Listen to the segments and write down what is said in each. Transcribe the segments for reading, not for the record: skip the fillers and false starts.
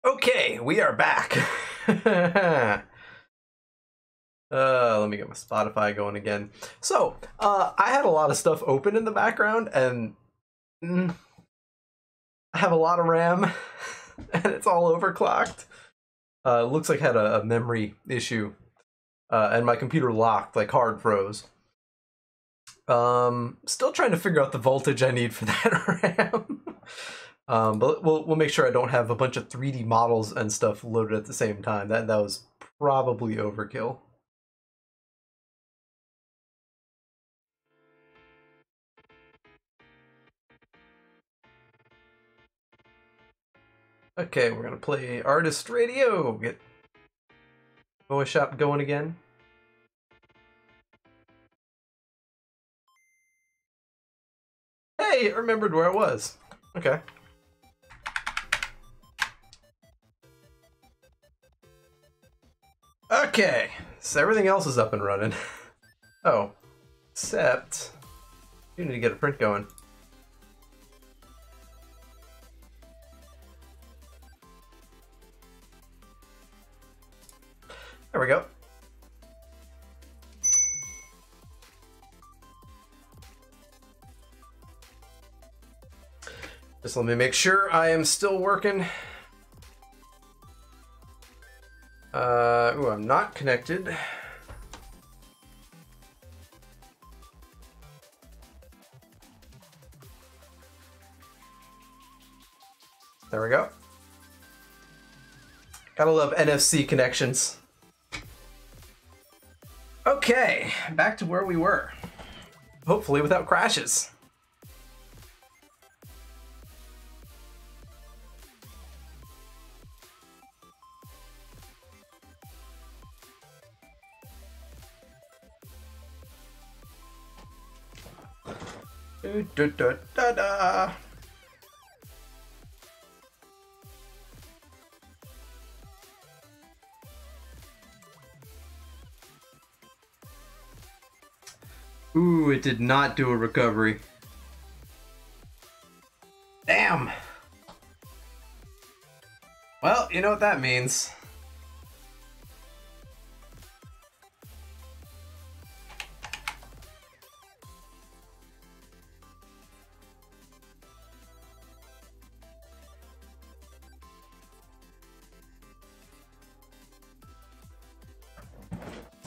Okay, we are back. Let me get my Spotify going again. So, I had a lot of stuff open in the background, and I have a lot of RAM, and it's all overclocked. Looks like I had a memory issue, and my computer locked, like hard froze. Still trying to figure out the voltage I need for that RAM. But we'll make sure I don't have a bunch of 3D models and stuff loaded at the same time. That was probably overkill. Okay, we're gonna play Artist Radio. Get voice shop going again. Hey, I remembered where I was. Okay. Okay, so everything else is up and running. Oh, except you need to get a print going. There we go. Just let me make sure I am still working. Ooh, I'm not connected. There we go. Gotta love NFC connections. Okay, back to where we were. Hopefully without crashes. Da-da-da-da. Ooh, it did not do a recovery. Damn. Well, you know what that means.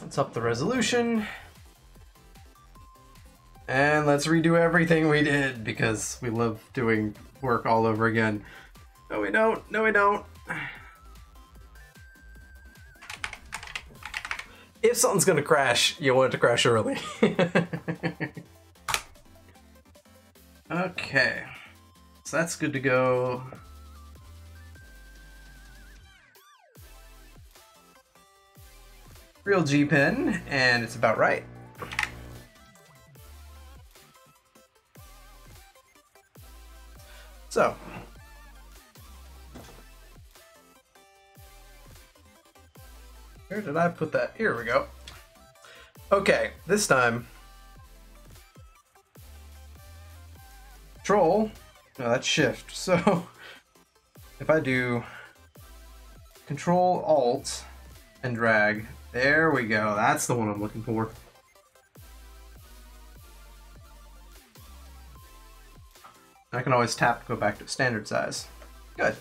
Let's up the resolution. And let's redo everything we did because we love doing work all over again. No, we don't. No, we don't. If something's gonna crash, you want it to crash early. Okay. So that's good to go. Real G pen, and it's about right. So, where did I put that? Here we go. Okay, this time, Control, no, that's Shift. So, if I do Control Alt and drag, there we go. That's the one I'm looking for. I can always tap to go back to standard size. Good.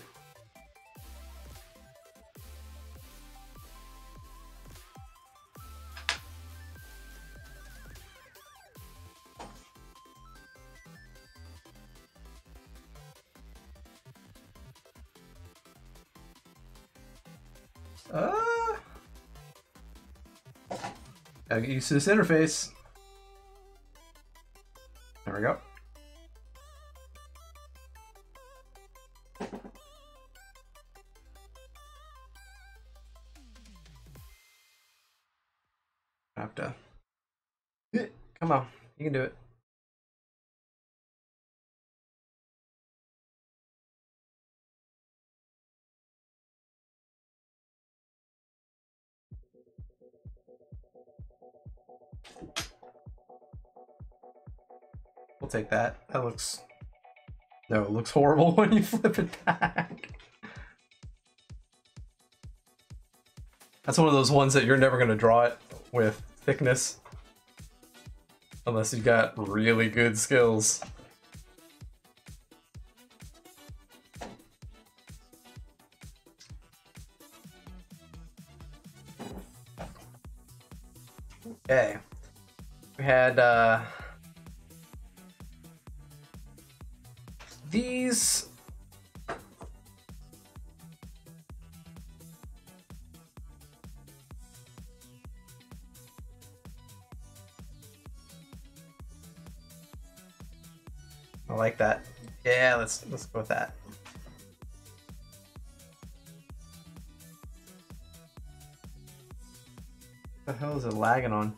Gotta get used to this interface. There we go. Have to. Come on, you can do it. We'll take that. That looks... No, it looks horrible when you flip it back. That's one of those ones that you're never going to draw it with thickness. Unless you got really good skills. Okay. We had these. I like that. Yeah, let's go with that. What the hell is it lagging on?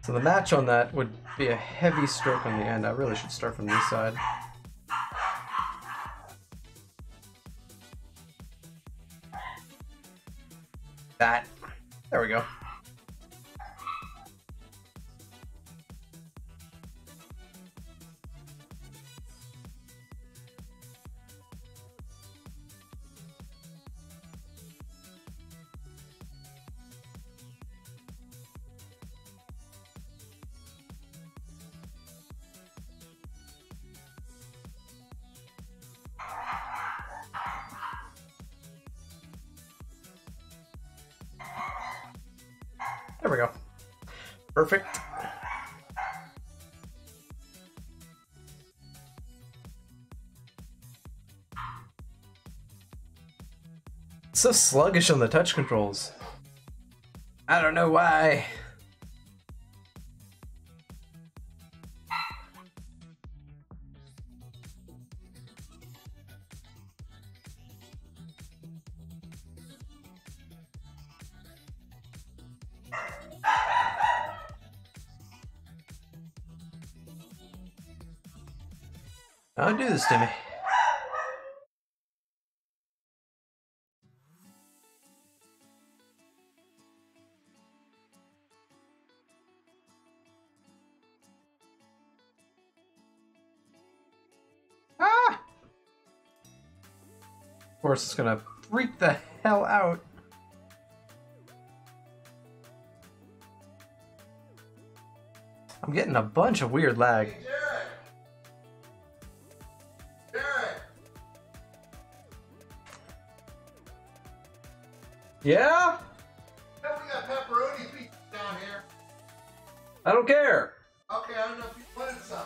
So the match on that would be a heavy stroke on the end. I really should start from this side. That. There we go. There we go. Perfect. So sluggish on the touch controls. I don't know why. Don't do this to me. Ah! Of course, it's gonna freak the hell out. I'm getting a bunch of weird lag. Yeah? We got pepperoni pizza down here. I don't care. Okay, I don't know if you wanted some.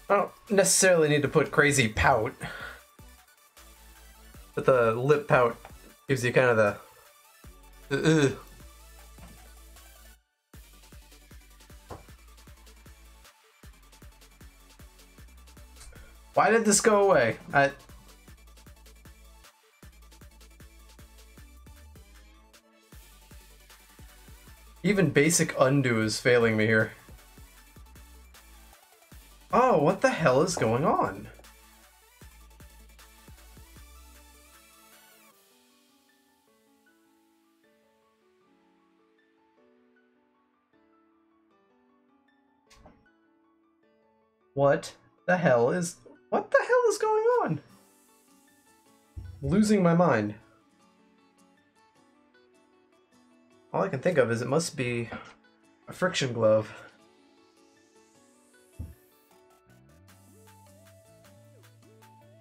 I don't necessarily need to put crazy pout, but the lip pout gives you kind of the Why did this go away? Even basic undo is failing me here. Oh, what the hell is going on? What the hell is going on? Losing my mind. All I can think of is it must be a friction glove.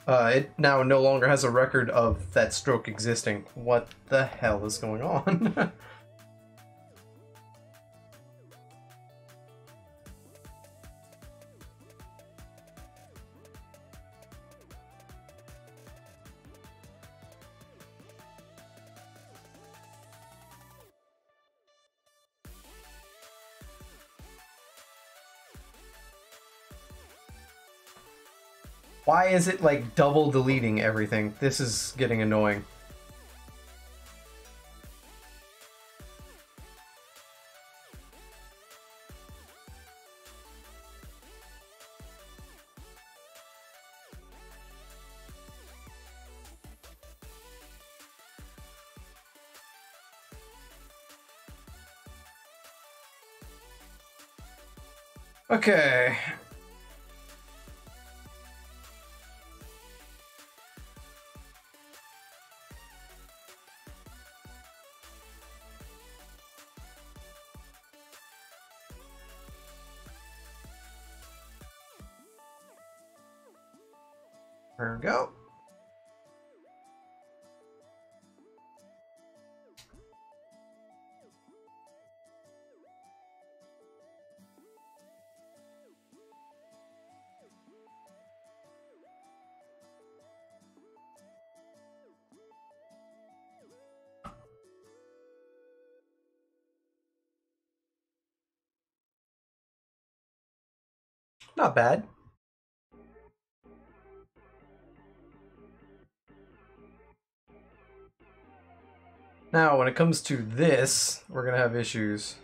It now no longer has a record of that stroke existing. What the hell is going on? Why is it like double deleting everything? This is getting annoying. Okay. There we go. Not bad. Now, when it comes to this, we're gonna have issues.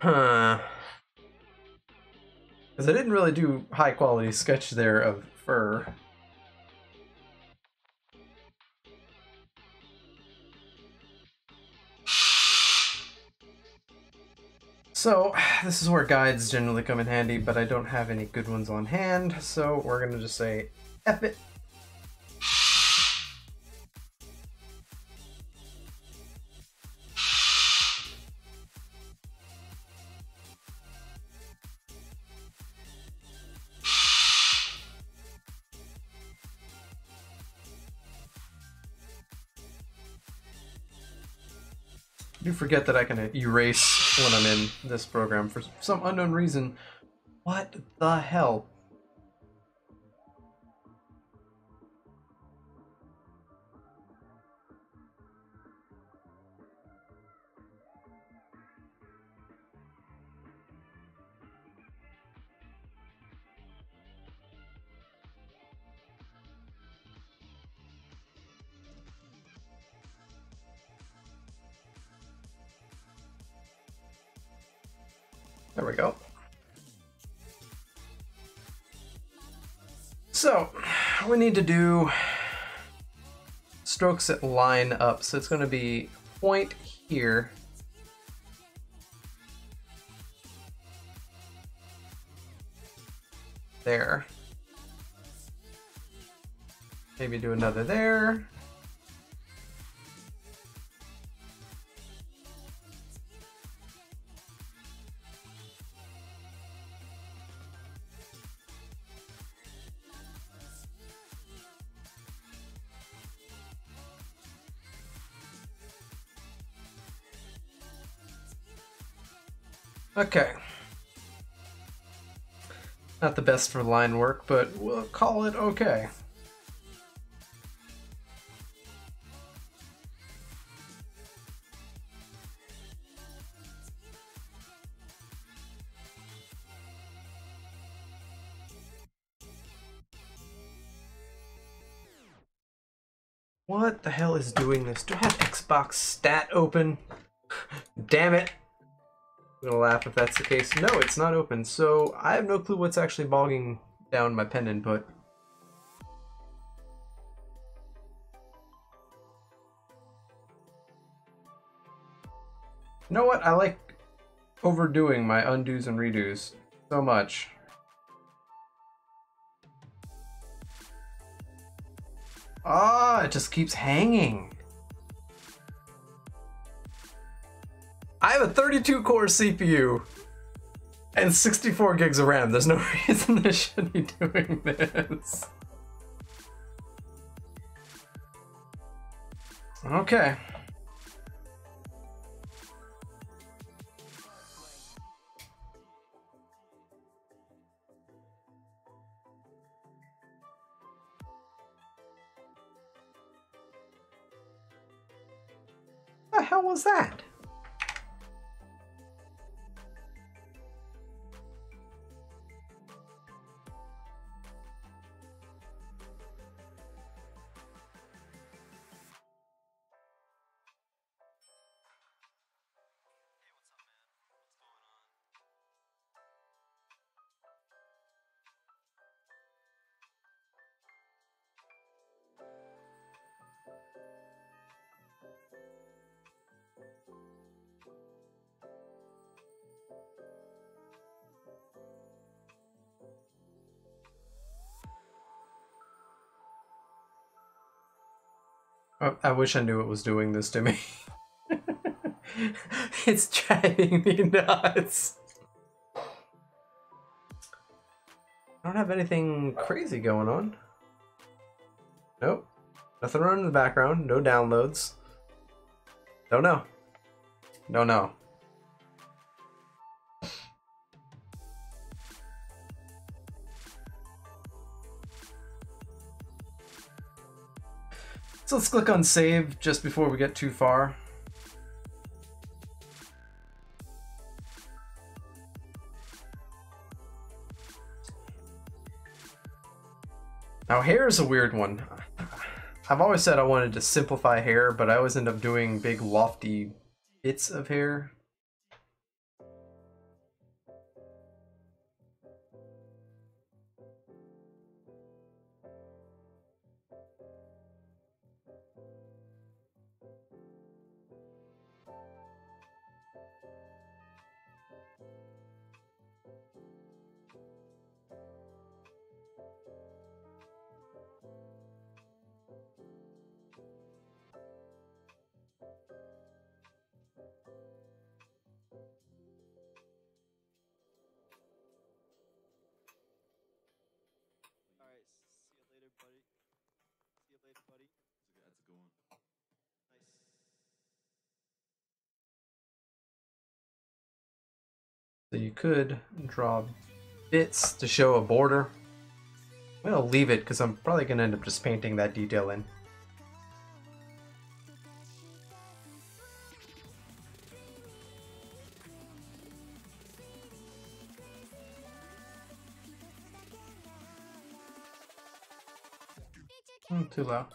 Huh. Because I didn't really do high quality sketch there of fur. So, this is where guides generally come in handy, but I don't have any good ones on hand, so we're gonna just say F it. I do forget that I can erase when I'm in this program for some unknown reason. What the hell? There we go. So, we need to do strokes that line up. So it's going to be point here. There. Maybe do another there. Okay. Not the best for line work, but we'll call it okay. What the hell is doing this? Do I have Xbox Stat open? Damn it. I'm gonna laugh if that's the case. No, it's not open, so I have no clue what's actually bogging down my pen input. You know what? I like overdoing my undos and redos so much. Ah, it just keeps hanging. I have a 32 core CPU. And 64 gigs of RAM. There's no reason they should be doing this. Okay. What the hell was that? I wish I knew it was doing this to me. It's driving me nuts. I don't have anything crazy going on. Nope. Nothing running in the background. No downloads. Don't know. Don't know. So let's click on save just before we get too far. Now hair is a weird one. I've always said I wanted to simplify hair, but I always end up doing big lofty bits of hair. So you could draw bits to show a border. I'm gonna leave it because I'm probably gonna end up just painting that detail in. Too low.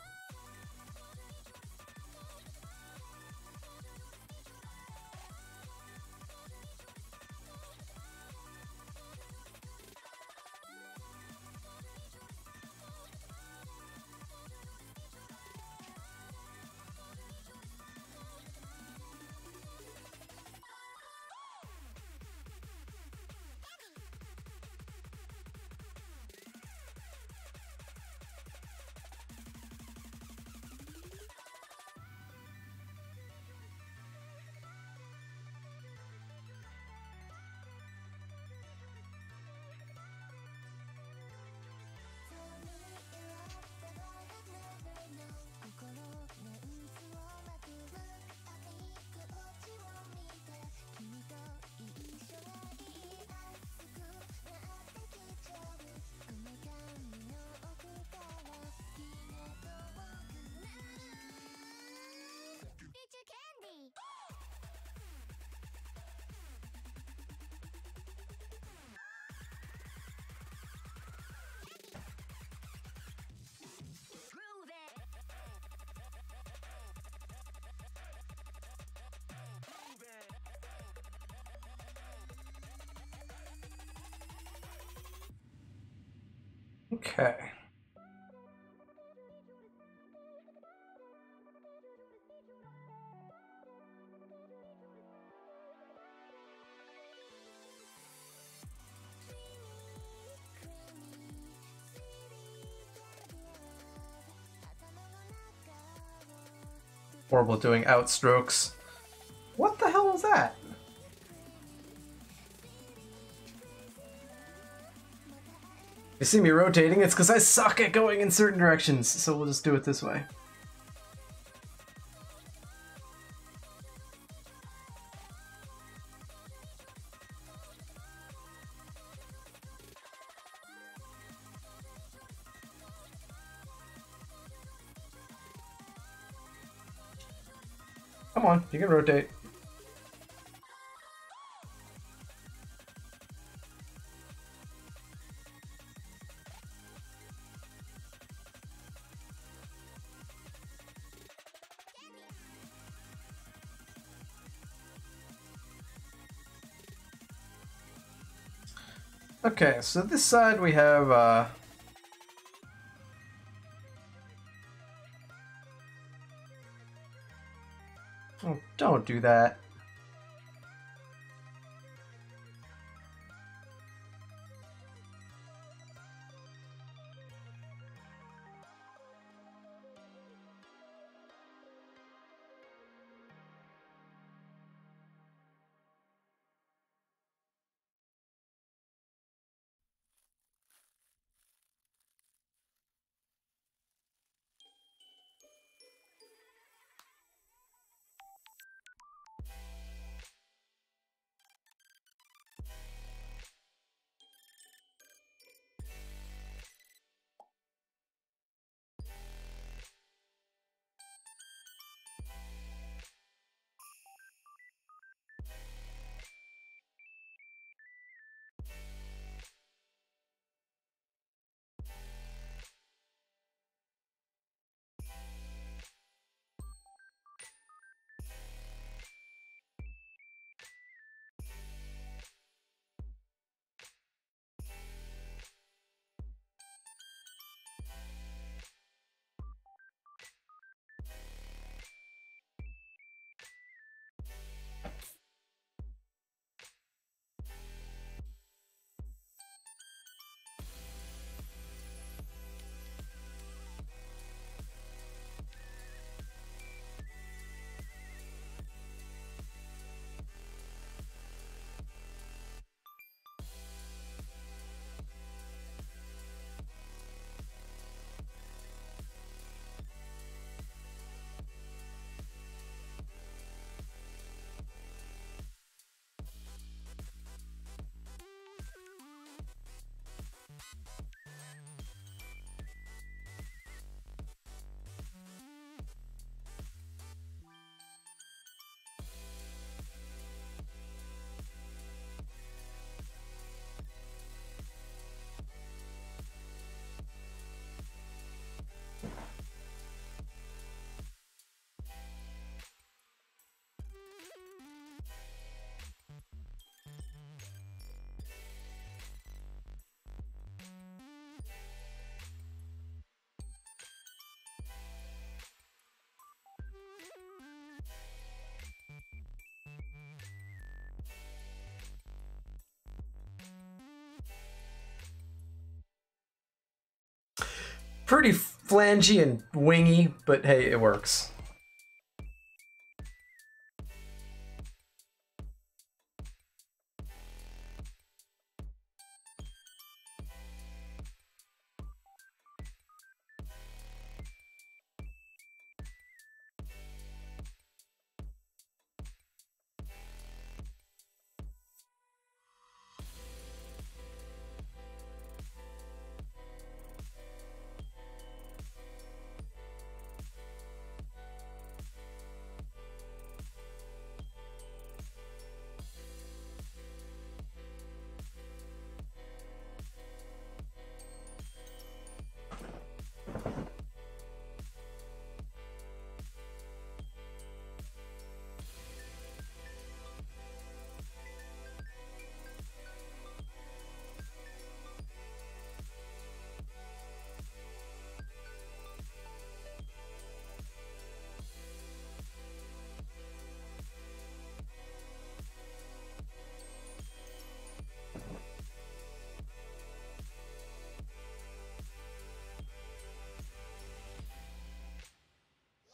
Okay. Horrible at doing outstrokes. What the hell was that? You see me rotating, it's because I suck at going in certain directions, so we'll just do it this way. Come on, you can rotate. Okay, so this side we have, oh, don't do that. Pretty flangy and wingy, but hey, it works.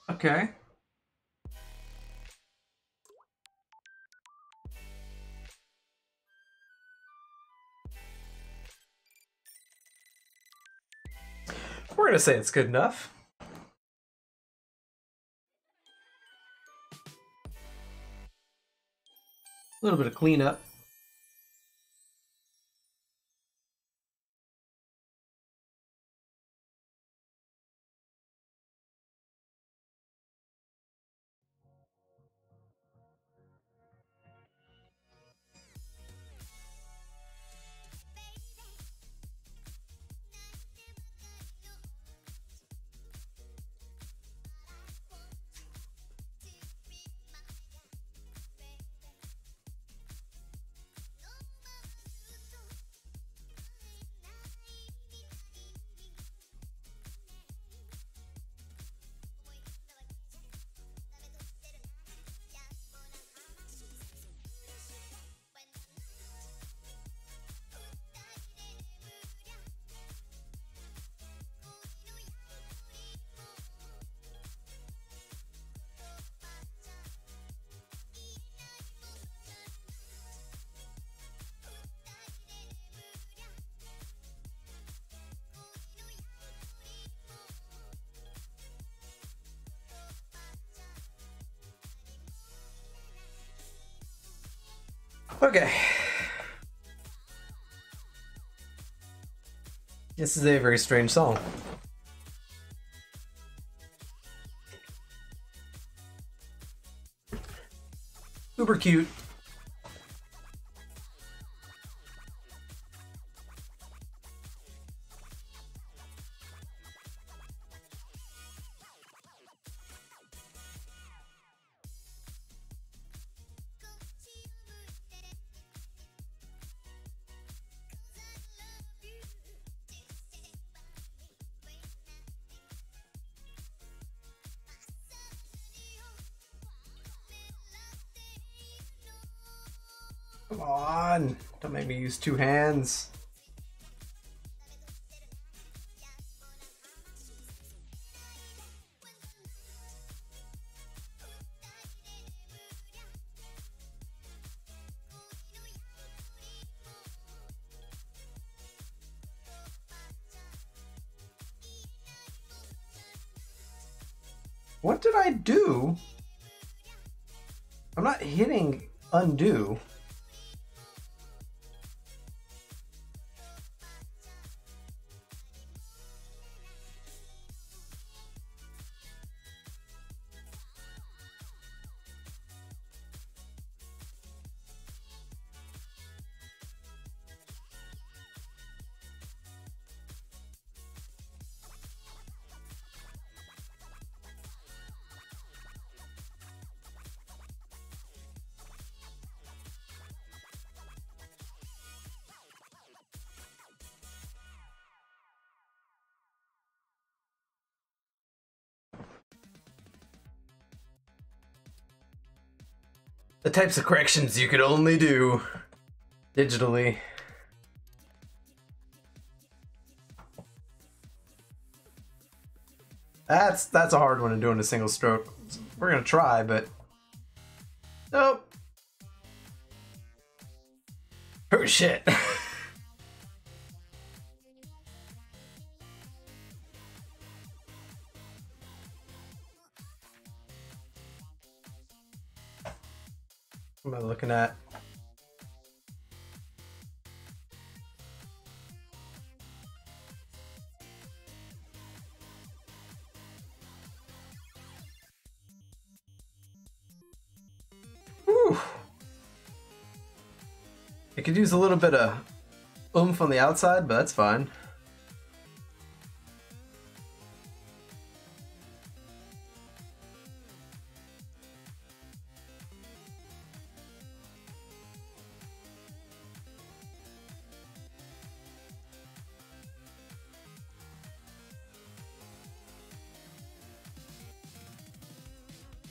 Okay. We're gonna say it's good enough. A little bit of cleanup. Okay. This is a very strange song. Super cute. Come on, don't make me use two hands. What did I do? I'm not hitting undo. The types of corrections you could only do digitally. That's a hard one to do in a single stroke. We're gonna try, but nope. Oh shit. What am I looking at? Whew. It could use a little bit of oomph on the outside, but that's fine.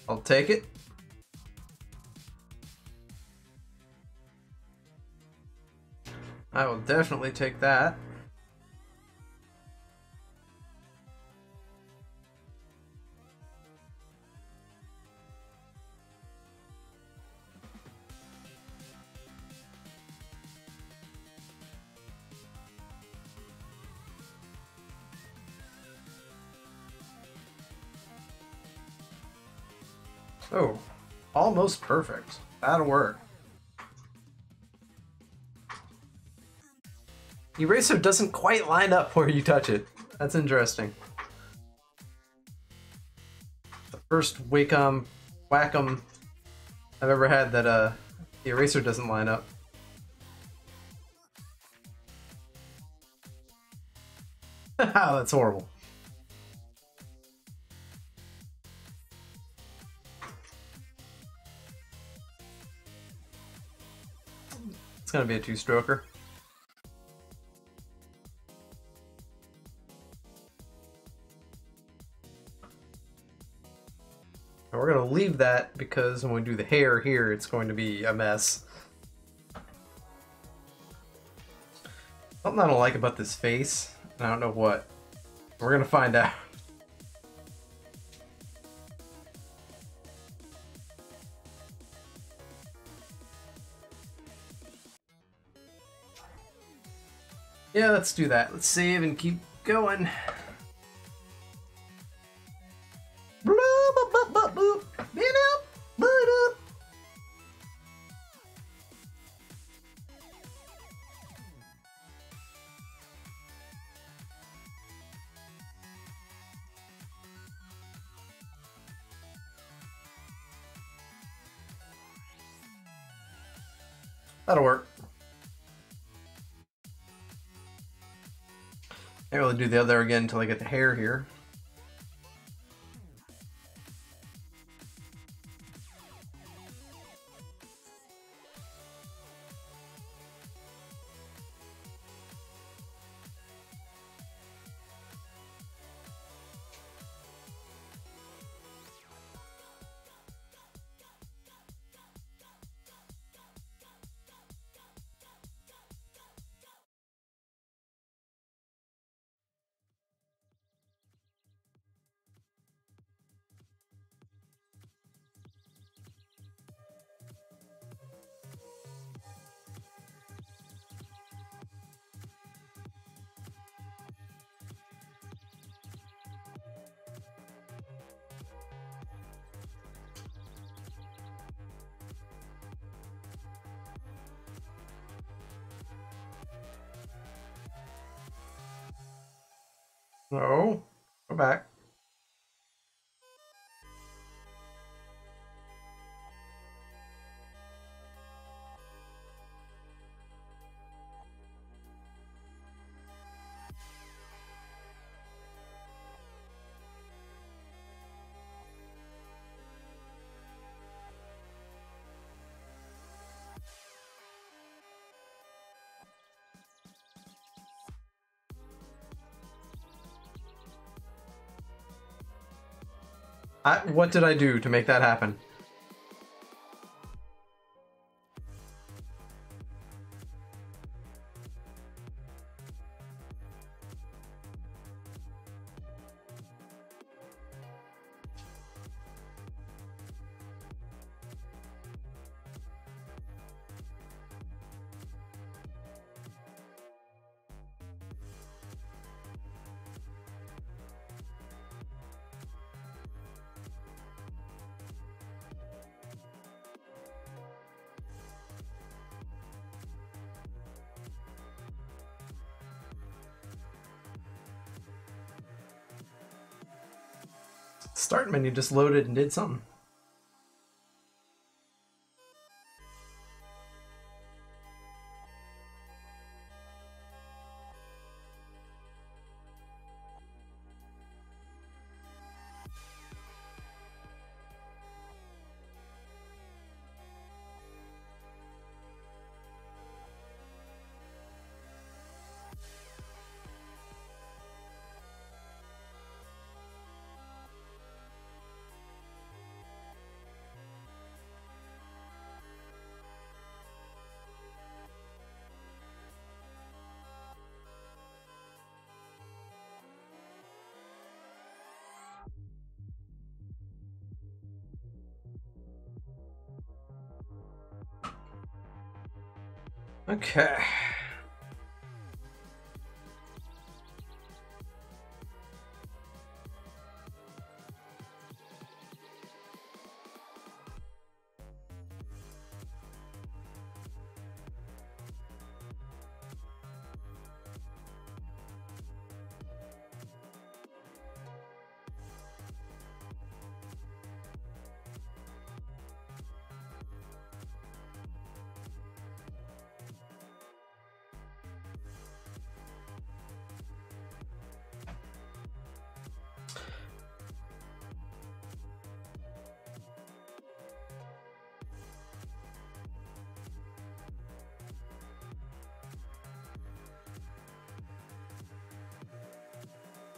I'll take it. I will definitely take that. Oh, almost perfect. That'll work. Eraser doesn't quite line up where you touch it. That's interesting. The first Wacom Wacom I've ever had that the eraser doesn't line up. That's horrible. It's gonna be a two-stroker. And we're gonna leave that because when we do the hair here, it's going to be a mess. Something I don't like about this face, and I don't know what. We're gonna find out. Yeah, let's do that. Let's save and keep going. That'll work. Can't really do the other again until I get the hair here. No, go back. What did I do to make that happen? Start menu just loaded and did something. Okay.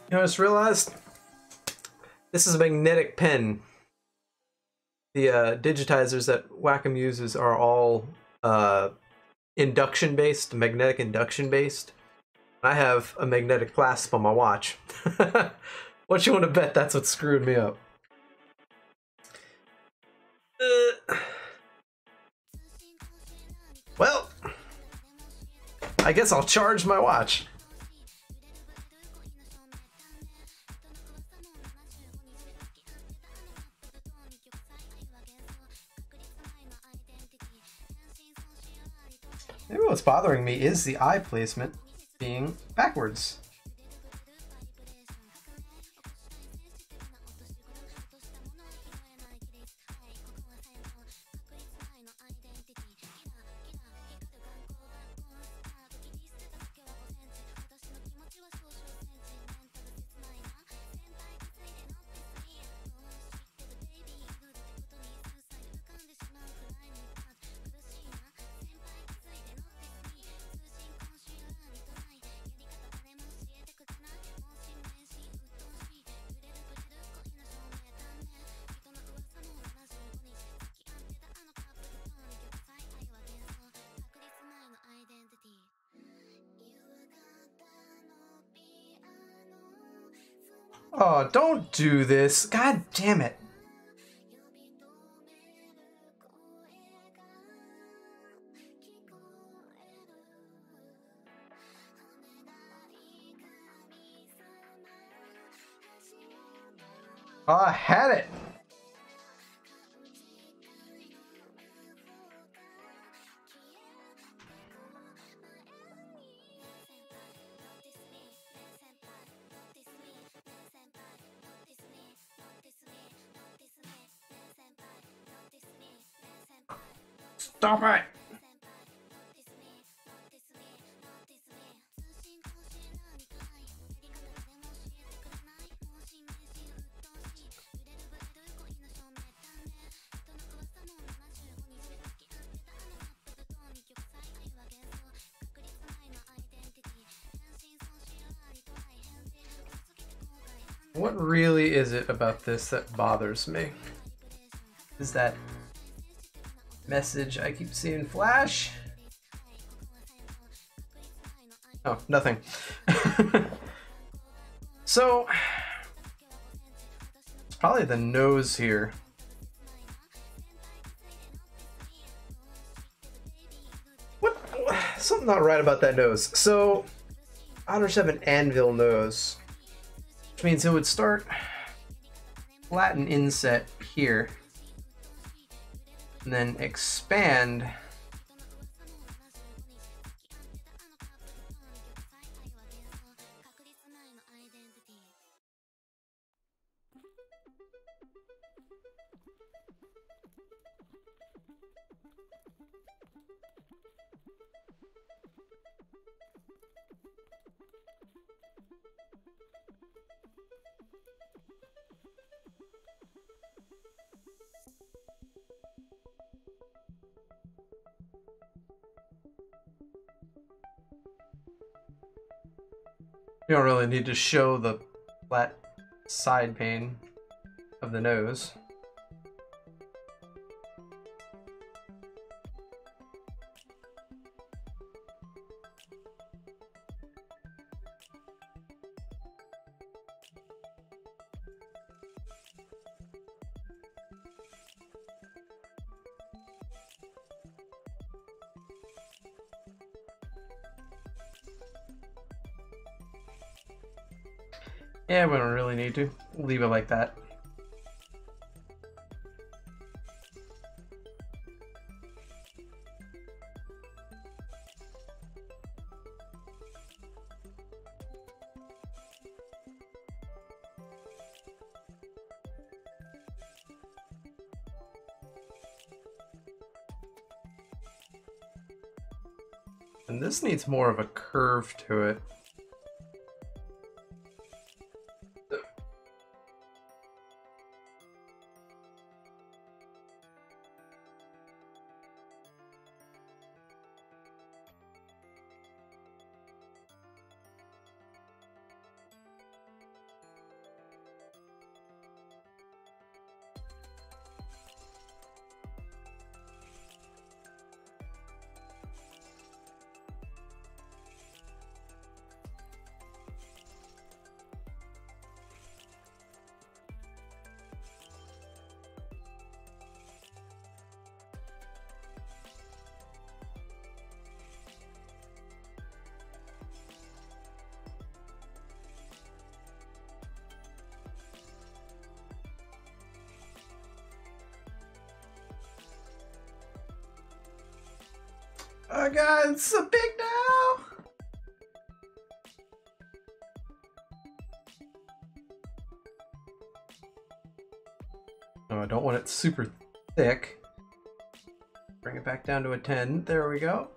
You know, I just realized this is a magnetic pen. The digitizers that Wacom uses are all induction based, magnetic induction based. I have a magnetic clasp on my watch. What you want to bet that's what screwed me up? Well, I guess I'll charge my watch. Maybe what's bothering me is the eye placement being backwards. Oh, don't do this. God damn it. Oh, I had it. Stop it! What really is it about this that bothers me? Is that message I keep seeing flash? Oh, nothing. So, it's probably the nose here. What? Something not right about that nose. So, otters have an anvil nose, which means it would start flat and inset here, and then expand You don't really need to show the flat side pane of the nose. Yeah, we don't really need to. Leave it like that. And this needs more of a curve to it. Oh god, it's so big now! Oh, I don't want it super thick. Bring it back down to a 10. There we go.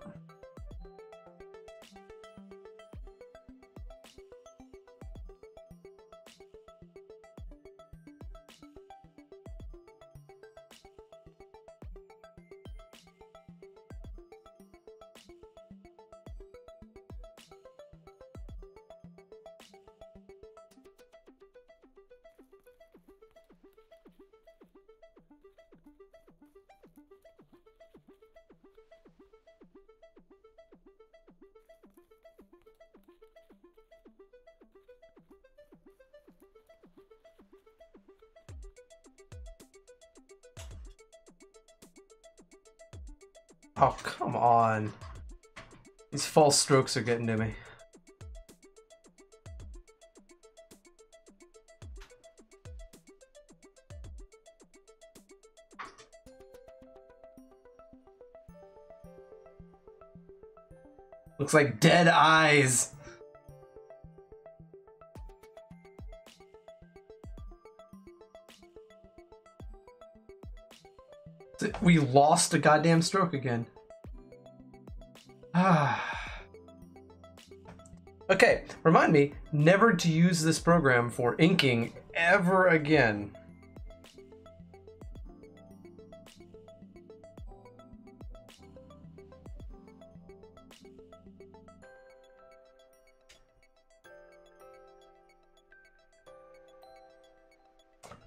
Oh, come on. These false strokes are getting to me. Looks like dead eyes. We lost a goddamn stroke again. Okay, remind me never to use this program for inking ever again.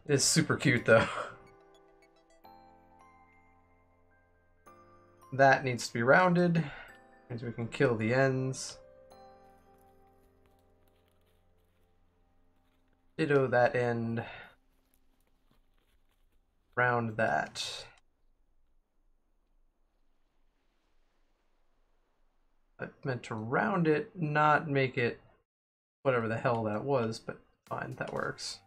It's super cute though. That needs to be rounded, means we can kill the ends. Ditto that end. Round that. I meant to round it, not make it whatever the hell that was, but fine, that works.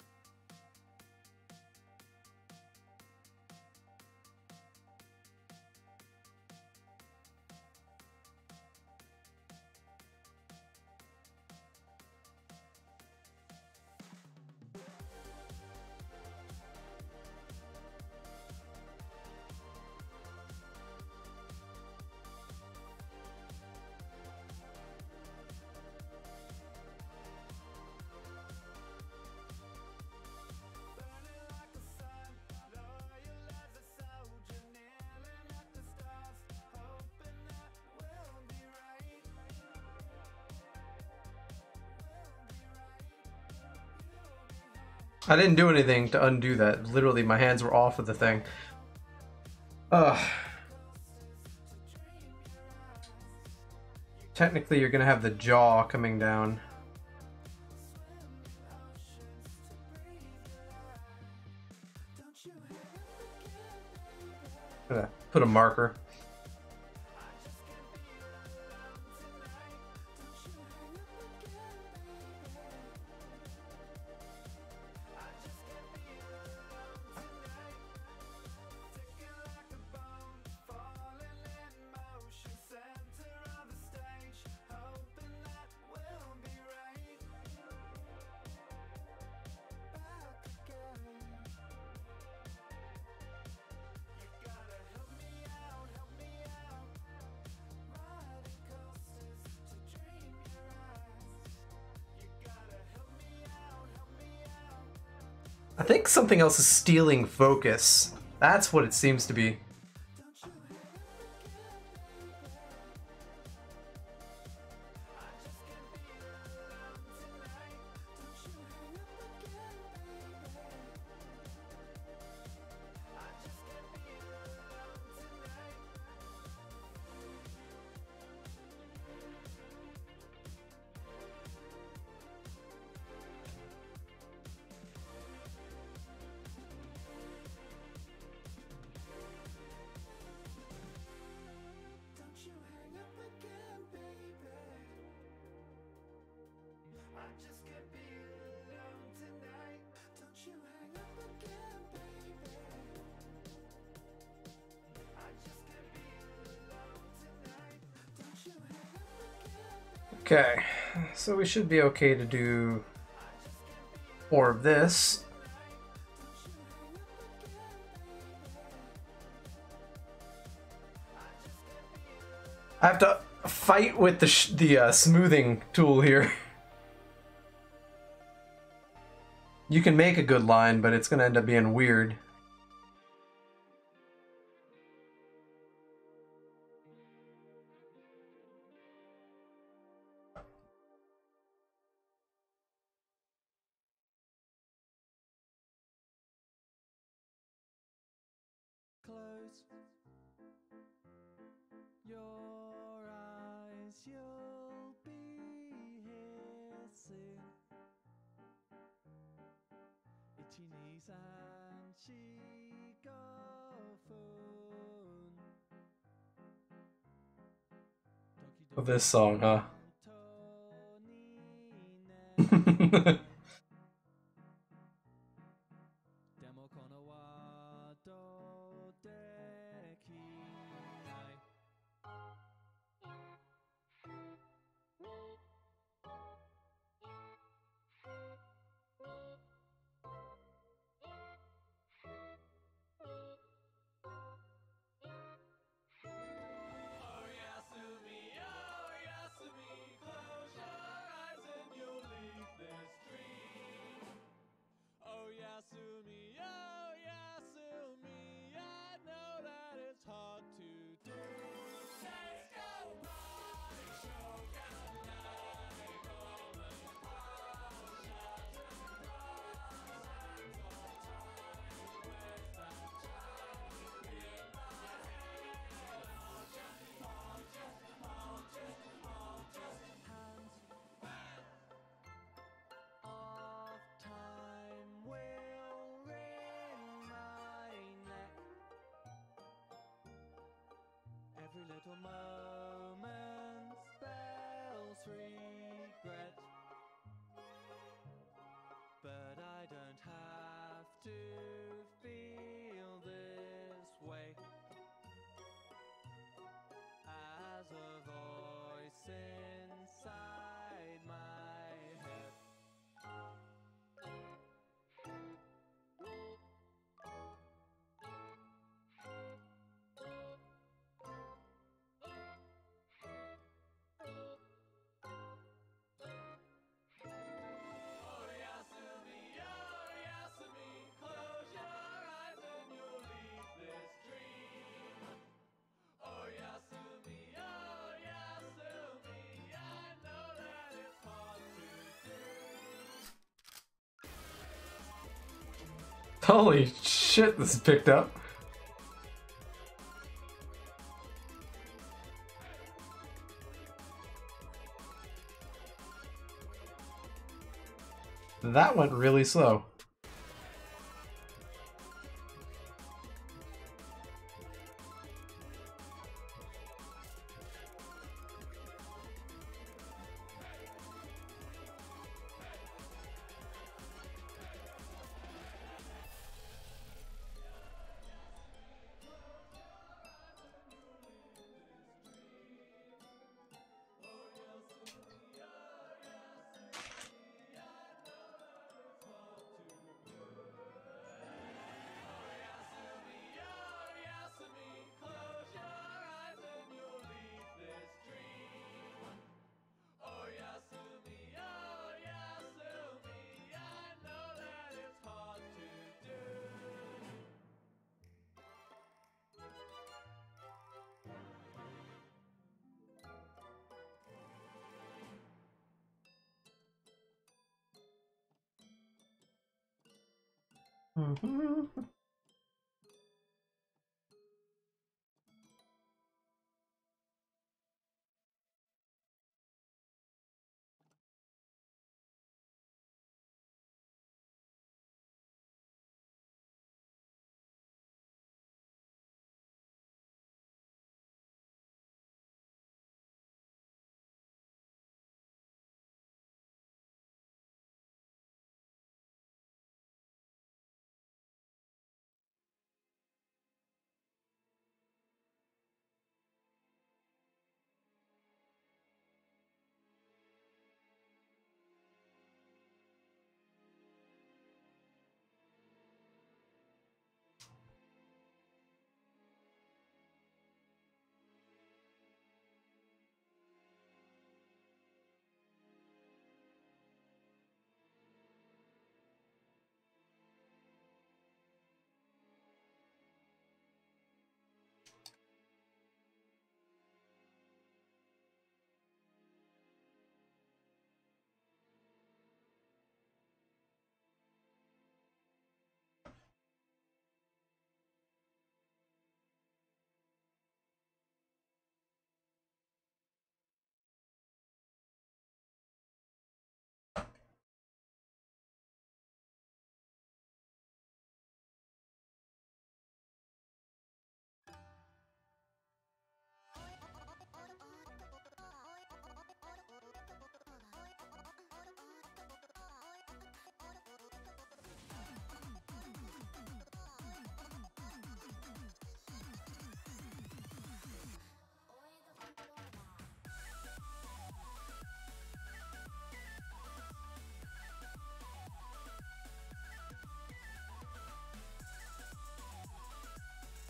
I didn't do anything to undo that. Literally, my hands were off of the thing. Ugh. Technically, you're gonna have the jaw coming down. I'm gonna put a marker. I think something else is stealing focus. That's what it seems to be. Okay, so we should be okay to do 4 of this. I have to fight with the smoothing tool here. You can make a good line, but it's going to end up being weird. Close your eyes, you'll be here soon. Itchy knees and cheek of phone. Oh, this song, huh? Every little moment spells regret, but I don't have to feel this way. As a voice inside my head Holy shit, this is picked up. That went really slow. Mm-hmm.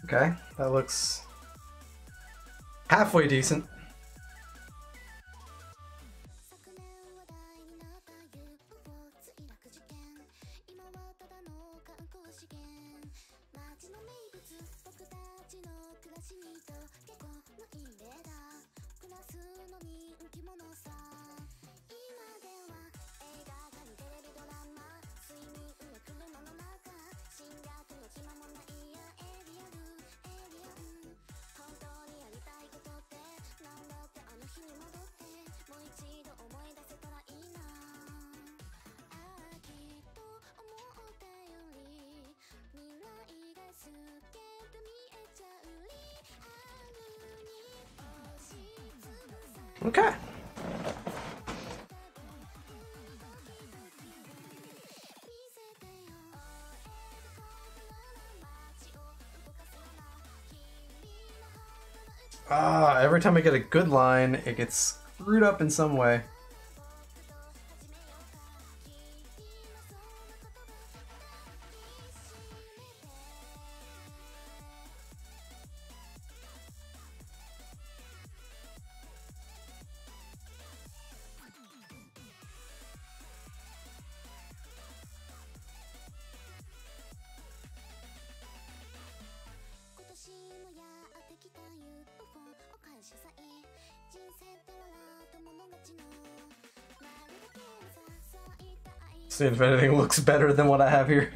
Okay, that looks halfway decent. Okay. Ah, every time I get a good line, it gets screwed up in some way. See if anything looks better than what I have here.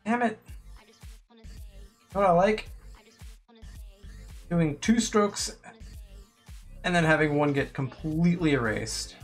Damn it. You know what I like? Doing 2 strokes and then having one get completely erased.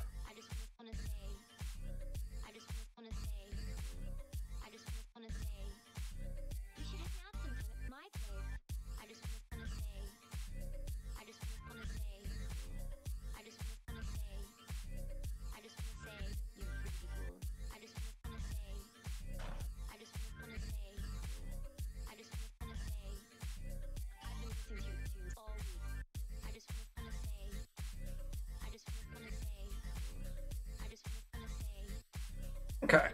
Okay.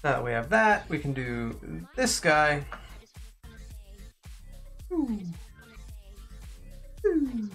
Now that we have that, we can do this guy. Ooh. Ooh.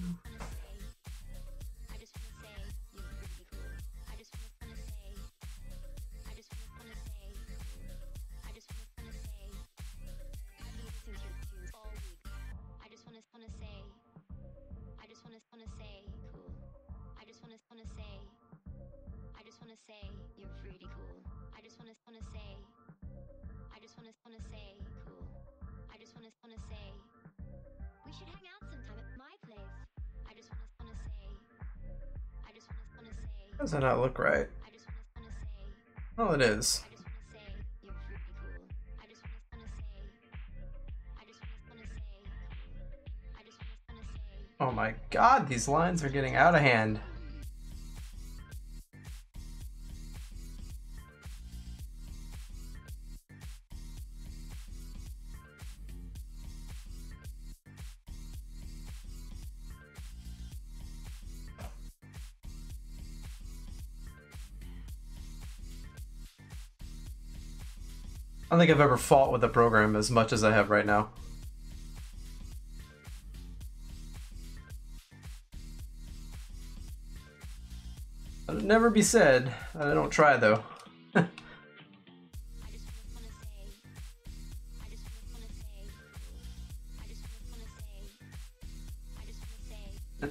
Does that not look right? Oh, it is. Oh my god, these lines are getting out of hand. I don't think I've ever fought with a program as much as I have right now. It'll never be said. I don't try though.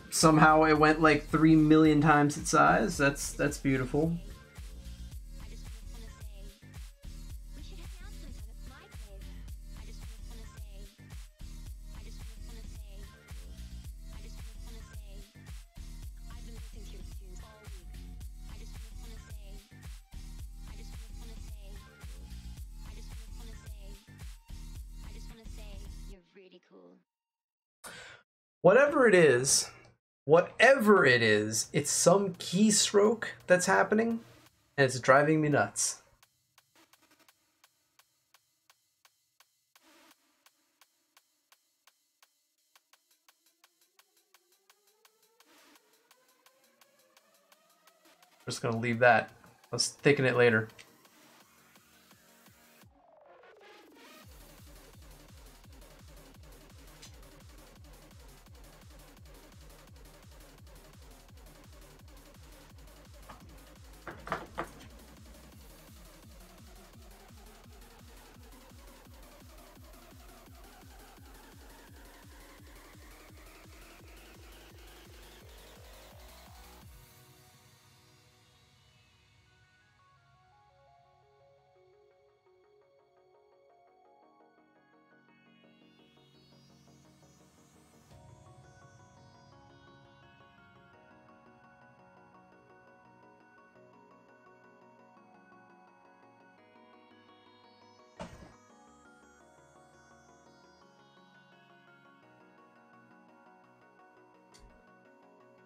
Somehow it went like 3 million times its size. That's beautiful. Whatever it is, it's some keystroke that's happening, and it's driving me nuts. I'm just gonna leave that. Let's thicken it later.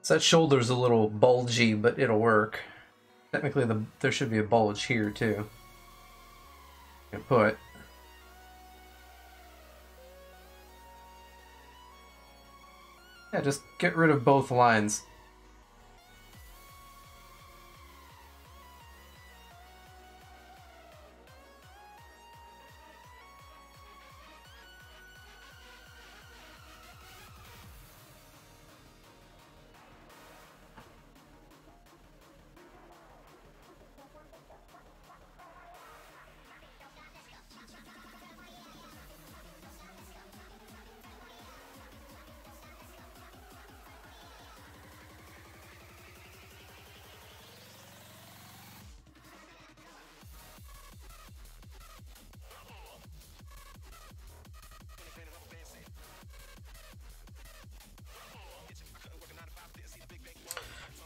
So that shoulder's a little bulgy, but it'll work. Technically, there should be a bulge here too. You can put. Yeah, just get rid of both lines.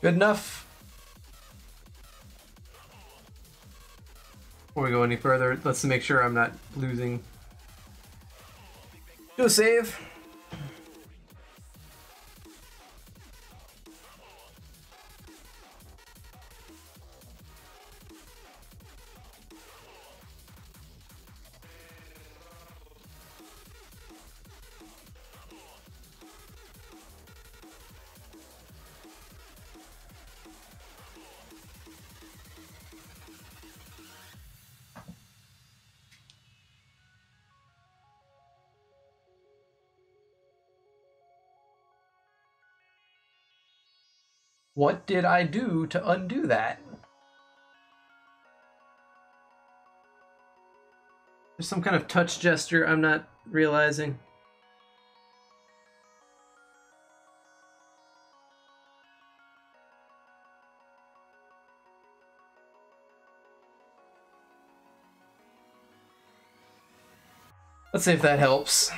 Good enough. Before we go any further, let's make sure I'm not losing. Do a save. What did I do to undo that? There's some kind of touch gesture I'm not realizing. Let's see if that helps.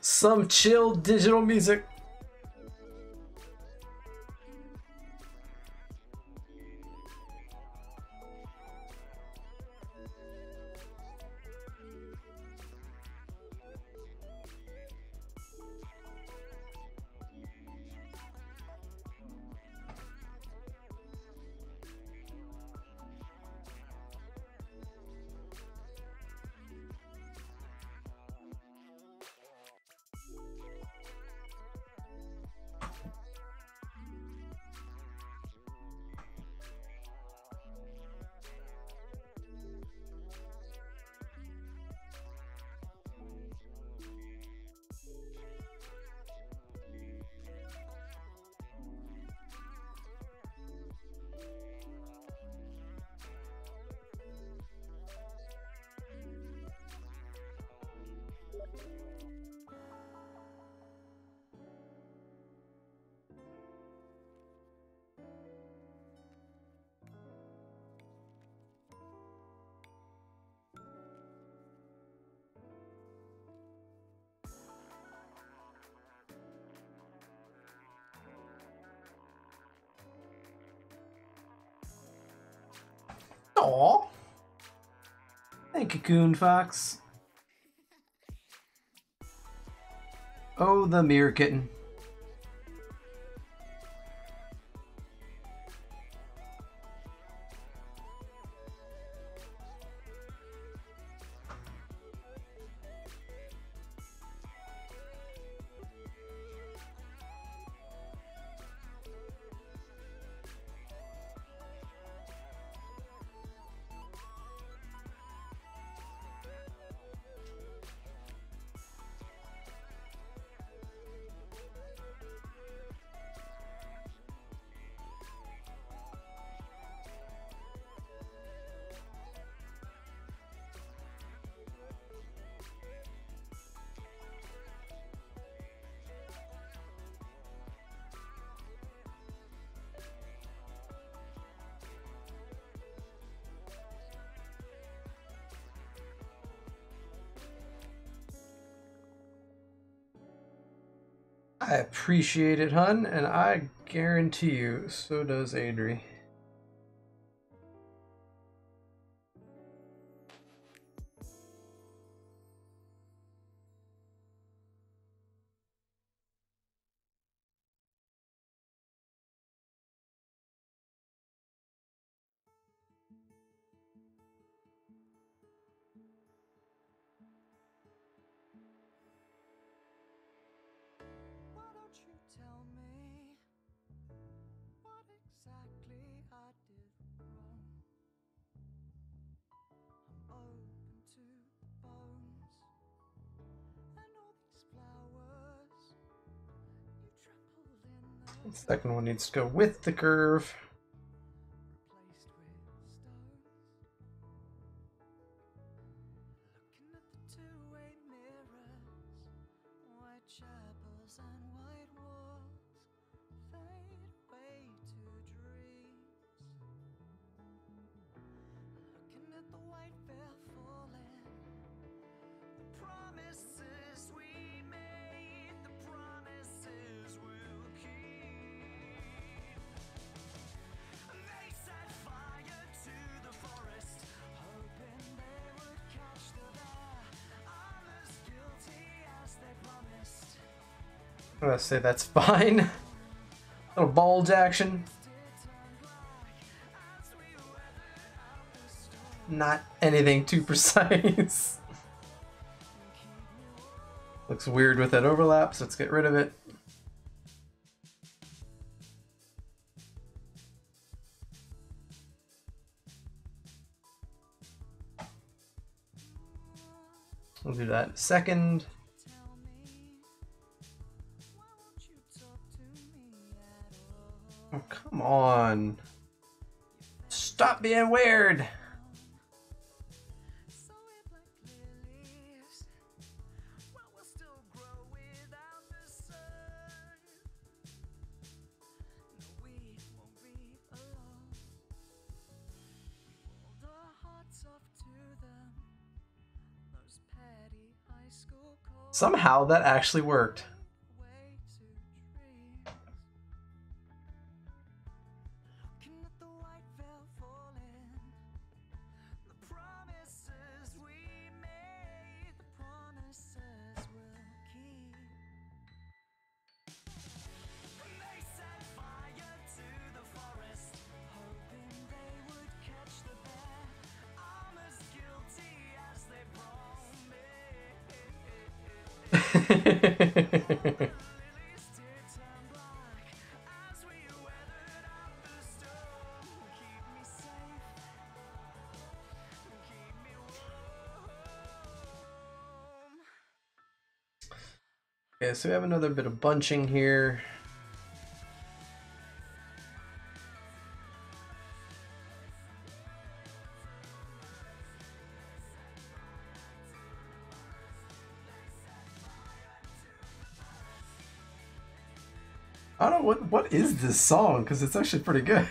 Some chill digital music. Aw. Thank you, Coon Fox. Oh, the mirror kitten. I appreciate it, hun, and I guarantee you, so does Adri. Why don't you tell me what exactly I did wrong? I'm open to the bones and all these flowers you trampled in The the second one needs to go with the curve. replaced with stones. Looking at the two-way mirrors, white chapels and white walls fade away to dreams. Looking at the white veil falling, the promises we made, the promises we'll keep. They set fire to the forest, hoping they would catch the bear. I'm as guilty as they promised. I'm gonna say that's fine. Little bulge action. Not anything too precise. Looks weird with that overlap, so let's get rid of it. We'll do that in a second. Tell me, why won't you talk to me at all? Oh, come on. Stop being weird. So we're like lilies, well, we'll still grow without the sun. No, we won't be alone. We walled our hearts off to them, those petty high school calls. Somehow that actually worked. Way to dreams. Looking at the white veil falling, the promises we made, the promises we'll keep. They set fire to the forest, hoping they would catch the bear. I'm as guilty as they promised. Lilies did turn black as we weathered out the storm. Keep me safe, keep me warm. Okay, so we have another bit of bunching here. I don't know what is this song, because it's actually pretty good.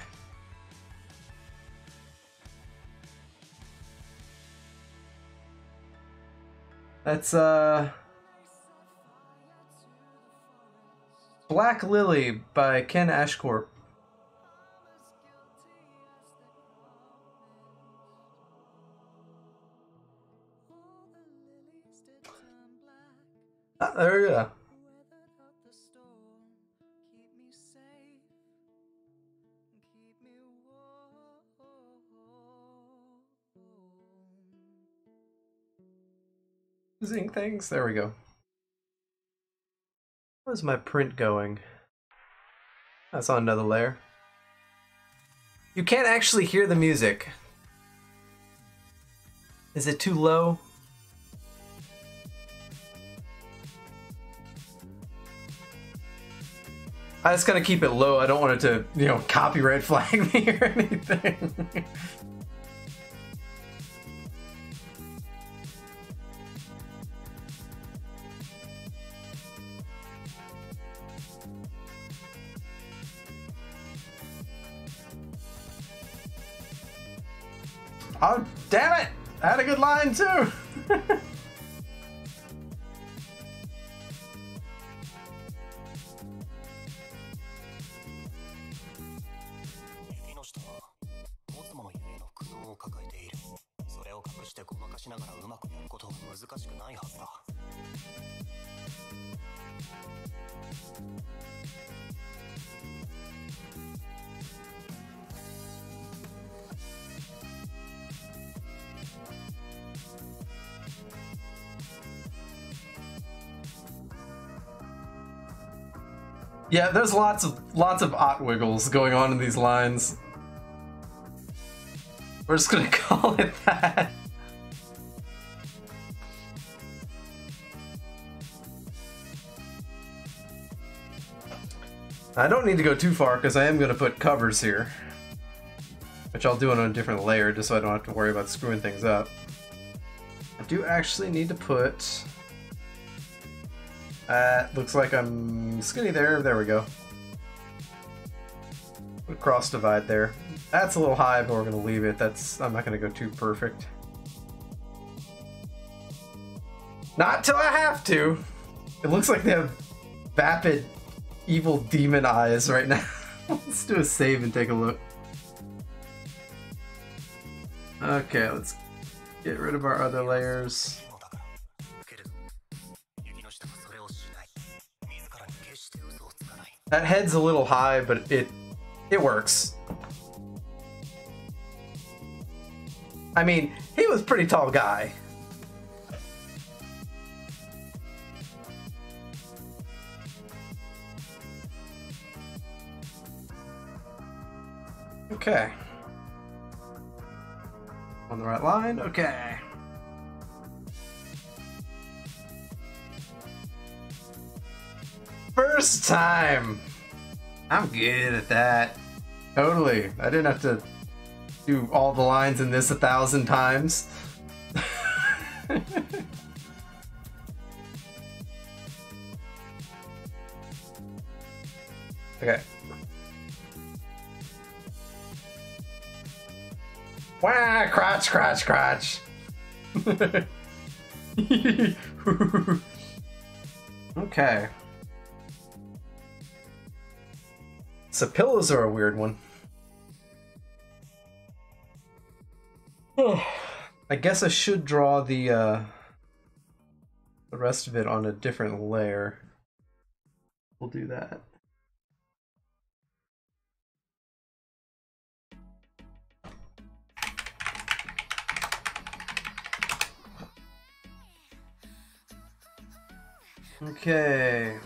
That's Black Lily by Ken Ashcorp. Ah, there we go. Weathered out the storm, keep me safe, keep me warm. Using things. There we go. How's my print going? That's on another layer. You can't actually hear the music. Is it too low? I just gotta keep it low. I don't want it to, you know, copyright flag me or anything. Oh, damn it! I had a good line too! Yeah, there's lots of ot wiggles going on in these lines. We're just gonna call it that. I don't need to go too far because I am gonna put covers here, which I'll do on a different layer just so I don't have to worry about screwing things up. I do actually need to put... looks like I'm skinny there. There we go. Put cross divide there. That's a little high, but we're gonna leave it. I'm not gonna go too perfect. Not till I have to. It looks like they have vapid, evil demon eyes right now. Let's do a save and take a look. Okay, let's get rid of our other layers. That head's a little high, but it works. I mean, he was a pretty tall guy. Okay. On the right line? Okay. First time! I'm good at that. Totally. I didn't have to do all the lines in this 1,000 times. Okay. Wah! Crotch, crotch, crotch! Okay. So pillows are a weird one. I guess I should draw the rest of it on a different layer. We'll do that. Okay.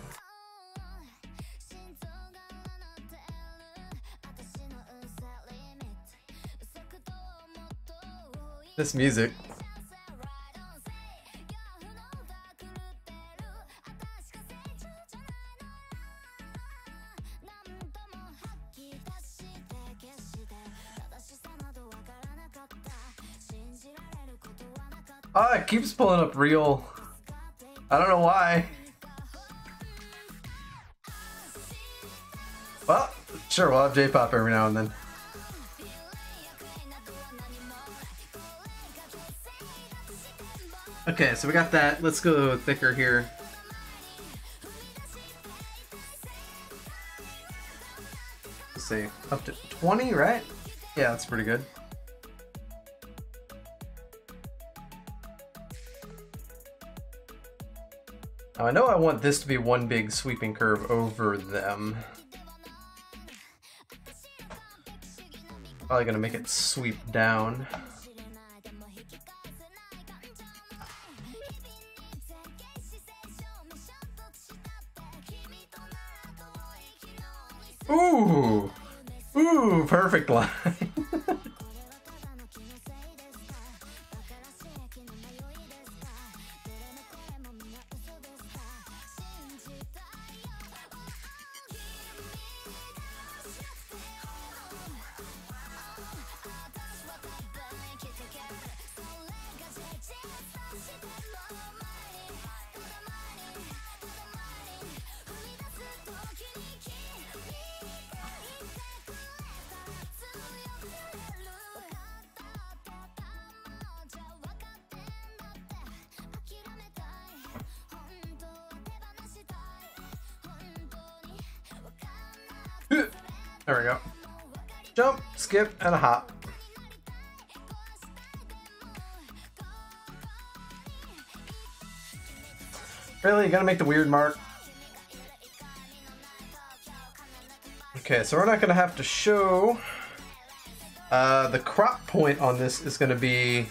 This music. Oh, it keeps pulling up real. I don't know why. Well, sure, we'll have J-pop every now and then. Okay, so we got that. Let's go thicker here. Let's see, up to 20, right? Yeah, that's pretty good. Now I know I want this to be one big sweeping curve over them. Probably gonna make it sweep down. Ooh! Ooh, perfect line. There we go. Jump, skip, and a hop. Really? You gotta make the weird mark? Okay, so we're not gonna have to show. The crop point on this is gonna be...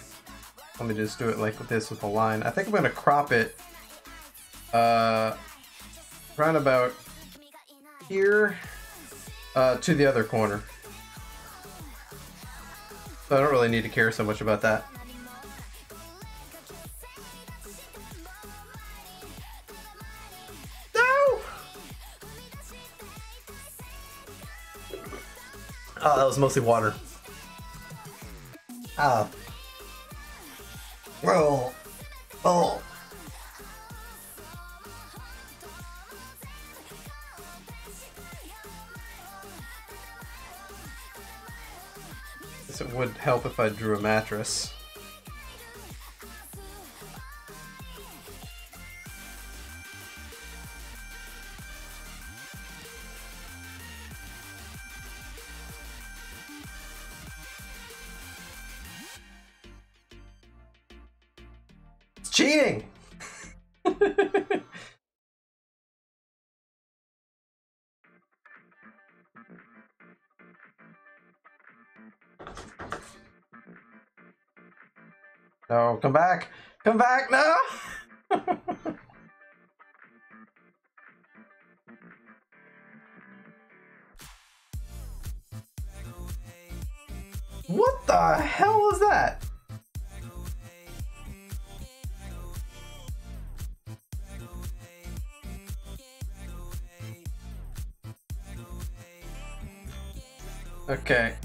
Let me just do it like this with a line. I think I'm gonna crop it round about here. To the other corner. So I don't really need to care so much about that. No! Oh, that was mostly water. Ah. Oh. Oh. It would help if I drew a mattress. It's cheating! No, come back! Come back, no! What the hell was that? Okay.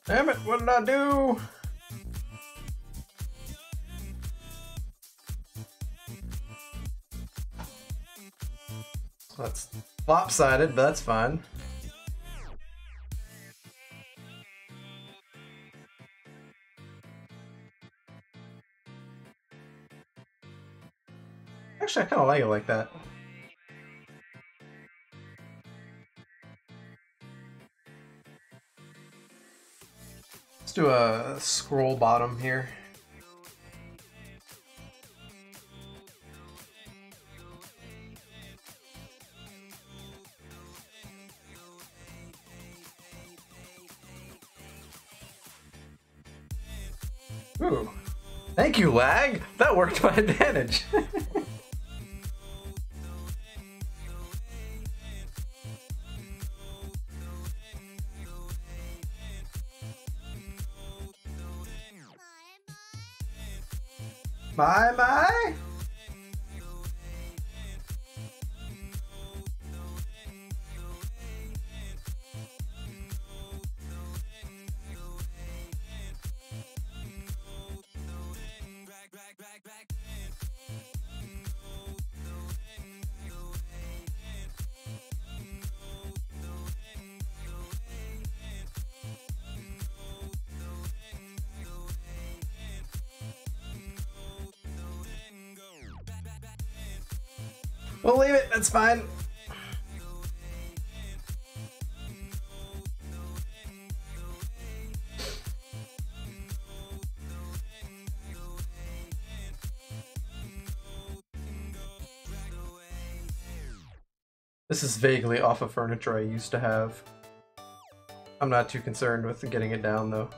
Damn it, what did I do? That's lopsided, but that's fine. Actually, I kind of like it like that. Let's do a scroll bottom here. Ooh. Thank you, lag! That worked to my advantage. Bye bye! We'll leave it, that's fine. This is vaguely off of furniture I used to have. I'm not too concerned with getting it down though.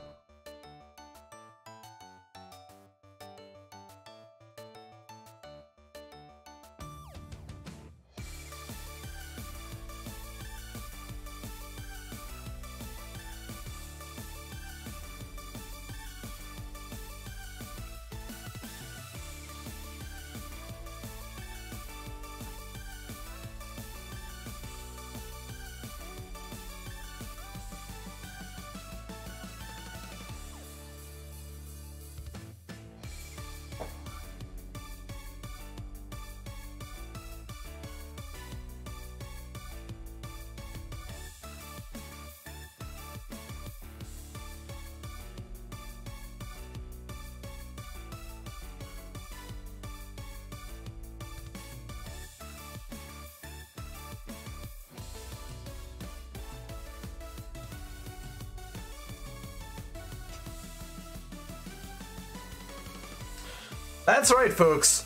That's right, folks.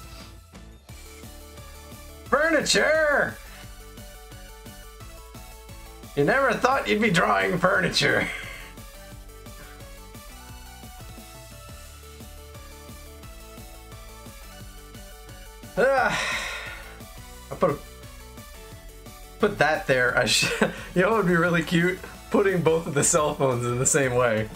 Furniture! You never thought you'd be drawing furniture. I put that there. I should, you know what would be really cute? Putting both of the cell phones in the same way.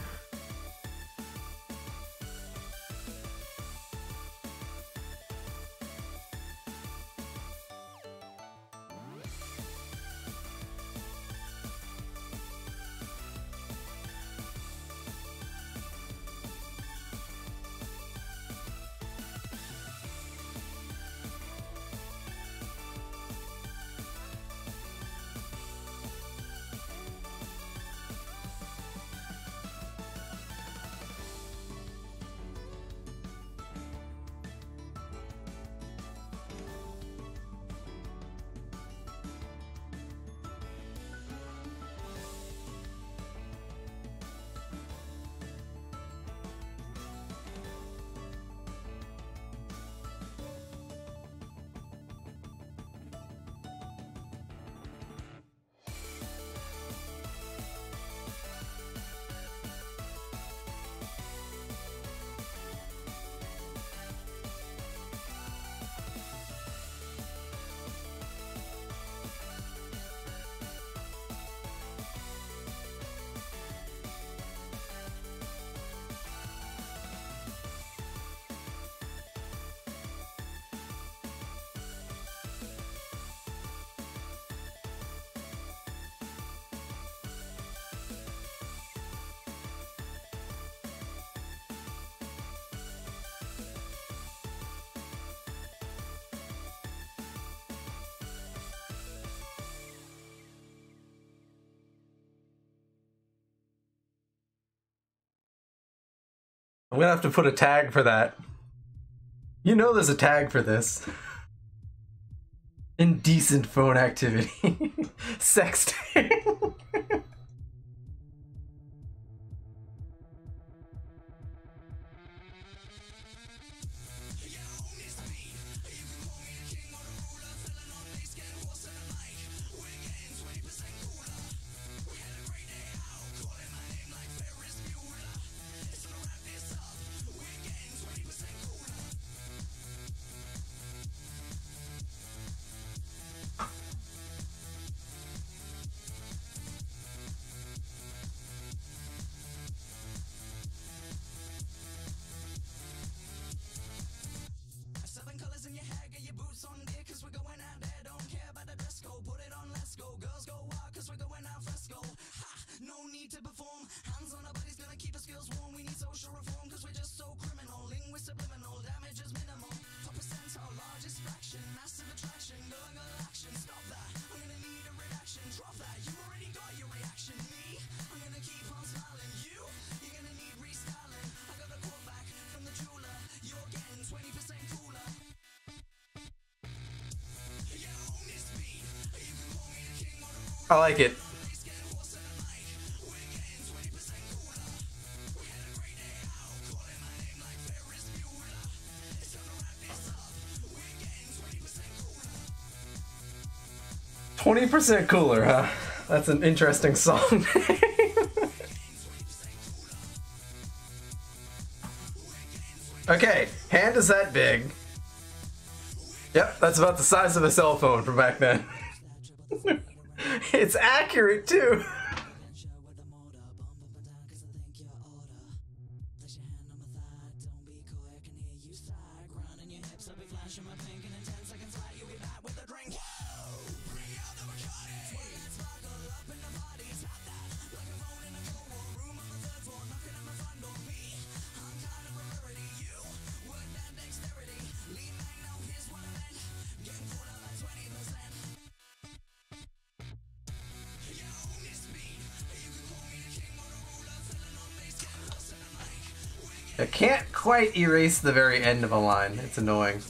I'm gonna have to put a tag for that. You know there's a tag for this. Indecent phone activity. Sexting. I like it. "20% cooler," huh? That's an interesting song. Okay, hand is that big. Yep, that's about the size of a cell phone from back then. It's accurate too. I can't quite erase the very end of a line. It's annoying.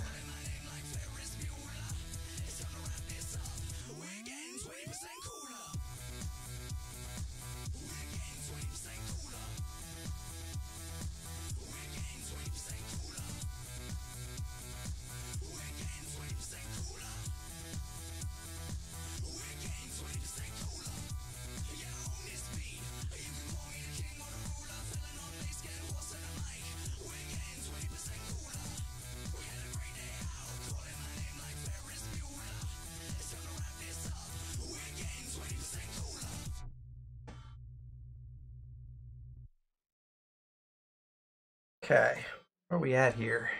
Okay, where are we at here?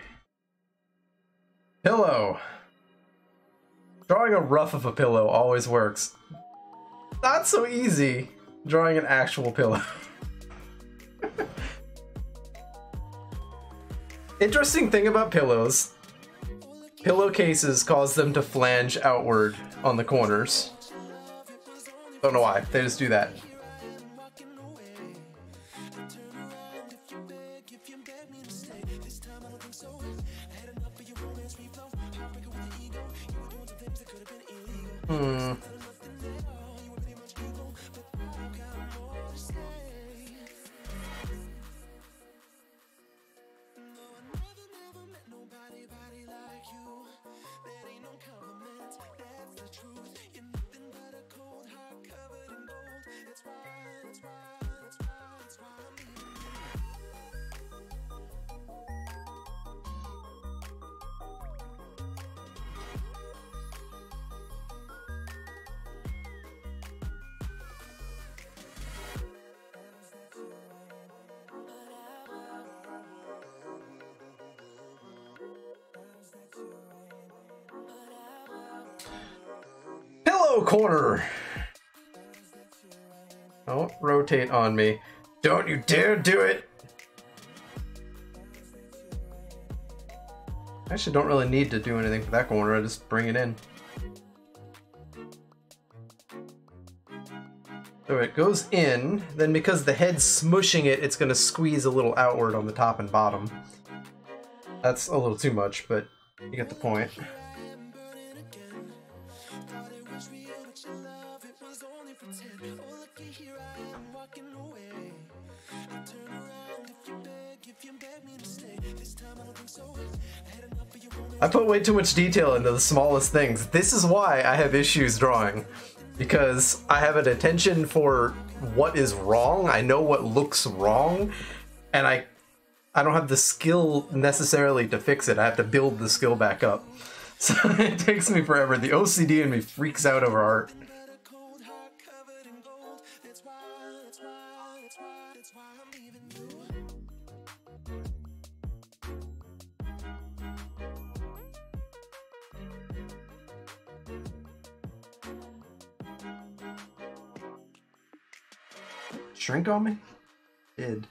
Pillow. Drawing a rough of a pillow always works. Not so easy drawing an actual pillow. Interesting thing about pillows. Pillowcases cause them to flange outward on the corners. Don't know why, they just do that. Pillow corner! Don't rotate on me. Don't you dare do it! Actually, don't really need to do anything for that corner, I just bring it in. So it goes in, then because the head's smushing it, it's gonna squeeze a little outward on the top and bottom. That's a little too much, but you get the point. I put way too much detail into the smallest things. This is why I have issues drawing. Because I have an attention for what is wrong, I know what looks wrong, and I don't have the skill necessarily to fix it. I have to build the skill back up. So it takes me forever. The OCD in me freaks out over art. Shrink on me? Did.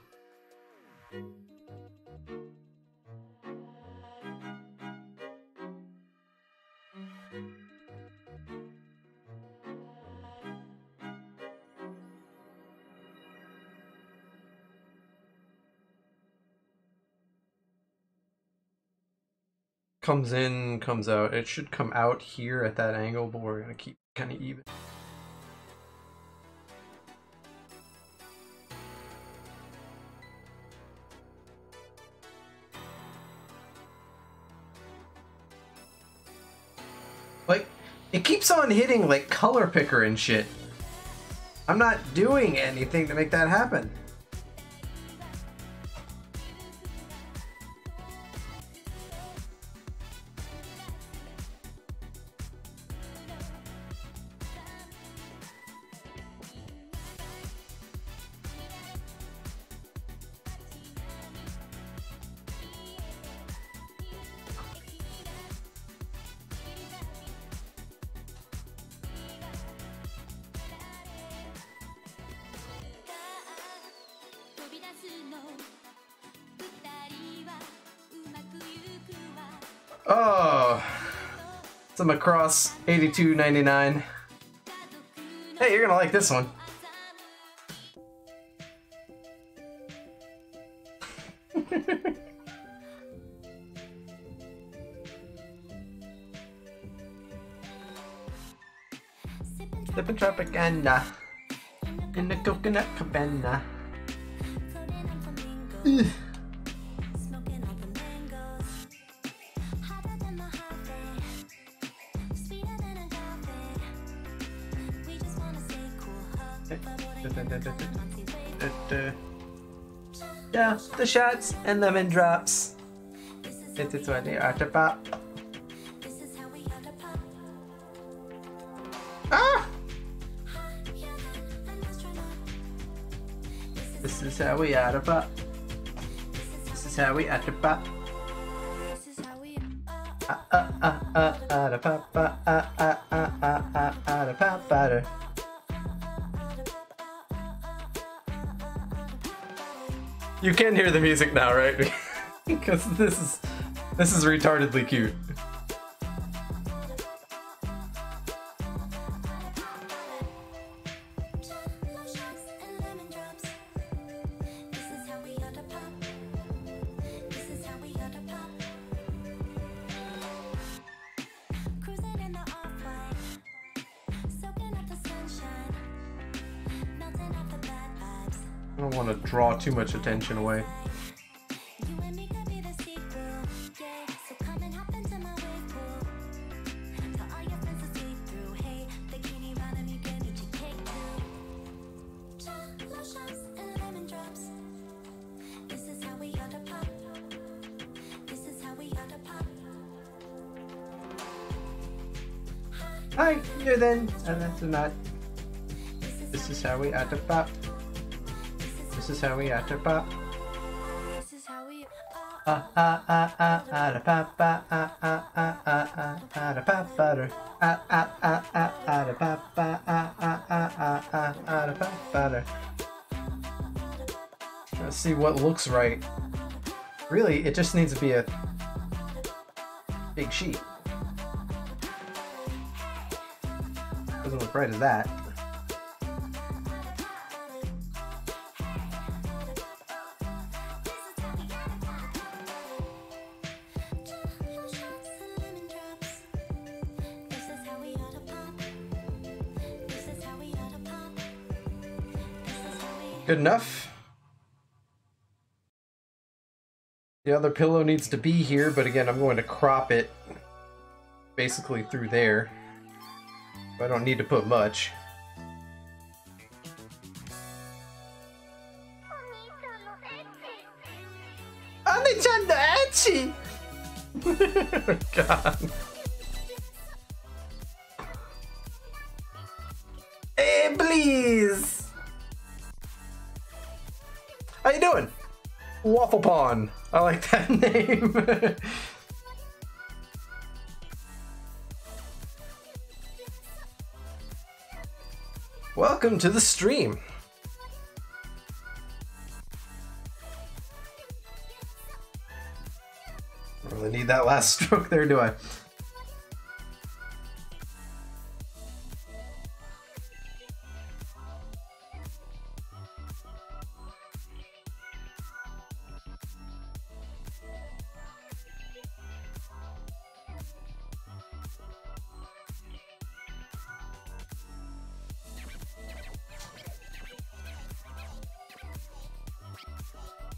Comes in, comes out. It should come out here at that angle, but we're gonna keep kind of even. It keeps on hitting like color picker and shit. I'm not doing anything to make that happen. Oh, some across 82.99. Hey, you're gonna like this one. Sipping Tropicana in the coconut cabana. Ugh. Yeah, the shots and lemon drops. It's what they are to pop. Ah! This is how we ought to pop. This is how we ought to pop. Ought to pop. Ought to pop butter. You can hear the music now, right? Because this is retardedly cute. I don't want to draw too much attention away. Hi, you're then, and that's not. This is how we ought to pop. This is how we ought to pop. Ought to pop, ought to pop butter. Ought to pop, ought to pop butter. Let's see what looks right. Really, it just needs to be a big sheet. Doesn't look right as that. Good enough. The other pillow needs to be here, but again, I'm going to crop it basically through there. I don't need to put much. Oni-chan no ecchi! God. Hey, please! How you doing? Waffle Pawn. I like that name. Welcome to the stream. I don't really need that last stroke there, do I?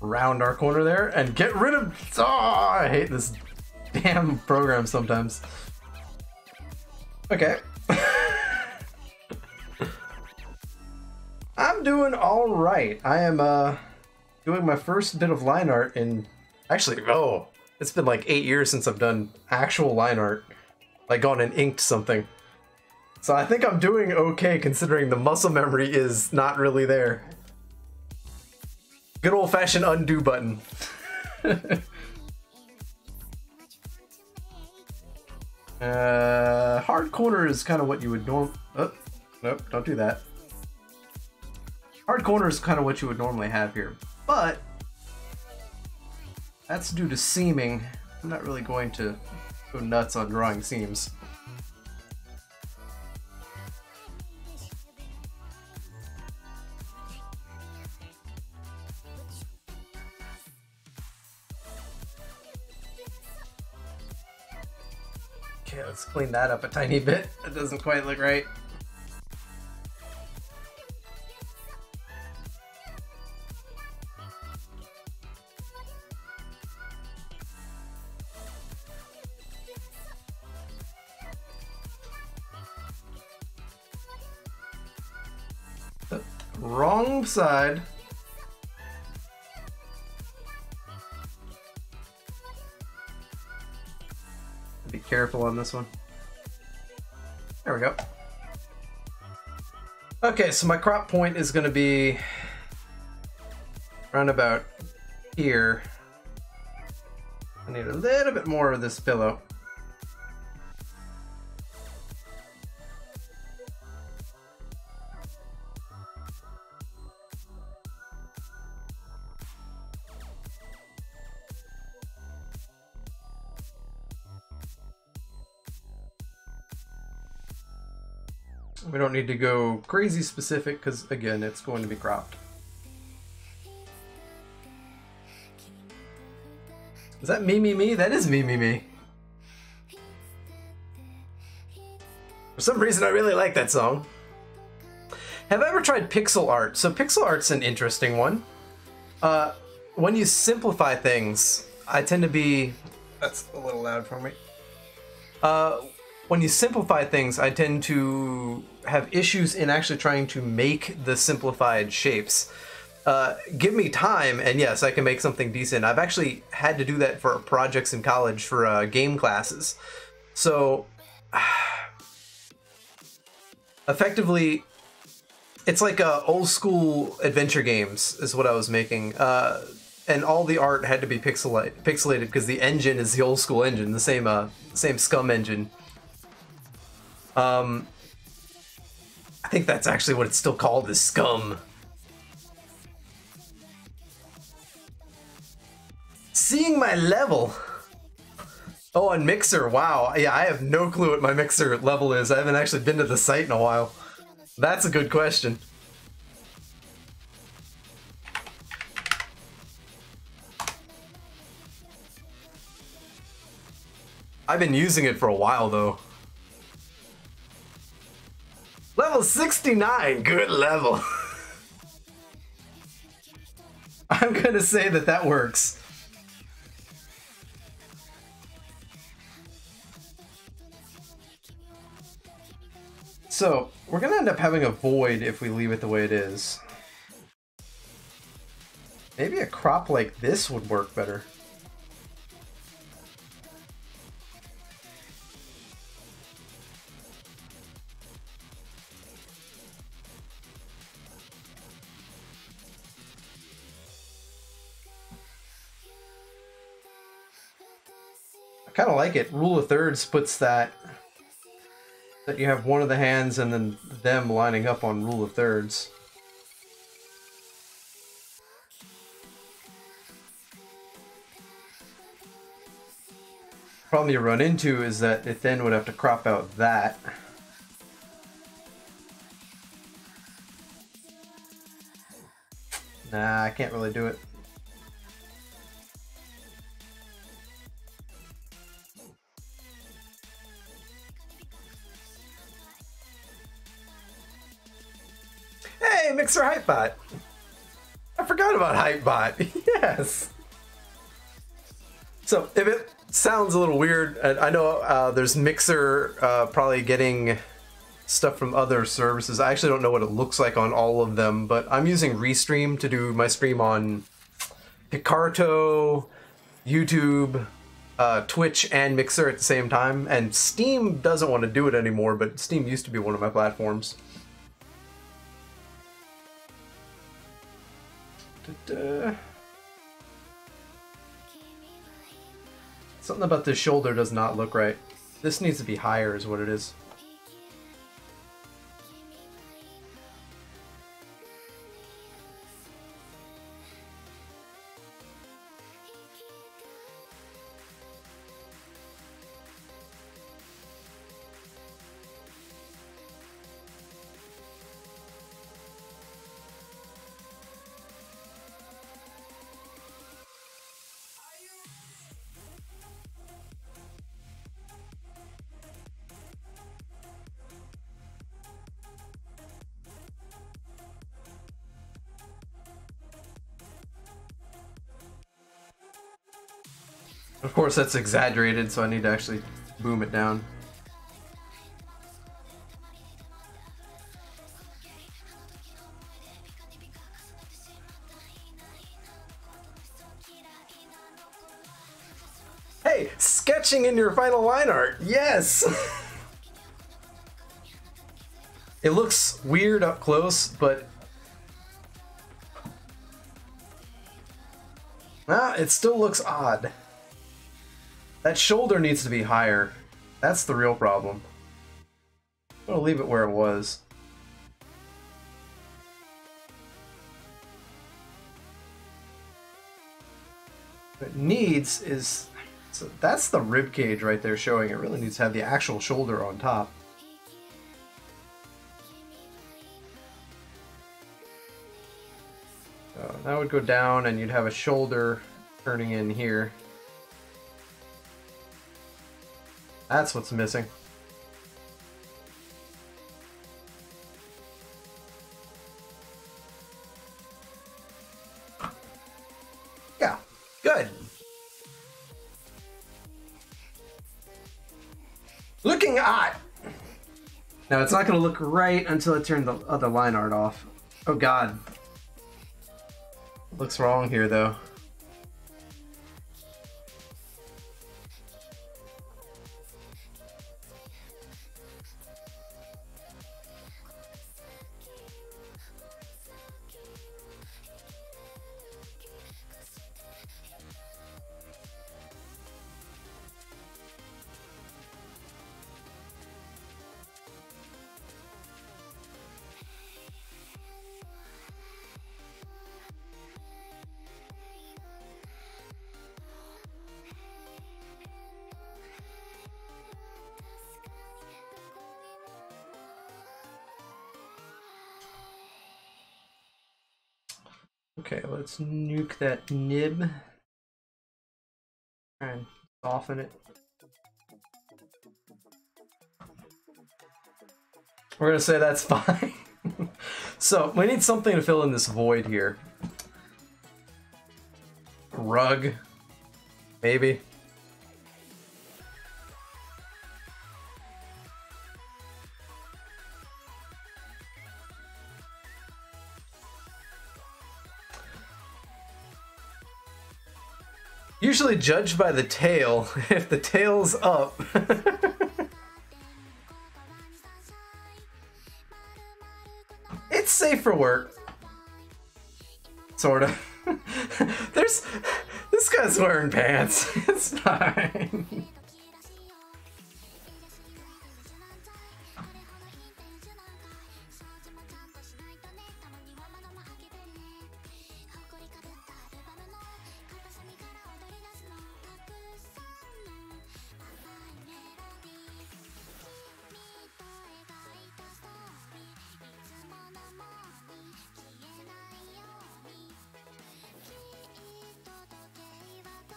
Round our corner there and get rid of. Oh, I hate this damn program sometimes. Okay. I'm doing all right. I am doing my first bit of line art in actually, oh, it's been like 8 years since I've done actual line art, like gone and inked something. So I think I'm doing okay considering the muscle memory is not really there. Good old-fashioned undo button. Hard corner is kind of what you would oh, nope, don't do that. Hard corner is kind of what you would normally have here, but that's due to seaming. I'm not really going to go nuts on drawing seams. Okay, let's clean that up a tiny bit. That doesn't quite look right. Wrong side. Be careful on this one. There we go. Okay, so my crop point is going to be around about here. I need a little bit more of this pillow. We don't need to go crazy specific because, again, it's going to be cropped. Is that me, me, me? That is me, me, me. For some reason, I really like that song. Have I ever tried pixel art? So pixel art's an interesting one. When you simplify things, I tend to be... That's a little loud for me. When you simplify things, I tend to have issues in actually trying to make the simplified shapes. Give me time, and yes, I can make something decent. I've actually had to do that for projects in college for game classes. So, effectively, it's like old school adventure games is what I was making. And all the art had to be pixelated because the engine is the old school engine, the same Scum engine. I think that's actually what it's still called, is Scum. Seeing my level. Oh, on Mixer, wow. Yeah, I have no clue what my Mixer level is. I haven't actually been to the site in a while. That's a good question. I've been using it for a while, though. Level 69, good level. I'm gonna say that that works. So, we're gonna end up having a void if we leave it the way it is. Maybe a crop like this would work better. Kind of like it. Rule of thirds puts that you have one of the hands and then them lining up on rule of thirds. Problem you run into is that it then would have to crop out that. Nah, I can't really do it. Hey, Mixer Hypebot! I forgot about Hypebot. Yes. So sounds a little weird. I know there's Mixer probably getting stuff from other services. I actually don't know what it looks like on all of them, but I'm using Restream to do my stream on Picarto, YouTube, Twitch, and Mixer at the same time. And Steam doesn't want to do it anymore, but Steam used to be one of my platforms. Something about this shoulder does not look right. This needs to be higher is what it is. Of course, that's exaggerated, so I need to actually boom it down. Hey, sketching in your final line art! Yes! It looks weird up close, but it still looks odd. That shoulder needs to be higher. That's the real problem. I'm gonna leave it where it was. What it needs is... So that's the rib cage right there showing. It really needs to have the actual shoulder on top. So that would go down and you'd have a shoulder turning in here. That's what's missing. Yeah, good. Looking hot. Now it's not going to look right until I turn the other line art off. Oh God. Looks wrong here though. Okay, let's nuke that nib. Try and soften it. We're gonna say that's fine. So, we need something to fill in this void here. Rug, maybe. Usually judged by the tail. If the tail's up. It's safe for work. Sorta. This guy's wearing pants. It's fine.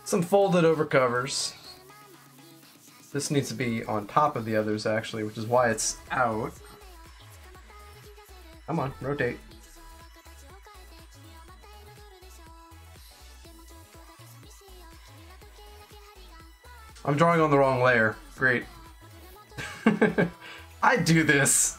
Some folded over covers. This needs to be on top of the others actually, which is why it's out. Come on, rotate. I'm drawing on the wrong layer. Great. I do this.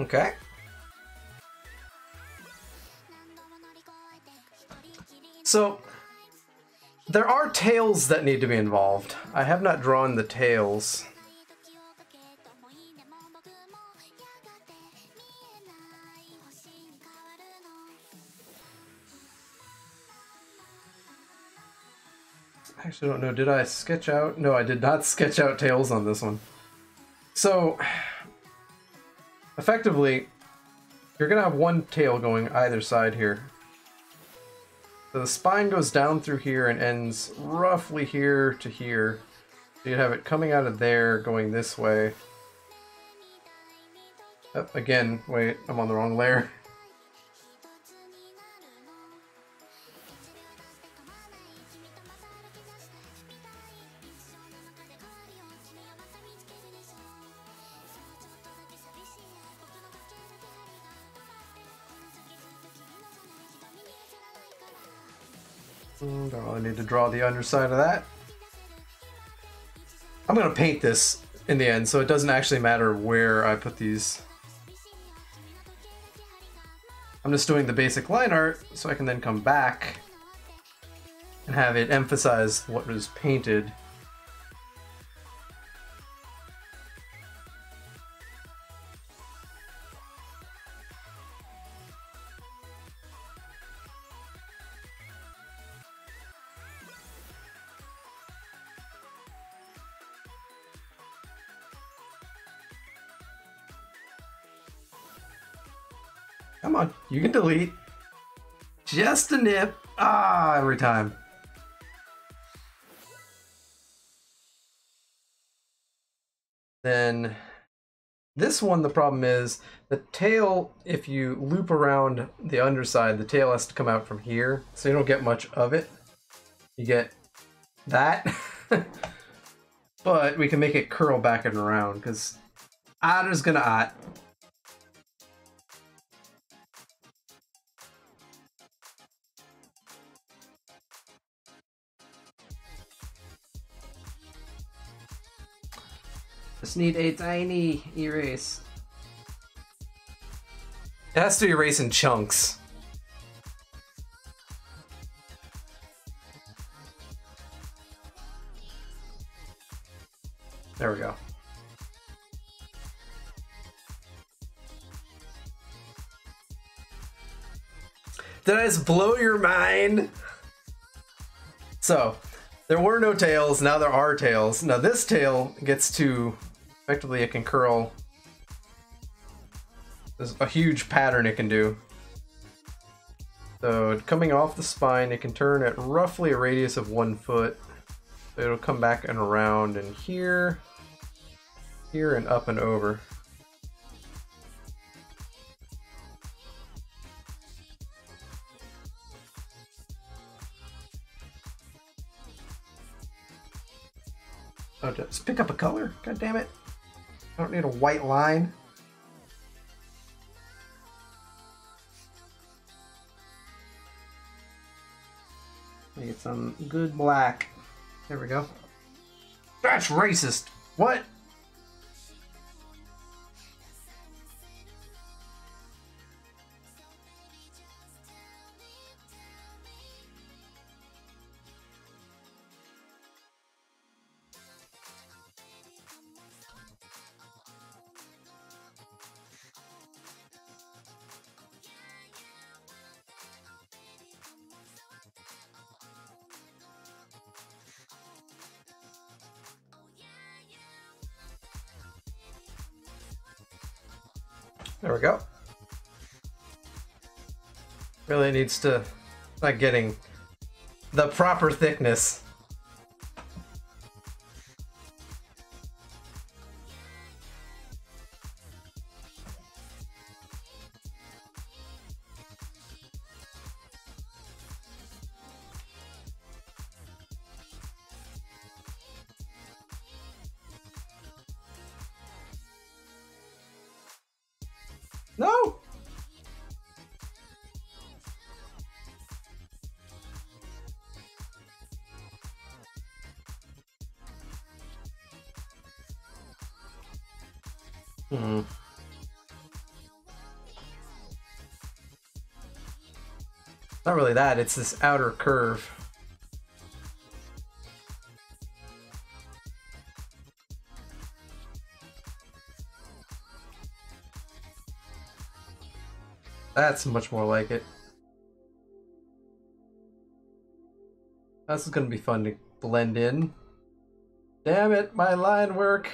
Okay. So, there are tails that need to be involved. I have not drawn the tails. I actually don't know. Did I sketch out? No, I did not sketch out tails on this one. So, effectively, you're going to have one tail going either side here. So the spine goes down through here and ends roughly here to here. So you'd have it coming out of there, going this way. Oh, again, wait, I'm on the wrong layer. Don't really need to draw the underside of that. I'm going to paint this in the end, so it doesn't actually matter where I put these. I'm just doing the basic line art, so I can then come back and have it emphasize what was painted. Come on, you can delete. Just a nip. Ah, every time. Then this one, the problem is the tail, if you loop around the underside, the tail has to come out from here, so you don't get much of it. You get that. But we can make it curl back and around, because otter's gonna ot. Just need a tiny erase. It has to erase in chunks. There we go. Did I just blow your mind? So, there were no tails, now there are tails. Now this tail gets to, effectively it can curl. There's a huge pattern it can do. So coming off the spine, it can turn at roughly a radius of 1 foot. So it'll come back and around and here, here and up and over. Oh, just pick up a color. God damn it. I don't need a white line. Get some good black. There we go. That's racist. What? There we go. Really needs to, not getting the proper thickness. No! Hmm. Not really that, it's this outer curve. That's much more like it. This is gonna be fun to blend in. Damn it, my line work.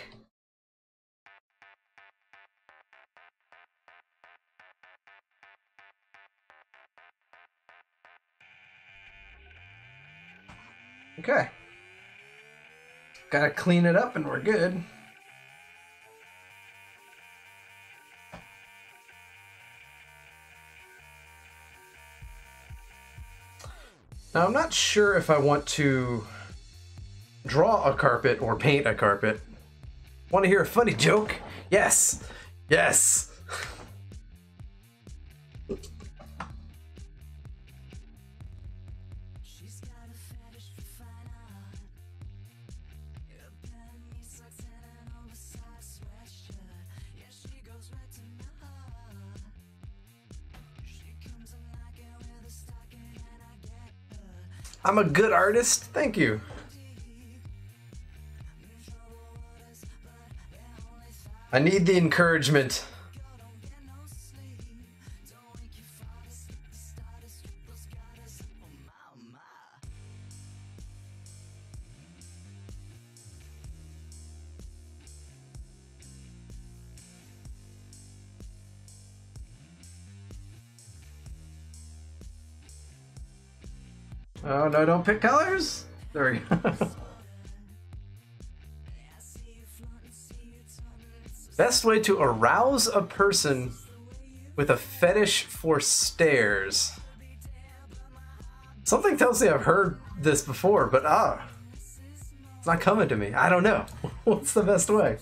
Okay. Gotta clean it up and we're good. Now I'm not sure if I want to draw a carpet or paint a carpet. Want to hear a funny joke? Yes! Yes! She's got a fetish for fine art. Her penny sucks in an oversized sweatshirt. Yeah, she goes right to my heart. She comes in knocking with a stocking and I get her. I'm a good artist, thank you. I need the encouragement. Don't get no sleep. Don't wake your father, slip the starter, strip those goddess. Oh my, oh my. Oh no, don't pick colors! There we go. Best way to arouse a person with a fetish for stairs. Something tells me I've heard this before, but it's not coming to me. I don't know. What's the best way?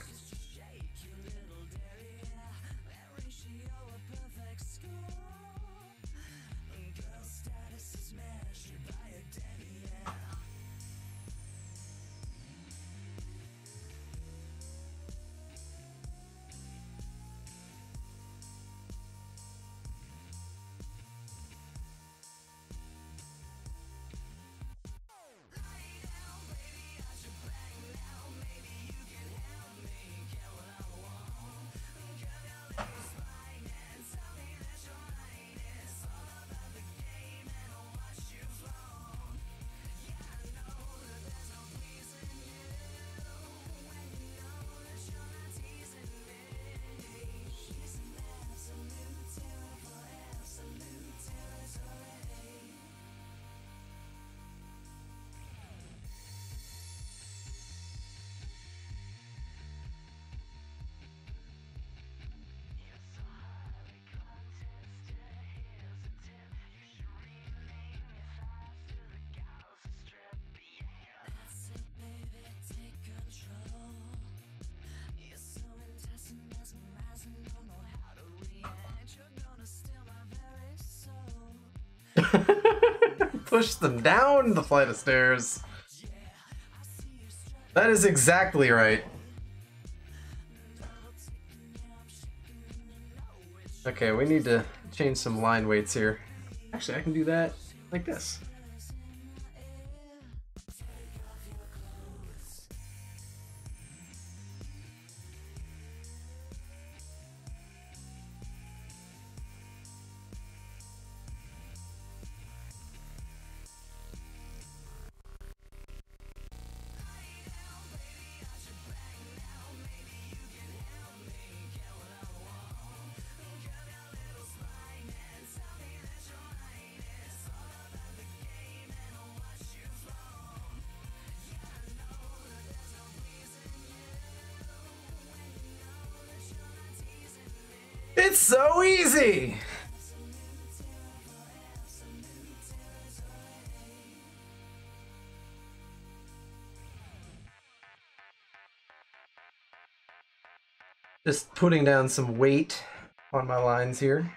Push them down the flight of stairs. That is exactly right. Okay, we need to change some line weights here. Actually, I can do that like this. It's so easy! Just putting down some weight on my lines here.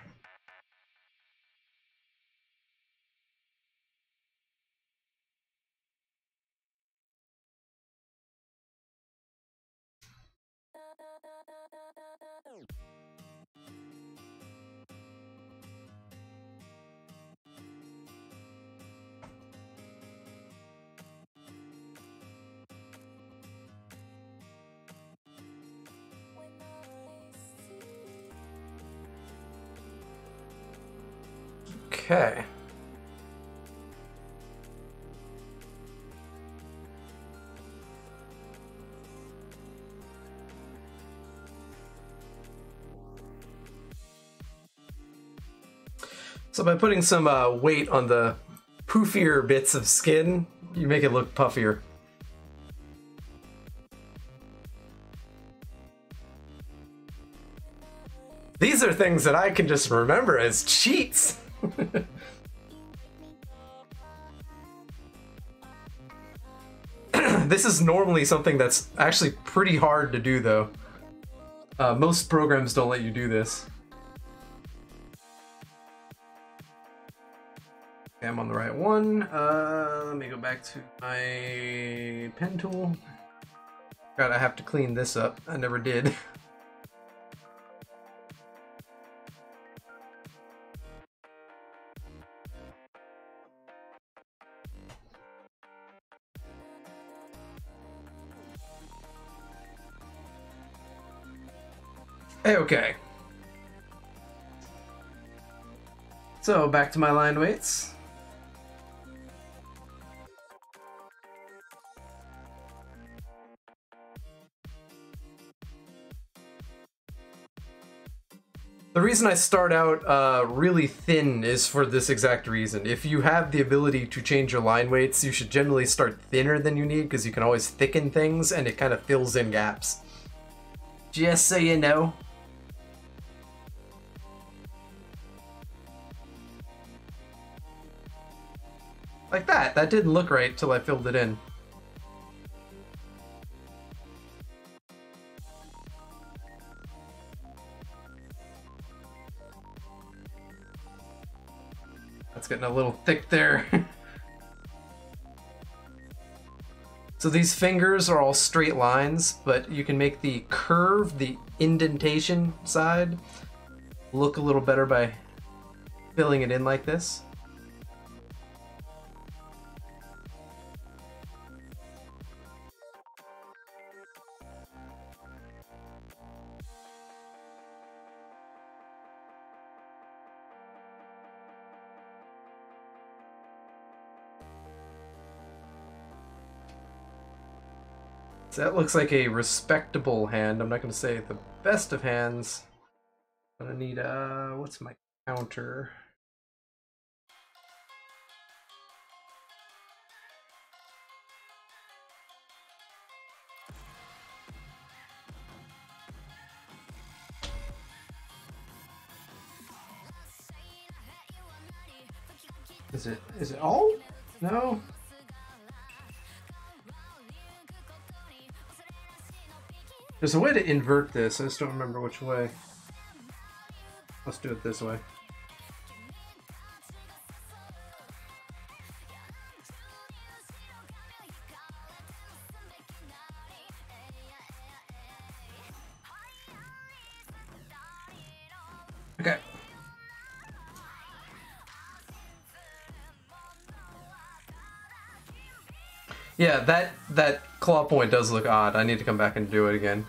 Okay. So by putting some weight on the poofier bits of skin, you make it look puffier. These are things that I can just remember as cheats. This is normally something that's actually pretty hard to do, though. Most programs don't let you do this. Okay, I'm on the right one. Let me go back to my pen tool. God, I have to clean this up. I never did. Okay. So back to my line weights. The reason I start out really thin is for this exact reason. If you have the ability to change your line weights, you should generally start thinner than you need because you can always thicken things and it kind of fills in gaps. Just so you know. Like that. That didn't look right till I filled it in. That's getting a little thick there. So these fingers are all straight lines, but you can make the curve, the indentation side, look a little better by filling it in like this. So that looks like a respectable hand. I'm not going to say the best of hands. I'm going to need, what's my counter? Is it all? No? There's a way to invert this, I just don't remember which way. Let's do it this way. Okay. Yeah, that claw point does look odd. I need to come back and do it again.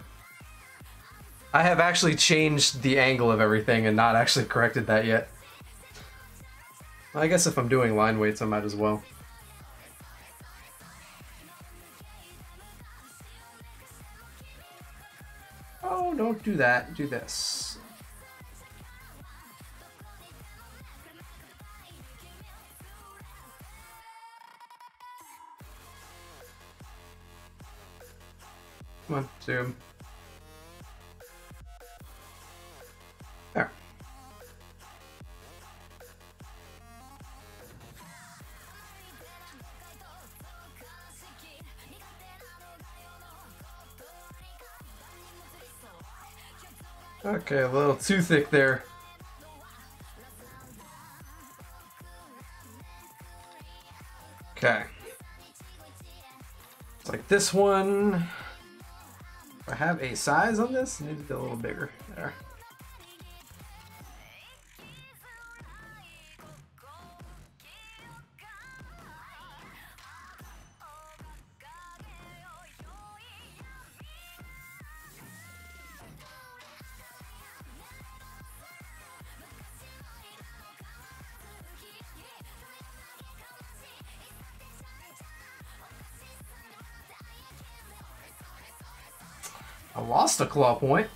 I have actually changed the angle of everything and not actually corrected that yet. Well, I guess if I'm doing line weights, I might as well. Oh, don't do that. Do this. Come on, zoom. There. Okay, a little too thick there. Okay. It's like this one. Do I have a size on this? It needs to be a little bigger. There. I lost a claw point.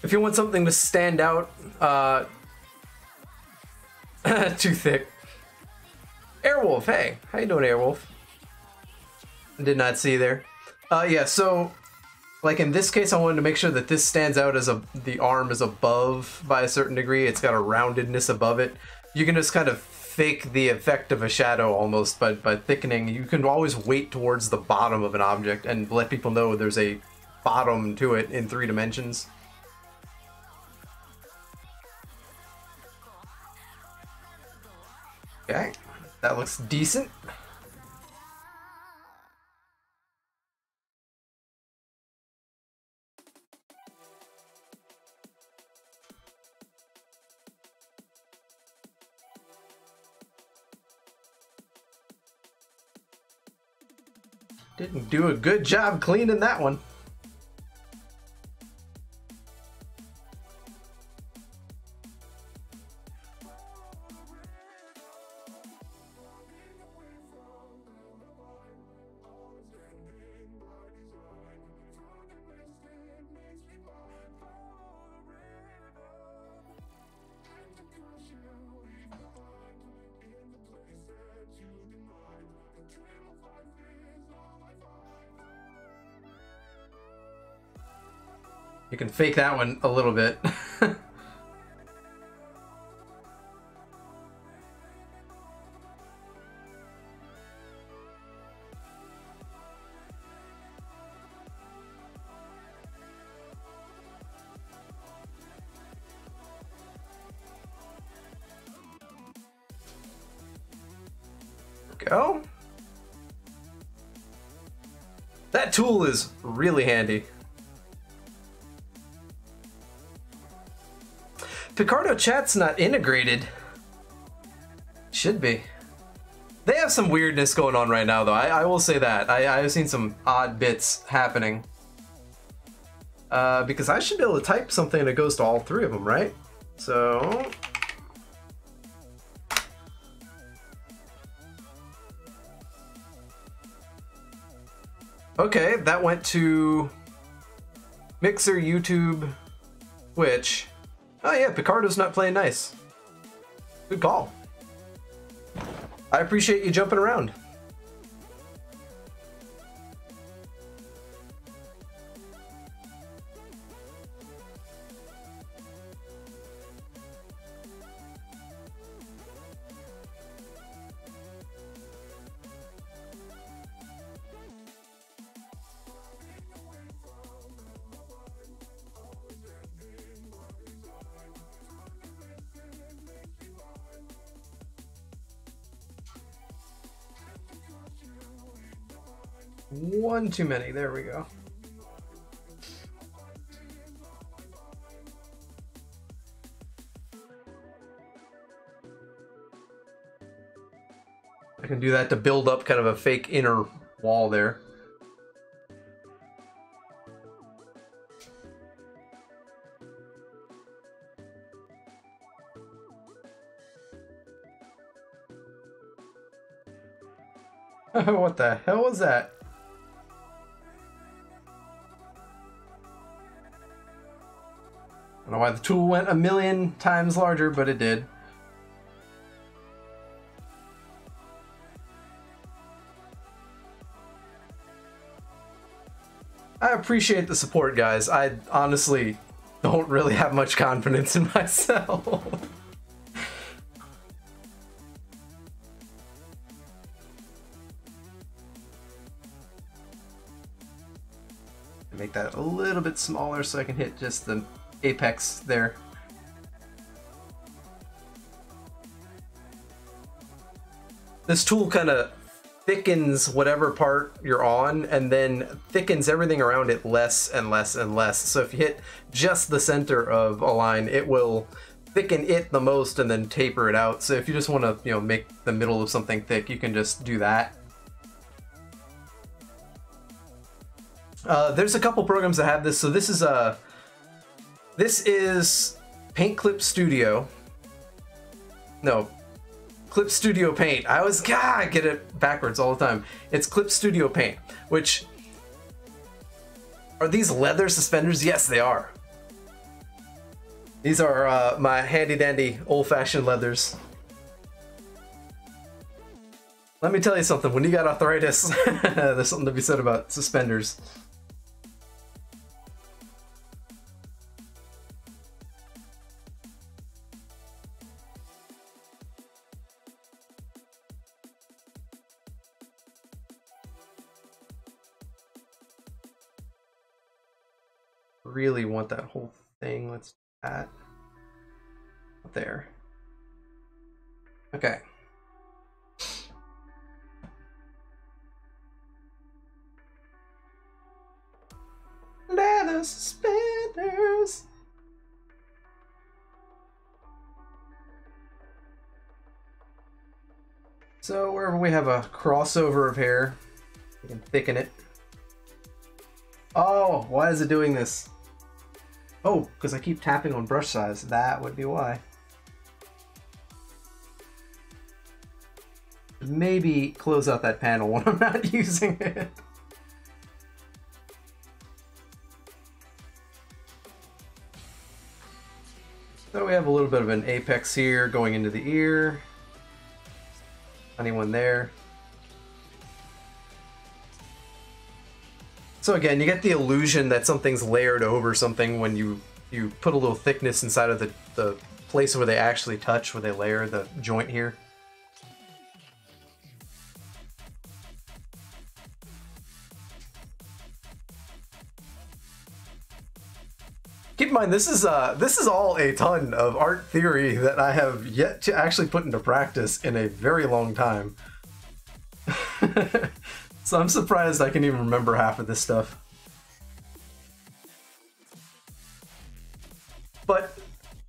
If you want something to stand out, too thick. Airwolf, hey, how you doing, Airwolf? Did not see you there. Yeah, so like in this case, I wanted to make sure that this stands out as the arm is above by a certain degree. It's got a roundedness above it. You can just kind of fake the effect of a shadow almost by thickening. You can always weight towards the bottom of an object and let people know there's a bottom to it in 3 dimensions. Okay, that looks decent. Didn't do a good job cleaning that one. You can fake that one a little bit. Go. That tool is really handy. Picardo chat's not integrated. Should be. They have some weirdness going on right now, though. I will say that. I've seen some odd bits happening. Because I should be able to type something that goes to all 3 of them, right? So... okay, that went to Mixer, YouTube, Twitch. Oh yeah, Picardo's not playing nice. Good call. I appreciate you jumping around. One too many. There we go. I can do that to build up kind of a fake inner wall there. What the hell was that? I don't know why the tool went a million times larger, but it did. I appreciate the support, guys. I honestly don't really have much confidence in myself. Make that a little bit smaller so I can hit just the apex there. This tool kind of thickens whatever part you're on and then thickens everything around it less and less and less. So if you hit just the center of a line, it will thicken it the most and then taper it out. So if you just want to, you know, make the middle of something thick, you can just do that. There's a couple programs that have this. So this is Paint Clip Studio. No, Clip Studio Paint. I always get it backwards all the time. It's Clip Studio Paint, which are these leather suspenders? Yes, they are. These are my handy dandy old-fashioned leathers. Let me tell you something, when you got arthritis, there's something to be said about suspenders. Really want that whole thing. Let's do that. There. Okay. Leather suspenders. So wherever we have a crossover of hair, we can thicken it. Oh, why is it doing this? Oh, because I keep tapping on brush size. That would be why. Maybe close out that panel when I'm not using it. So we have a little bit of an apex here going into the ear. Funny one there. So again, you get the illusion that something's layered over something when you put a little thickness inside of the place where they actually touch, where they layer the joint here. Keep in mind, this is all a ton of art theory that I have yet to actually put into practice in a very long time. So I'm surprised I can even remember half of this stuff. But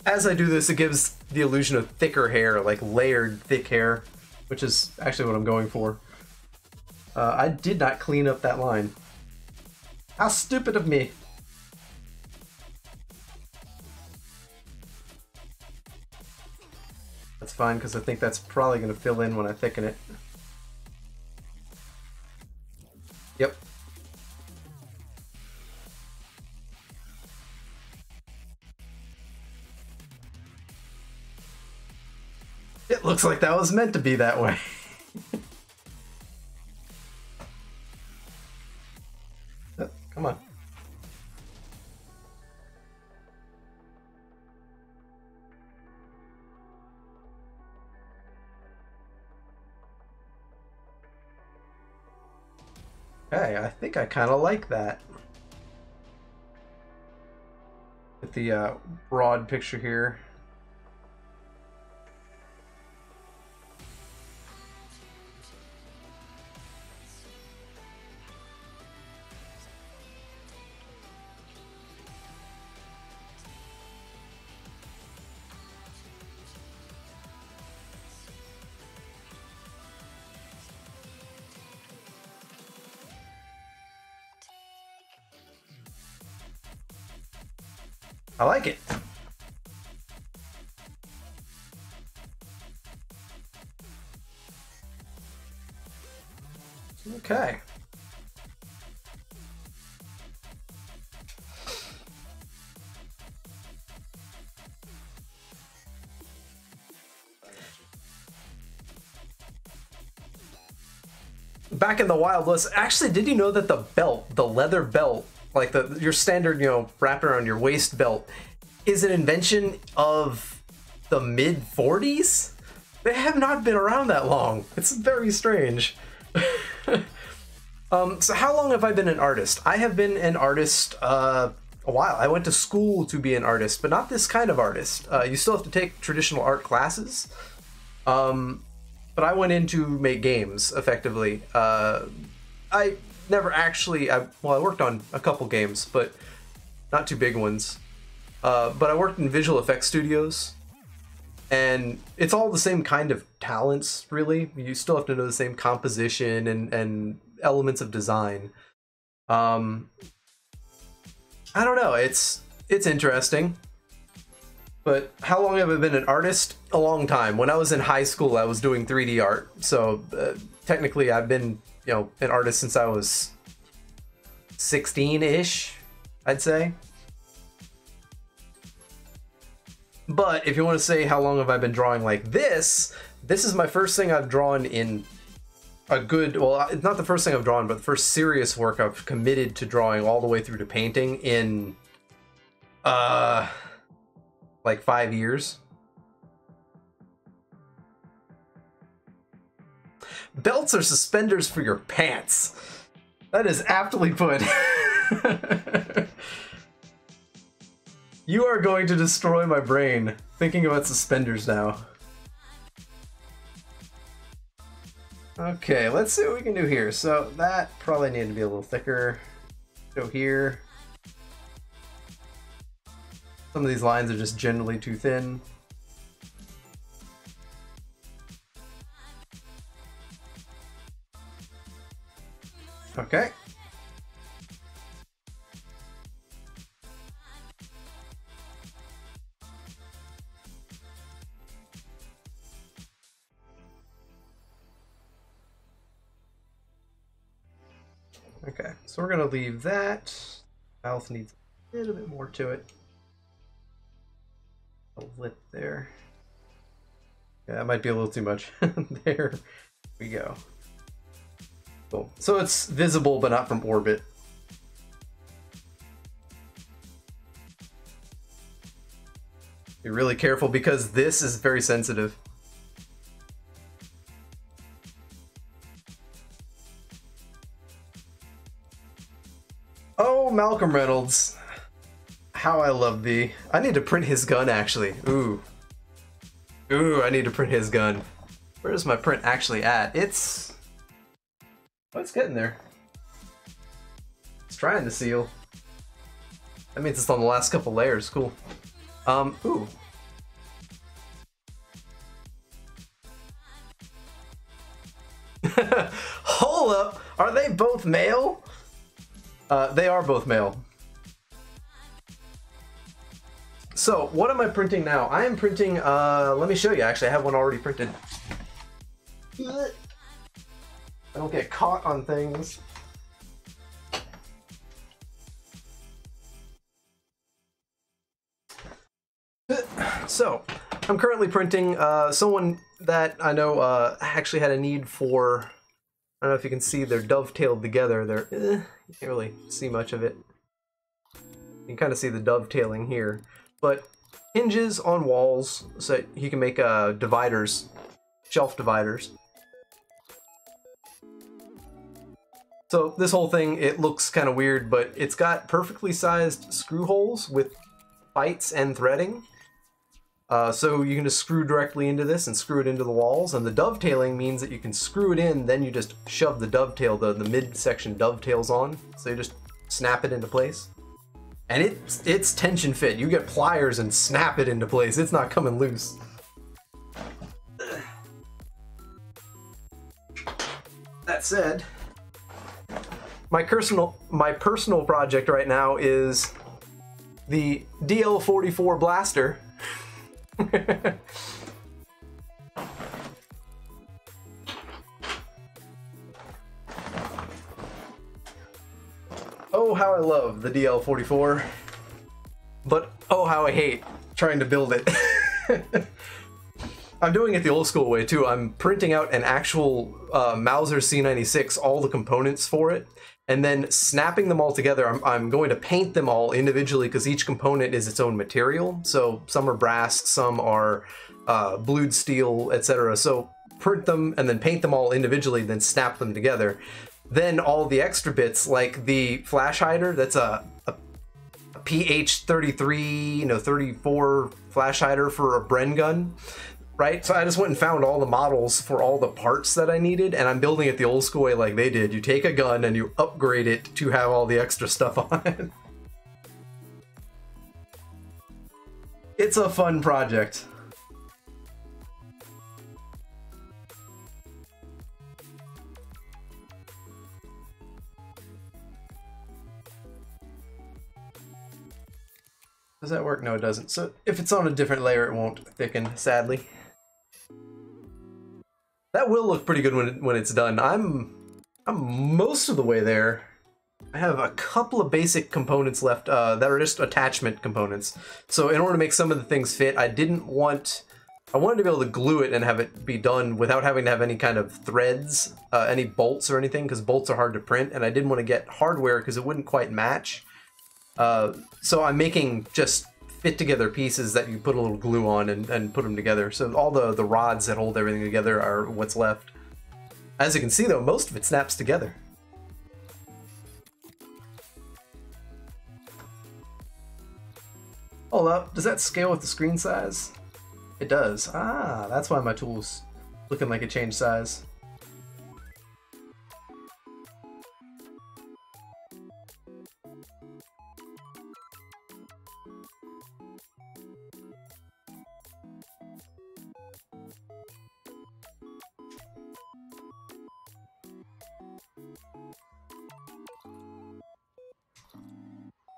as I do this, it gives the illusion of thicker hair, like layered thick hair, which is actually what I'm going for. I did not clean up that line. How stupid of me. That's fine, because I think that's probably going to fill in when I thicken it. Yep. It looks like that was meant to be that way. Oh, come on. Okay, I think I kind of like that. With the broad picture here. I like it. Okay. Back in the Wild West, actually, did you know that the belt, the leather belt, like your standard, you know, wrap around your waist belt, is an invention of the mid 40s? They have not been around that long. It's very strange. So how long have I been an artist? I have been an artist a while. I went to school to be an artist, but not this kind of artist. You still have to take traditional art classes. But I went in to make games, effectively. I never actually... well, I worked on a couple games, but not too big ones. But I worked in visual effects studios. And it's all the same kind of talents, really. You still have to know the same composition and elements of design. I don't know, it's interesting. But how long have I been an artist? A long time. When I was in high school, I was doing 3D art. So technically, I've been, you know, an artist since I was 16-ish, I'd say. But if you want to say how long have I been drawing like this is my first thing I've drawn in a good, well, it's not the first thing I've drawn, but the first serious work I've committed to drawing all the way through to painting in, like 5 years. Belts are suspenders for your pants. That is aptly put. You are going to destroy my brain thinking about suspenders now. Okay, let's see what we can do here. So that probably needed to be a little thicker. Go here. Some of these lines are just generally too thin. Okay. Okay, so we're gonna leave that. Mouth needs a little bit more to it. A lip there. Yeah, that might be a little too much. There we go. Cool. So it's visible, but not from orbit. Be really careful because this is very sensitive. Oh, Malcolm Reynolds. How I love thee. I need to print his gun, actually. Ooh. Ooh, I need to print his gun. Where's my print actually at? It's... oh, it's getting there. It's trying to seal. That means it's on the last couple layers. Cool. Ooh. Hold up! Are they both male? They are both male. So, what am I printing now? I am printing, let me show you, actually, I have one already printed. I don't get caught on things. So, I'm currently printing someone that I know actually had a need for, I don't know if you can see, they're dovetailed together. They're, you can't really see much of it. You can kind of see the dovetailing here. But hinges on walls so that he can make dividers, shelf dividers. So this whole thing, it looks kind of weird, but it's got perfectly sized screw holes with bites and threading. So you can just screw directly into this and screw it into the walls, and the dovetailing means that you can screw it in, then you just shove the dovetail, the midsection dovetails on, so you just snap it into place. And it's tension fit. You get pliers and snap it into place. It's not coming loose. That said, my personal project right now is the DL44 blaster. Oh, how I love the DL44, but oh, how I hate trying to build it. I'm doing it the old school way too. I'm printing out an actual Mauser C96, all the components for it, and then snapping them all together. I'm going to paint them all individually because each component is its own material. So some are brass, some are blued steel, etc. So print them and then paint them all individually, then snap them together. Then all the extra bits, like the flash hider, that's a PH33, 34 flash hider for a Bren gun, right? So I just went and found all the models for all the parts that I needed, and I'm building it the old school way like they did. You take a gun and you upgrade it to have all the extra stuff on it. It's a fun project. Does that work? No, it doesn't. So if it's on a different layer, it won't thicken, sadly. That will look pretty good when it's done. I'm most of the way there. I have a couple of basic components left that are just attachment components. So in order to make some of the things fit, I wanted to be able to glue it and have it be done without having to have any kind of threads, any bolts or anything, because bolts are hard to print, and I didn't want to get hardware because it wouldn't quite match. So I'm making just fit together pieces that you put a little glue on and put them together. So all the rods that hold everything together are what's left. As you can see though, most of it snaps together. Hold up, does that scale with the screen size? It does. Ah, that's why my tool's looking like it changed size.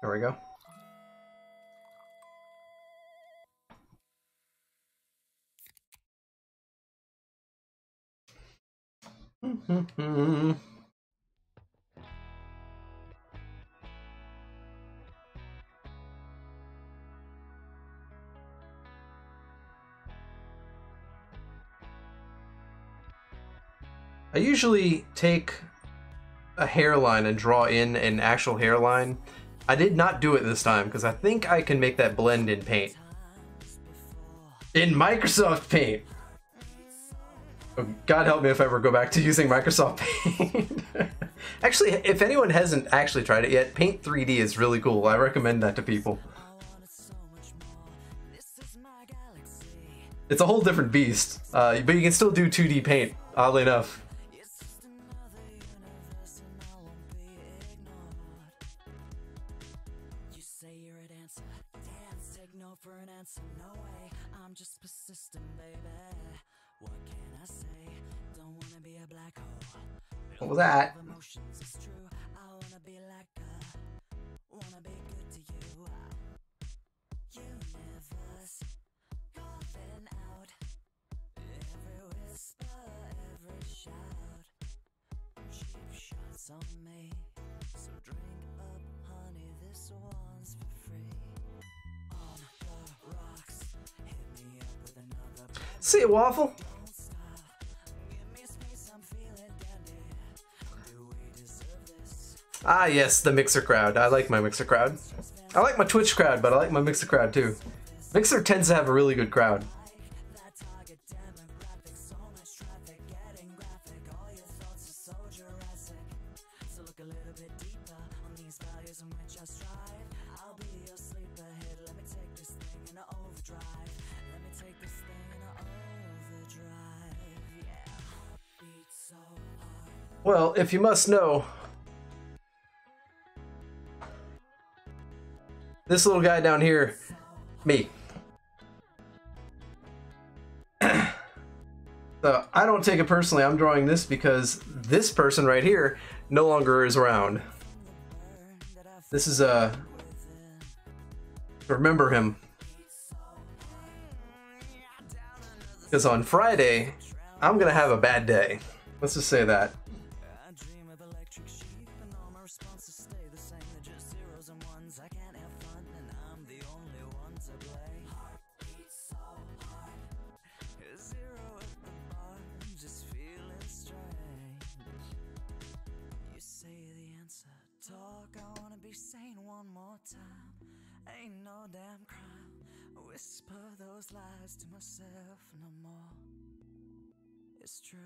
There we go. I usually take a hairline and draw in an actual hairline. I did not do it this time because I think I can make that blend in Paint. In Microsoft Paint! Oh, God help me if I ever go back to using Microsoft Paint. Actually, if anyone hasn't actually tried it yet, Paint 3D is really cool. I recommend that to people. It's a whole different beast, but you can still do 2D Paint, oddly enough. What was that? See you, Waffle. Ah, yes, the Mixer crowd. I like my Mixer crowd. I like my Twitch crowd, but I like my Mixer crowd too. Mixer tends to have a really good crowd. Well, if you must know, this little guy down here, me. So I don't take it personally. I'm drawing this because this person right here no longer is around. This is Remember him. Because on Friday, I'm gonna have a bad day. Let's just say that. I dream of electric sheep and all my responses stay the same. They're just zeros and ones. I can't have fun and I'm the only one to blame. Heartbeat so hard. Zero at the bar, just feeling strange. You say the answer, talk. I wanna be sane one more time. Ain't no damn crime. Whisper those lies to myself no more. It's true.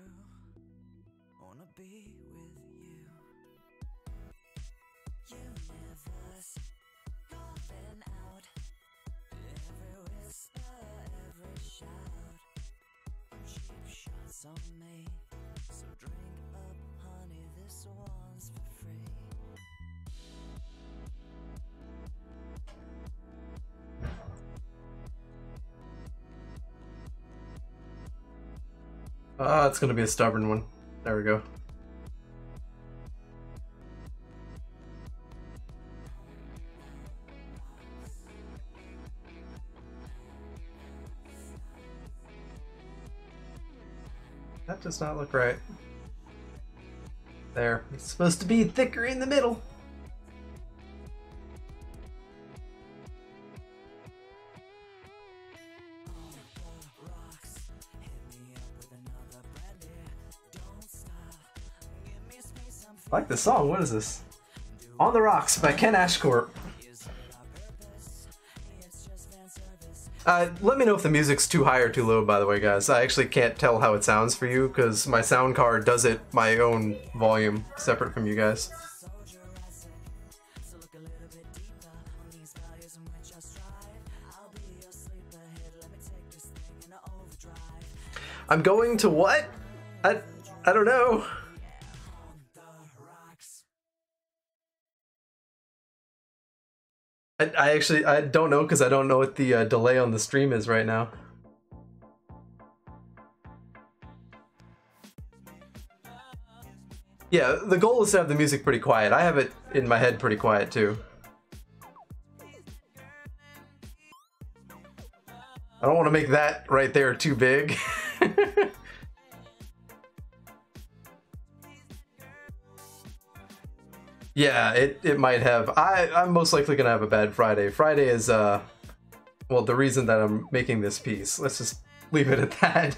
Wanna be with you. Universe calling out. Every whisper, every shout. Cheap shots on me. So drink up, honey. This one's for free. Ah, it's gonna be a stubborn one. There we go. That does not look right. There. It's supposed to be thicker in the middle. I like this song. What is this? On the Rocks by Ken Ashcorp. Let me know if the music's too high or too low, by the way, guys. I actually can't tell how it sounds for you because my sound card does it my own volume, separate from you guys. I'm going to what? I don't know. I don't know because I don't know what the delay on the stream is right now. Yeah, the goal is to have the music pretty quiet. I have it in my head pretty quiet too. I don't want to make that right there too big. Yeah, it might have. I'm most likely gonna have a bad Friday. Friday is well, the reason that I'm making this piece. Let's just leave it at that.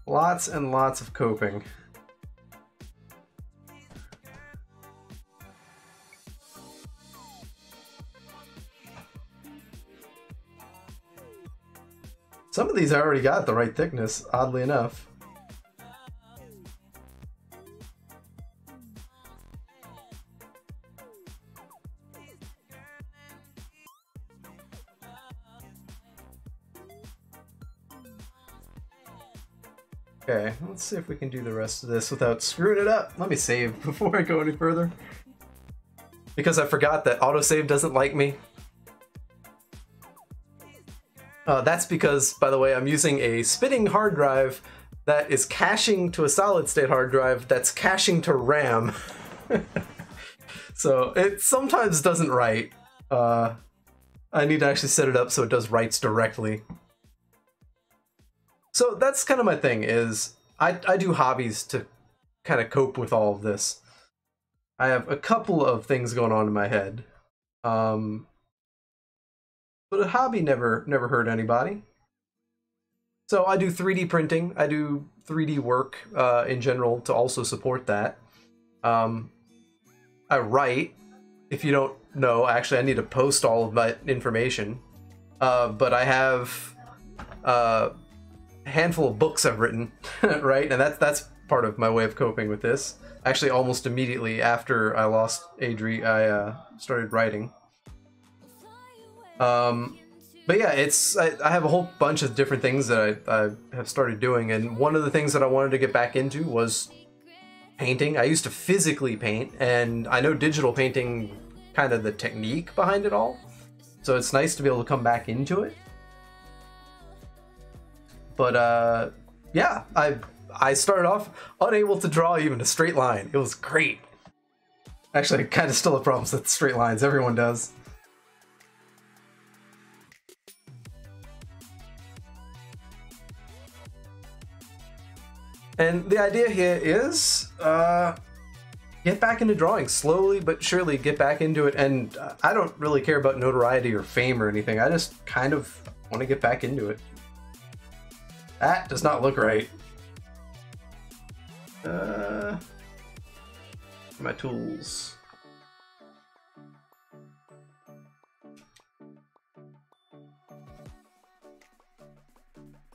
Lots and lots of coping. Some of these I already got the right thickness, oddly enough. Okay, let's see if we can do the rest of this without screwing it up. Let me save before I go any further. Because I forgot that autosave doesn't like me. That's because, by the way, I'm using a spitting hard drive that is caching to a solid state hard drive that's caching to RAM. So it sometimes doesn't write. I need to actually set it up so it does writes directly. So that's kind of my thing, is I do hobbies to kind of cope with all of this. I have a couple of things going on in my head. But a hobby never hurt anybody. So I do 3D printing. I do 3D work in general to also support that. I write. If you don't know, actually I need to post all of my information. But I have a handful of books I've written, right? And that's part of my way of coping with this. Actually, almost immediately after I lost Adri, I started writing. But yeah, I have a whole bunch of different things that I have started doing, and one of the things that I wanted to get back into was painting. I used to physically paint, and I know digital painting, kind of the technique behind it all, so it's nice to be able to come back into it. But yeah, I started off unable to draw even a straight line. It was great. Actually, I kind of still have problems with straight lines. Everyone does. And the idea here is, get back into drawing. Slowly but surely get back into it. And I don't really care about notoriety or fame or anything. I just kind of want to get back into it. That does not look right. My tools.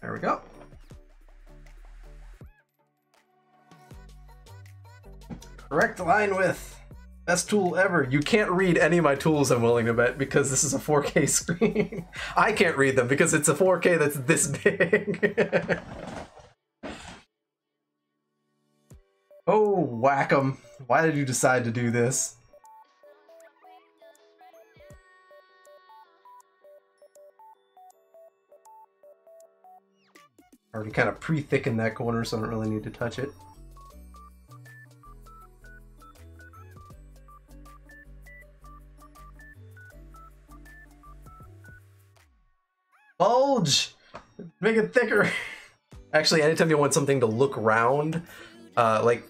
There we go. Correct line width. Best tool ever. You can't read any of my tools, I'm willing to bet, because this is a 4K screen. I can't read them because it's a 4K that's this big. Oh, whack 'em. Why did you decide to do this? Already kind of pre-thickened that corner, so I don't really need to touch it. Bulge! Make it thicker! Actually, anytime you want something to look round, like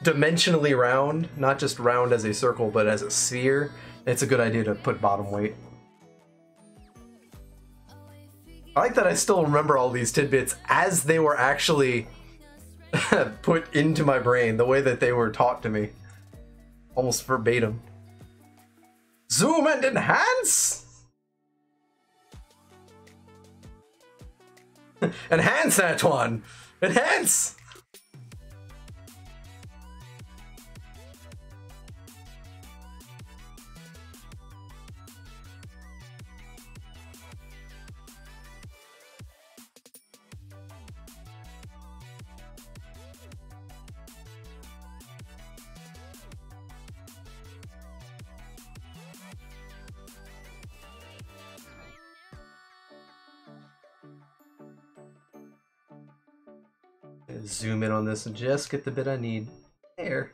dimensionally round, not just round as a circle, but as a sphere, it's a good idea to put bottom weight. I like that I still remember all these tidbits as they were actually put into my brain, the way that they were taught to me. Almost verbatim. Zoom and enhance! Enhance that one! Enhance! Zoom in on this and just get the bit I need. There.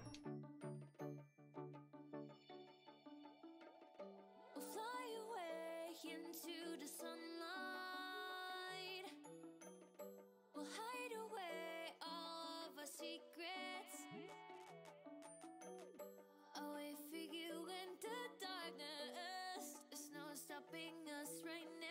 We'll fly away into the sunlight. We'll hide away all of our secrets. Away for you in the darkness. There's no stopping us right now.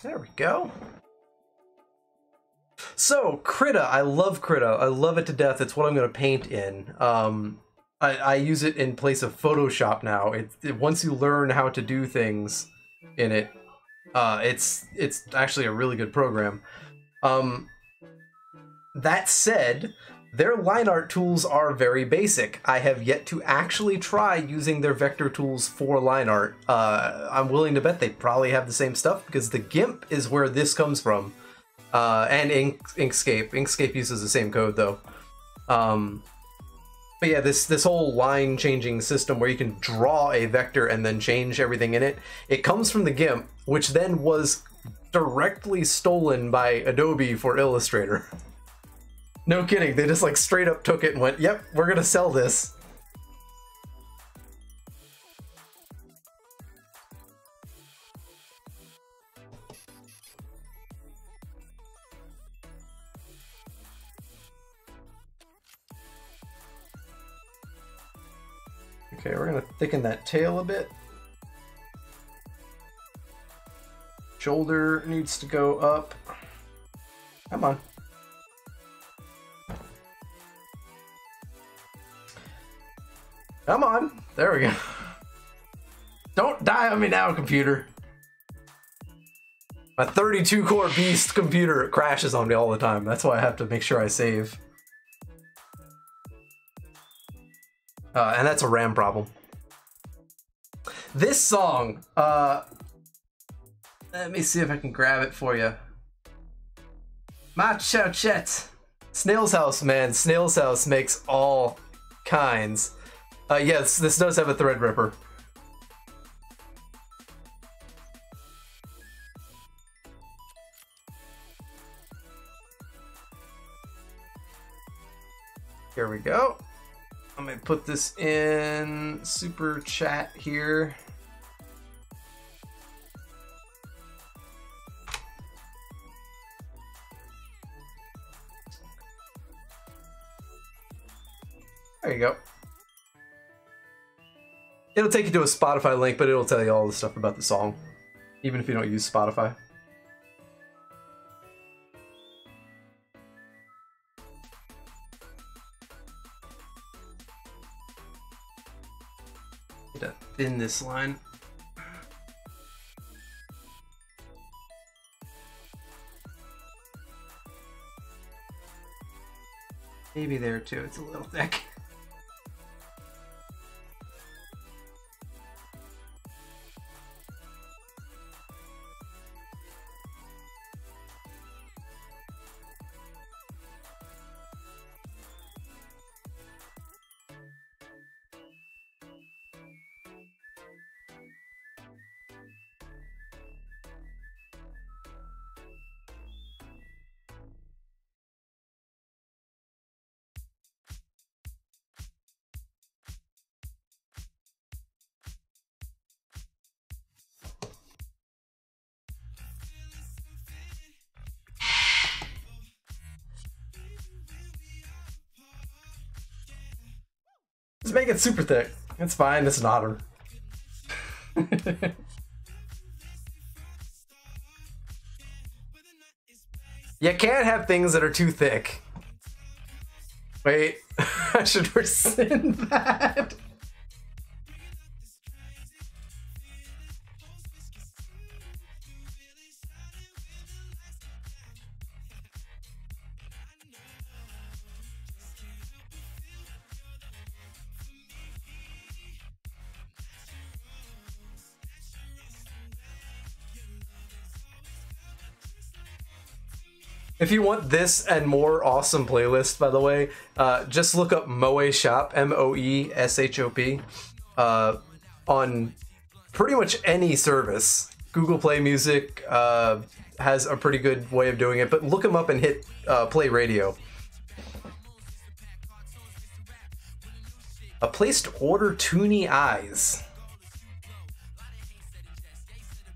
There we go. So, Krita. I love Krita. I love it to death. It's what I'm going to paint in. I use it in place of Photoshop now. Once you learn how to do things in it, it's actually a really good program. That said, their line art tools are very basic. I have yet to actually try using their vector tools for line art. I'm willing to bet they probably have the same stuff because the GIMP is where this comes from. And Inkscape. Inkscape uses the same code though. But yeah, this whole line changing system where you can draw a vector and then change everything in it, it comes from the GIMP, which then was directly stolen by Adobe for Illustrator. No kidding, they just like straight up took it and went, yep, we're gonna sell this. Okay, we're gonna thicken that tail a bit. Shoulder needs to go up. Come on. Come on. There we go. Don't die on me now, computer. My 32-core beast computer crashes on me all the time. That's why I have to make sure I save. And that's a RAM problem. This song, let me see if I can grab it for you. Ma Chow Chet. Snail's House, man. Snail's House makes all kinds. Yes, this does have a Threadripper. Here we go. I'm gonna put this in super chat here. There you go. It'll take you to a Spotify link, but it'll tell you all the stuff about the song, even if you don't use Spotify. Need to thin this line. Maybe there too, it's a little thick. Just make it super thick. It's fine, it's an otter. You can't have things that are too thick. Wait, I should rescind that. If you want this and more awesome playlists, by the way, just look up Moe Shop, M-O-E-S-H-O-P, on pretty much any service. Google Play Music has a pretty good way of doing it, but look them up and hit play radio. A place to order Toonie Eyes.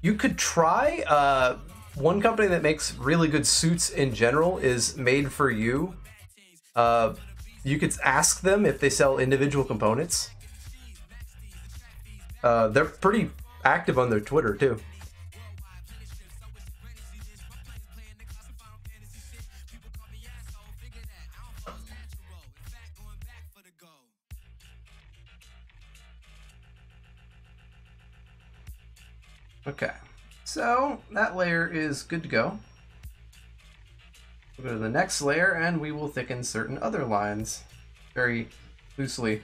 You could try... one company that makes really good suits in general is Made For You. You could ask them if they sell individual components. They're pretty active on their Twitter too. Okay. So that layer is good to go. We'll go to the next layer and we will thicken certain other lines very loosely.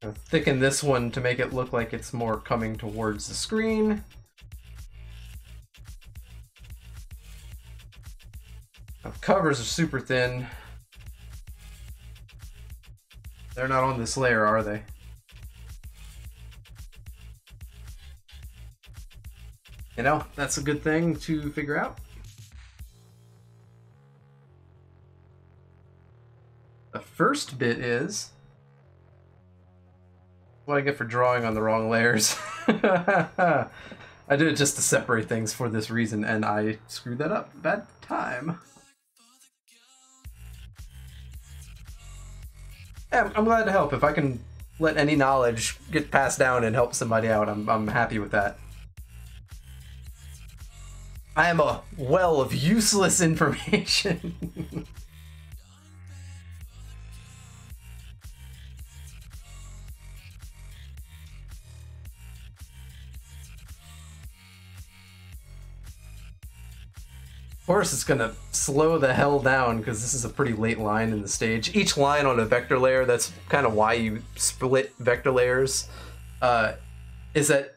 I'll thicken this one to make it look like it's more coming towards the screen. Covers are super thin. They're not on this layer, are they? You know, that's a good thing to figure out. The first bit is what I get for drawing on the wrong layers. I did it just to separate things for this reason, and I screwed that up. Bad time. Yeah, I'm glad to help. If I can let any knowledge get passed down and help somebody out, I'm happy with that. I am a well of useless information. Of course, it's gonna slow the hell down because this is a pretty late line in the stage. Each line on a vector layer, that's kind of why you split vector layers, is that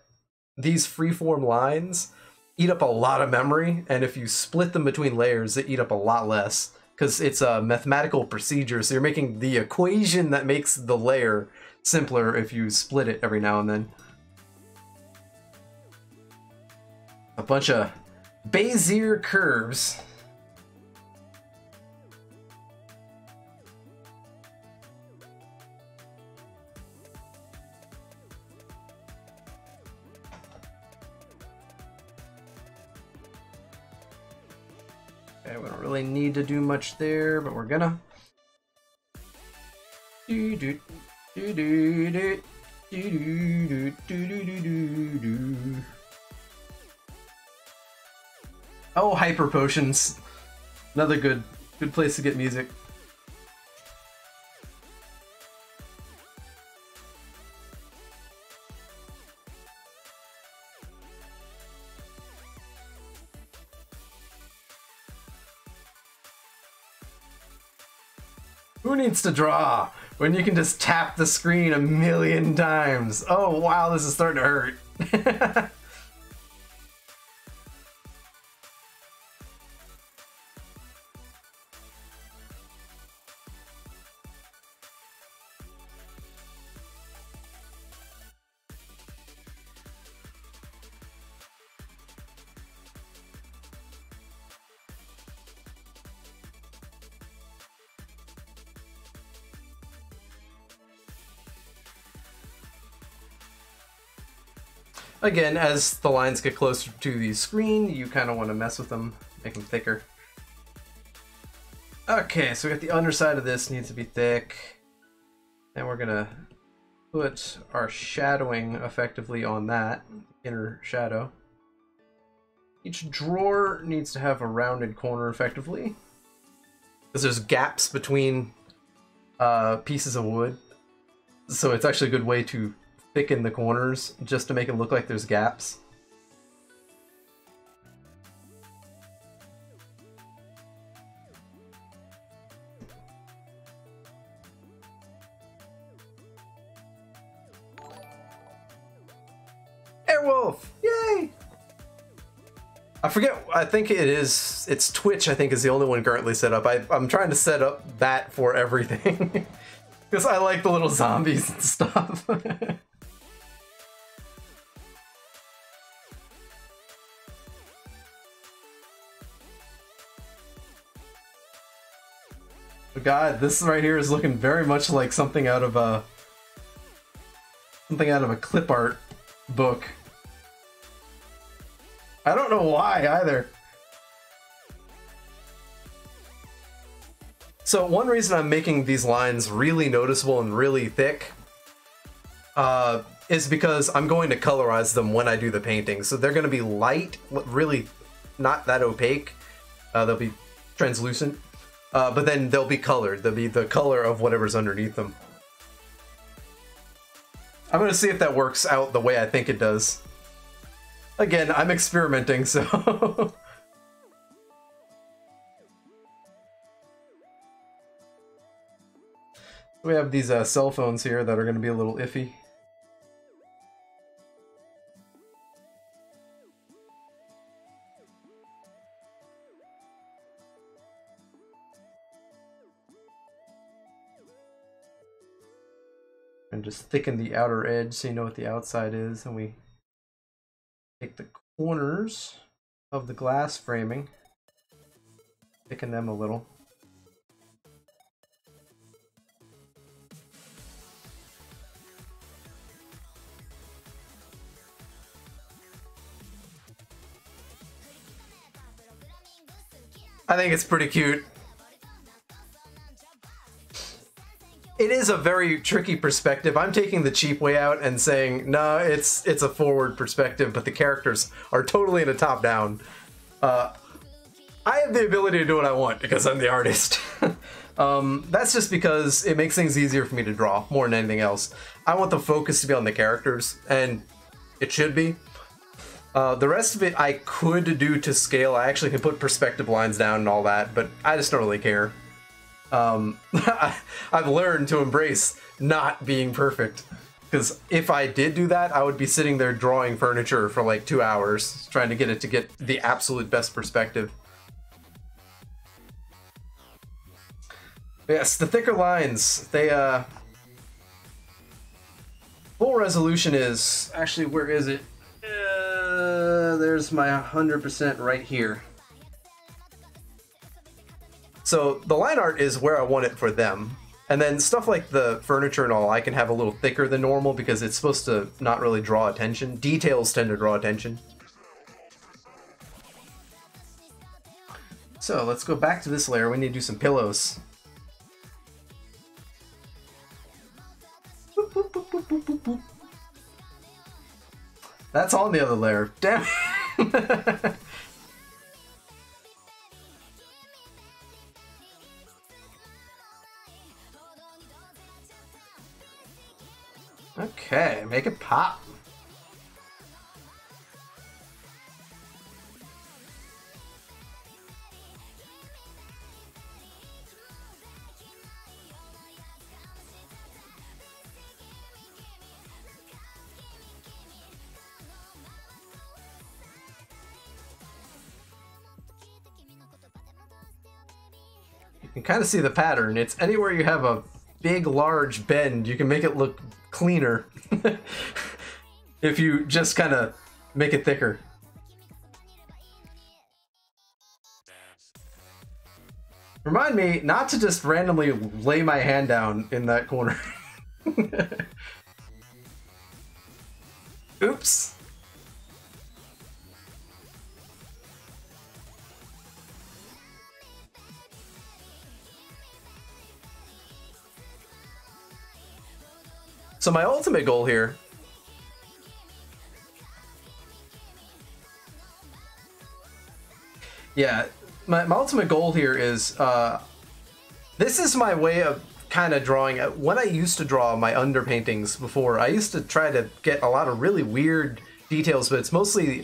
these freeform lines eat up a lot of memory, and if you split them between layers, they eat up a lot less because it's a mathematical procedure, so you're making the equation that makes the layer simpler if you split it every now and then. A bunch of Bezier curves. Okay, we don't really need to do much there, but we're gonna. Oh, hyper potions. Another good place to get music. Who needs to draw when you can just tap the screen 1,000,000 times? Oh wow, this is starting to hurt. Again, as the lines get closer to the screen, you kind of want to mess with them, make them thicker. Okay, so we got the underside of this needs to be thick. And we're gonna put our shadowing effectively on that, inner shadow. Each drawer needs to have a rounded corner effectively, because there's gaps between pieces of wood. So it's actually a good way to thicken the corners just to make it look like there's gaps. Airwolf! Yay! I forget, I think it's Twitch, I think, is the only one currently set up. I'm trying to set up that for everything. Because I like the little zombies and stuff. God, this right here is looking very much like something out of a clip art book. I don't know why either. So one reason I'm making these lines really noticeable and really thick is because I'm going to colorize them when I do the painting. So they're going to be light, really not that opaque. They'll be translucent. But then they'll be colored. They'll be the color of whatever's underneath them. I'm gonna see if that works out the way I think it does. Again, I'm experimenting, so... We have these cell phones here that are gonna be a little iffy. And just thicken the outer edge so you know what the outside is. And we take the corners of the glass framing, thicken them a little. I think it's pretty cute. It is a very tricky perspective. I'm taking the cheap way out and saying, no, it's a forward perspective, but the characters are totally in a top-down. I have the ability to do what I want because I'm the artist. That's just because it makes things easier for me to draw more than anything else. I want the focus to be on the characters, and it should be. The rest of it I could do to scale. I actually can put perspective lines down and all that, but I just don't really care. I've learned to embrace not being perfect, because if I did do that, I would be sitting there drawing furniture for like 2 hours, trying to get it to get the absolute best perspective. Yes, the thicker lines, they, full resolution is, actually, where is it? There's my 100% right here. So the line art is where I want it for them. And then stuff like the furniture and all, I can have a little thicker than normal because it's supposed to not really draw attention. Details tend to draw attention. So let's go back to this layer. We need to do some pillows. Boop, boop, boop, boop, boop, boop, boop. That's on the other layer. Damn it. Okay, make it pop. You can kind of see the pattern. It's anywhere you have a big, large bend, you can make it look cleaner if you just kind of make it thicker. Remind me not to just randomly lay my hand down in that corner. Oops. So my ultimate goal here my ultimate goal here is this is my way of kind of drawing. When I used to draw my underpaintings before, I used to try to get a lot of really weird details, but it's mostly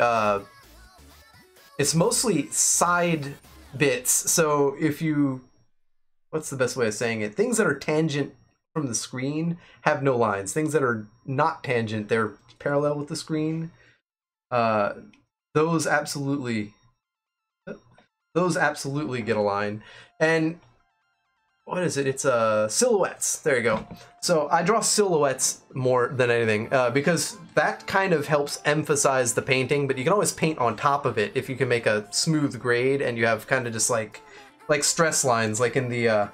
side bits. So if you, what's the best way of saying it? Things that are tangent from the screen have no lines. Things that are not tangent, they're parallel with the screen. Those absolutely get a line. And what is it? It's silhouettes. There you go. So I draw silhouettes more than anything because that kind of helps emphasize the painting, but you can always paint on top of it if you can make a smooth grade and you have kind of just like stress lines, like in the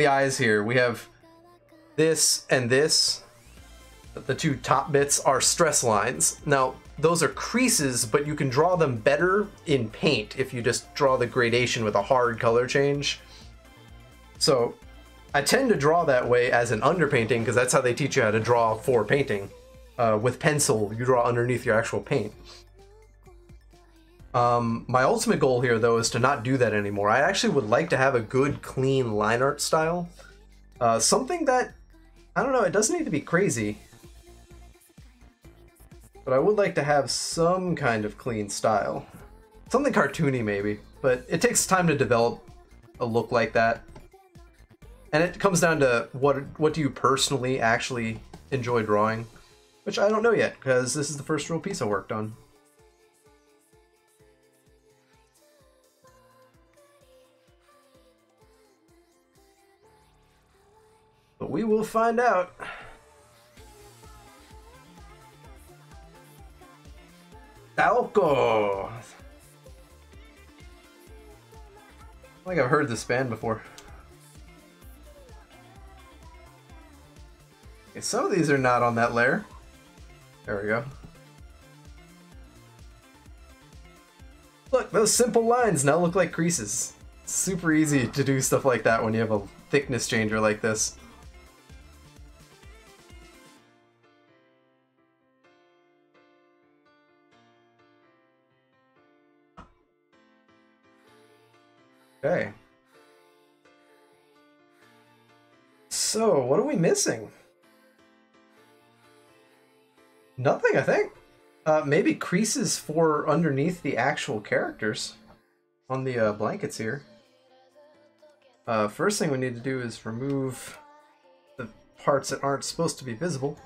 eyes here. We have this and this. The two top bits are stress lines. Now, those are creases, but you can draw them better in paint if you just draw the gradation with a hard color change. So I tend to draw that way as an underpainting because that's how they teach you how to draw for painting. With pencil, you draw underneath your actual paint. My ultimate goal here, though, is to not do that anymore. I actually would like to have a good, clean line art style. Something that, I don't know, it doesn't need to be crazy. But I would like to have some kind of clean style. Something cartoony, maybe. But it takes time to develop a look like that. And it comes down to what do you personally actually enjoy drawing? Which I don't know yet, because this is the first real piece I worked on. But we will find out. Alco! I think I've heard this band before. Okay, some of these are not on that layer. There we go. Look, those simple lines now look like creases. It's super easy to do stuff like that when you have a thickness changer like this. Okay. So, what are we missing? Nothing, I think. Maybe creases for underneath the actual characters on the blankets here. First thing we need to do is remove the parts that aren't supposed to be visible.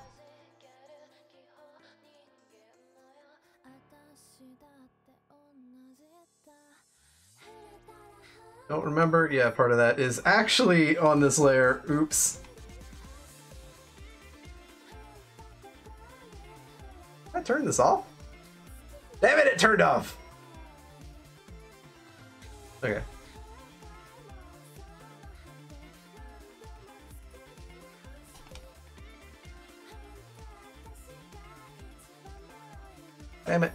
Don't remember? Yeah, part of that is actually on this layer. Oops. Did I turn this off? Damn it, it turned off! Okay. Damn it.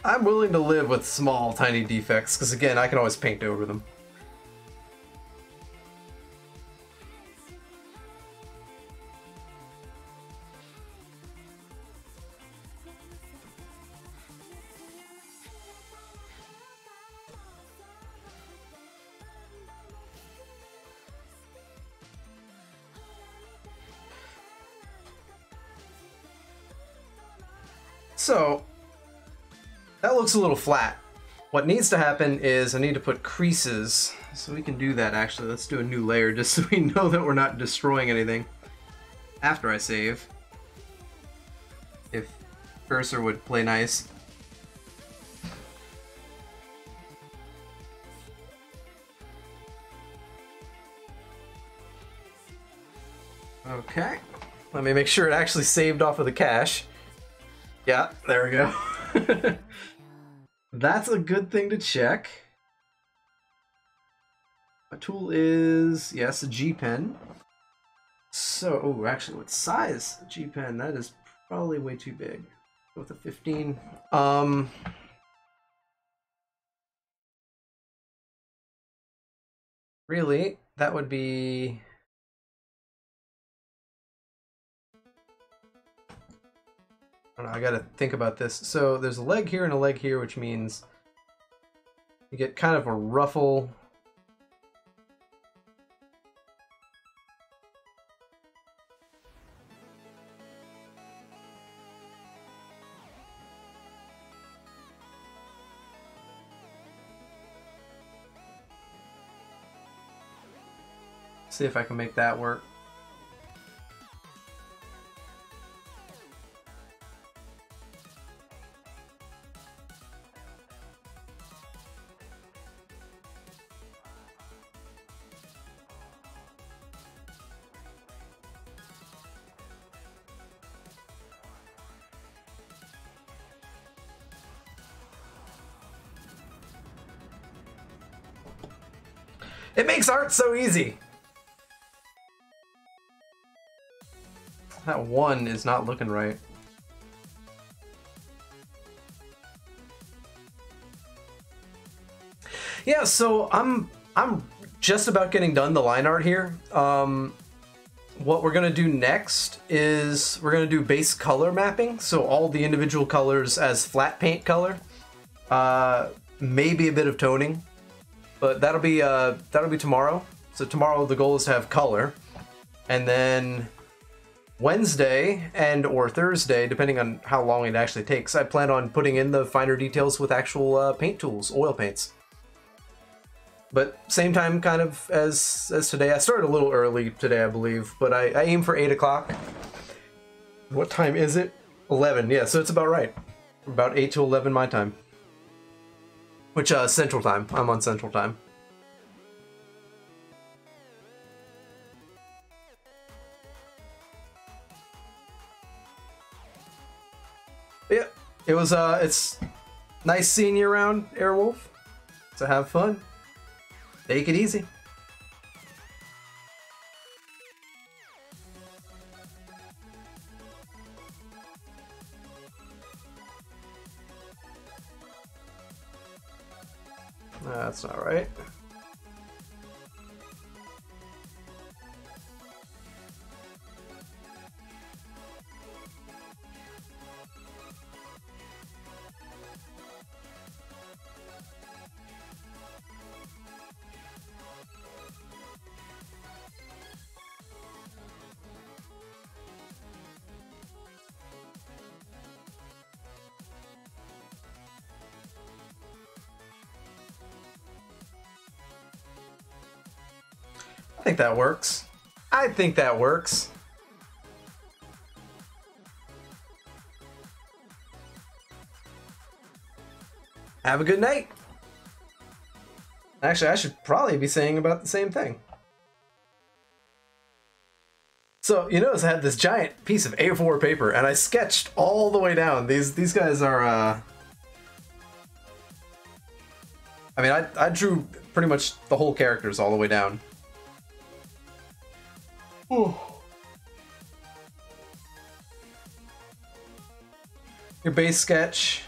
I'm willing to live with small, tiny defects, because again, I can always paint over them. So, that looks a little flat. What needs to happen is I need to put creases, so we can do that actually. Let's do a new layer just so we know that we're not destroying anything after I save. If cursor would play nice. Okay, let me make sure it actually saved off of the cache. Yeah, there we go. That's a good thing to check. My tool is, yes, a G pen. So, oh, actually, what size G pen? That is probably way too big. Go with a 15. Really, that would be. I don't know, I gotta think about this. So there's a leg here and a leg here, which means you get kind of a ruffle. See if I can make that work. It makes art so easy. That one is not looking right. Yeah, so I'm just about getting done the line art here. What we're gonna do next is we're gonna do base color mapping, so all the individual colors as flat paint color. Maybe a bit of toning, but that'll be tomorrow. So tomorrow the goal is to have color, and then Wednesday and or Thursday, depending on how long it actually takes, I plan on putting in the finer details with actual paint tools, oil paints. But same time kind of as today. I started a little early today, I believe, but I aim for 8 o'clock. What time is it? 11, yeah, so it's about right. About 8 to 11 my time. Which, Central Time. I'm on Central Time. Yeah, it was, it's nice seeing you around, Airwolf. So have fun. Take it easy. That's not right. I think that works. I think that works. Have a good night. Actually, I should probably be saying about the same thing. So, you notice I had this giant piece of A4 paper, and I sketched all the way down. These guys are, I mean, I drew pretty much the whole characters all the way down. Ooh. Your base sketch.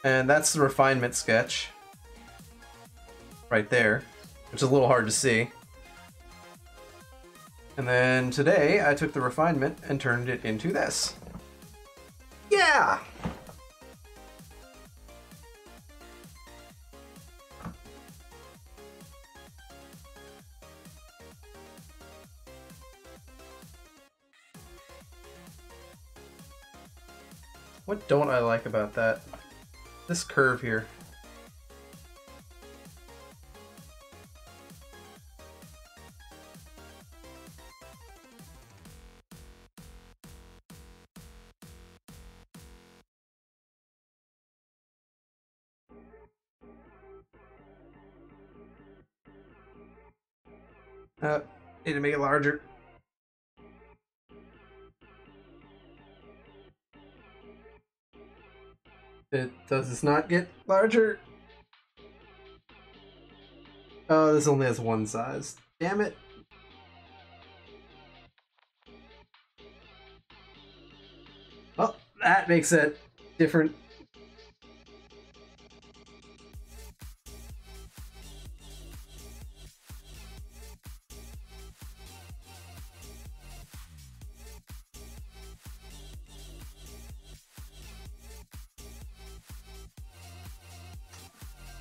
And that's the refinement sketch. Right there. Which is a little hard to see. And then today, I took the refinement and turned it into this. Yeah! What don't I like about that? This curve here. Need to make it larger. Does this not get larger? Oh, this only has one size. Damn it. Well, that makes it different.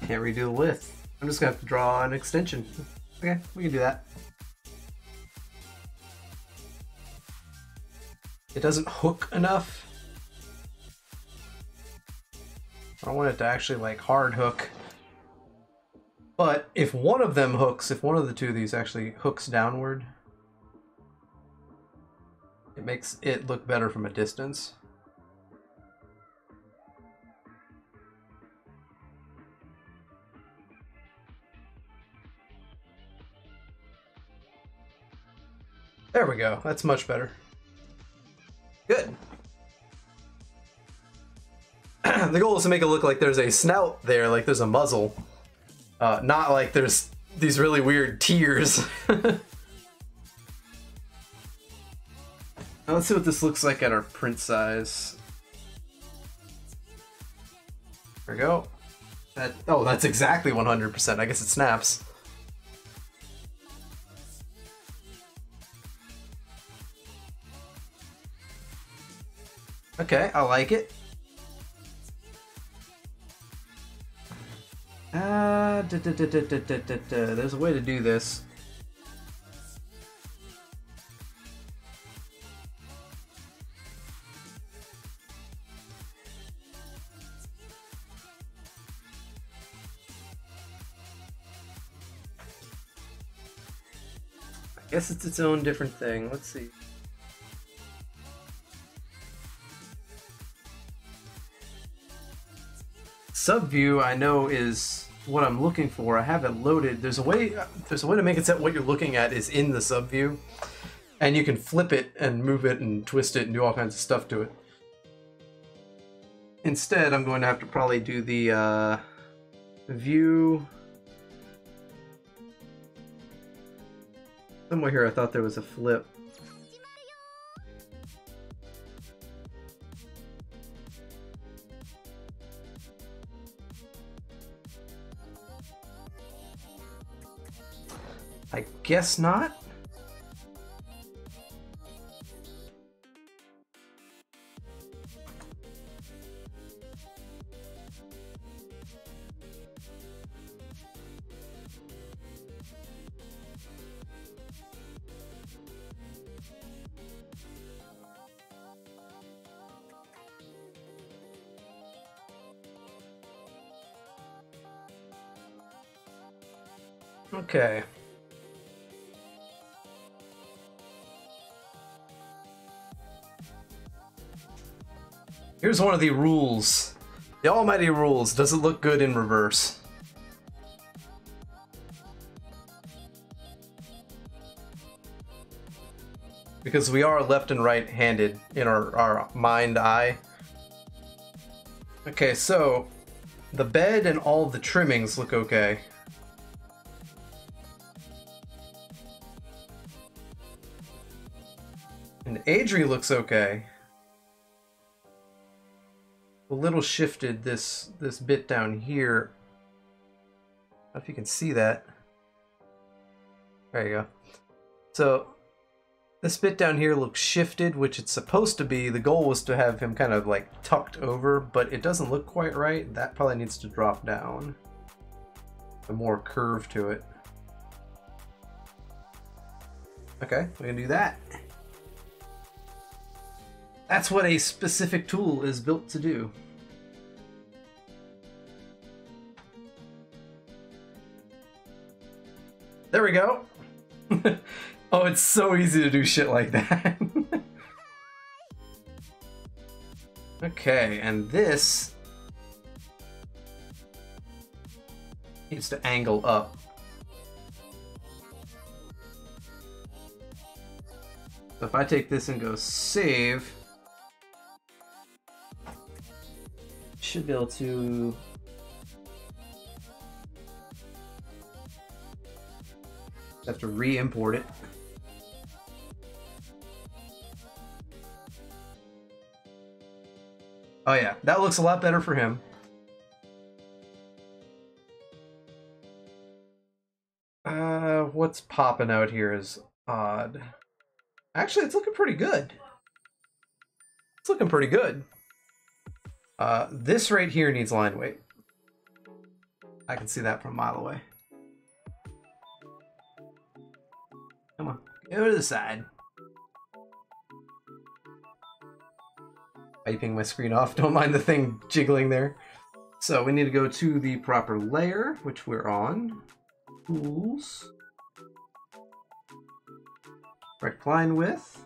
Can't redo the width. I'm just gonna have to draw an extension. Okay, we can do that. It doesn't hook enough. I don't want it to actually like hard hook. But if one of them hooks, if one of the two of these actually hooks downward, it makes it look better from a distance. There we go. That's much better. Good. The goal is to make it look like there's a snout there, like there's a muzzle. Not like there's these really weird tears. Now let's see what this looks like at our print size. There we go. Oh, that's exactly 100%. I guess it snaps. Okay, I like it. There's a way to do this. I guess it's its own different thing. Let's see. Subview I know is what I'm looking for. I have it loaded. There's a way to make it so what you're looking at is in the subview, and you can flip it and move it and twist it and do all kinds of stuff to it. Instead, I'm going to have to probably do the view. Somewhere here I thought there was a flip. I guess not. Okay. Here's one of the rules. The almighty rules. Does it look good in reverse? because we are left and right handed in our mind eye. Okay, so the bed and all the trimmings look okay. And Adri looks okay. A little shifted this bit down here. I don't know if you can see that. There you go. So this bit down here looks shifted, which it's supposed to be. The goal was to have him kind of like tucked over, but it doesn't look quite right. That probably needs to drop down. A more curve to it. Okay, we can do that. That's what a specific tool is built to do. There we go. Oh, it's so easy to do shit like that. Okay, and this needs to angle up. So if I take this and go save, should be able to have to re-import it. Oh yeah, that looks a lot better for him. What's popping out here is odd. Actually, it's looking pretty good. It's looking pretty good. This right here needs line weight. I can see that from a mile away. Come on, go to the side. Wiping my screen off, don't mind the thing jiggling there. So we need to go to the proper layer, which we're on. Tools. Correct line width.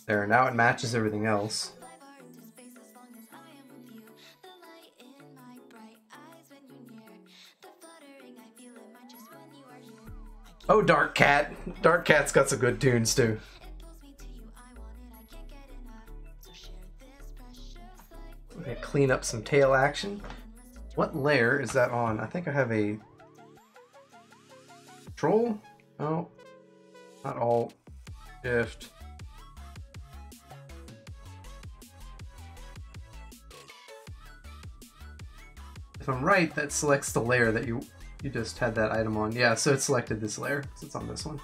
There, now it matches everything else. Oh, Dark Cat. Dark Cat's got some good tunes too. I'm gonna clean up some tail action. What layer is that on? I think I have a Control? No, not Alt. Shift. If I'm right, that selects the layer that you just had that item on. Yeah, so it selected this layer, so it's on this one.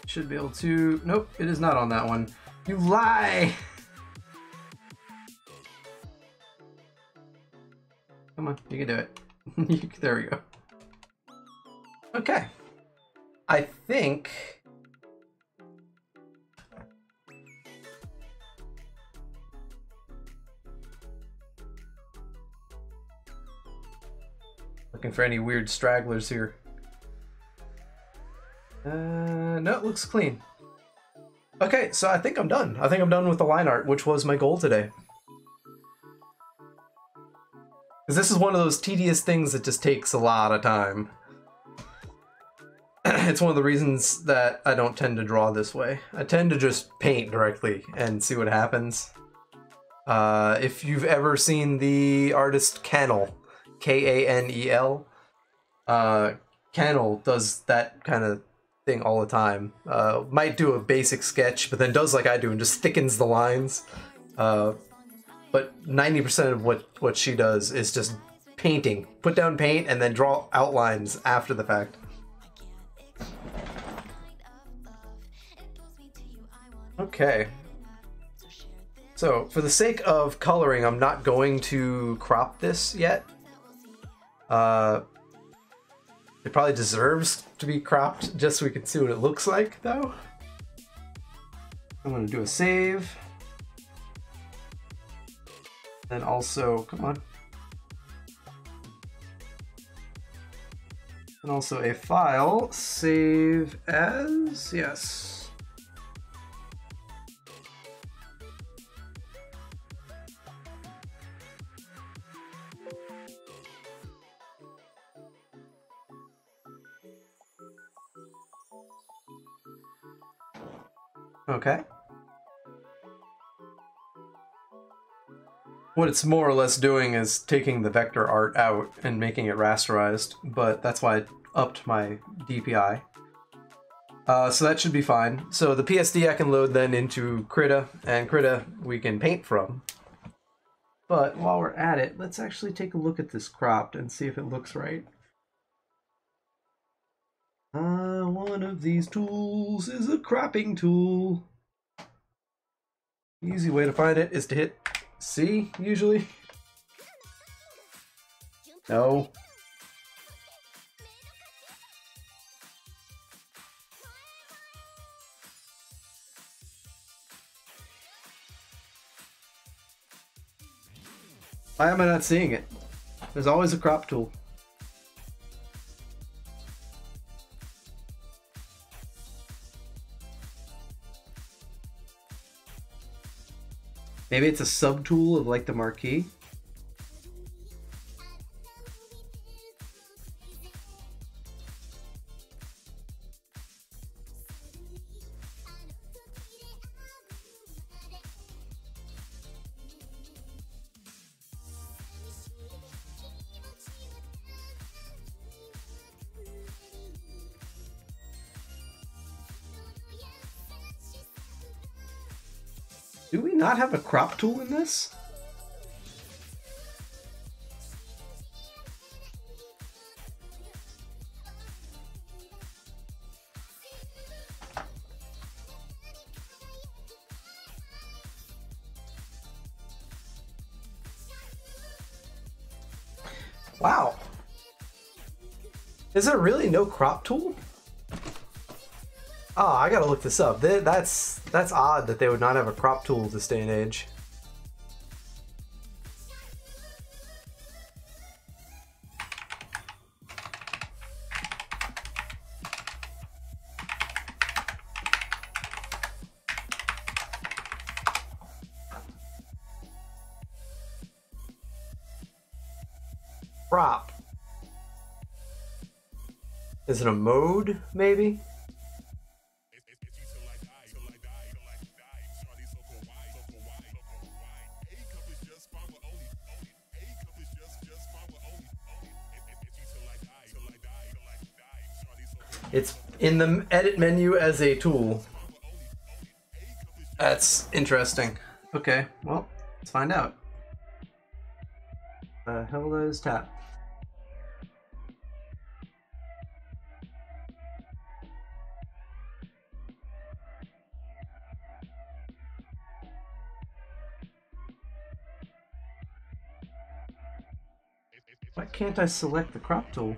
Should be able to... Nope, it is not on that one. You lie! Come on, you can do it. There we go. Okay. I think... Looking for any weird stragglers here. No, it looks clean. Okay, so I think I'm done. I think I'm done with the line art, which was my goal today. Because this is one of those tedious things that just takes a lot of time. It's one of the reasons that I don't tend to draw this way. I tend to just paint directly and see what happens. If you've ever seen the artist Kanel, K-A-N-E-L, Kanel does that kind of thing all the time. Might do a basic sketch, but then does like I do and just thickens the lines. But 90% of what she does is just painting. Put down paint and then draw outlines after the fact. Okay. So, for the sake of coloring, I'm not going to crop this yet. It probably deserves to be cropped just so we can see what it looks like, though. I'm going to do a save. And also, come on. And also a file, save as, yes. Okay. What it's more or less doing is taking the vector art out and making it rasterized, but that's why I upped my DPI. So that should be fine. So the PSD I can load then into Krita, and Krita we can paint from. But while we're at it, let's actually take a look at this cropped and see if it looks right. One of these tools is a cropping tool. Easy way to find it is to hit C, usually. No. Why am I not seeing it? There's always a crop tool. Maybe it's a subtool of like the marquee. Do we not have a crop tool in this? Wow. Is there really no crop tool? Oh, I gotta look this up. That's odd that they would not have a crop tool this day and age. Crop. Is it a mode, maybe? It's in the edit menu as a tool. That's interesting. Okay, well, let's find out. The hell does tap? Why can't I select the crop tool?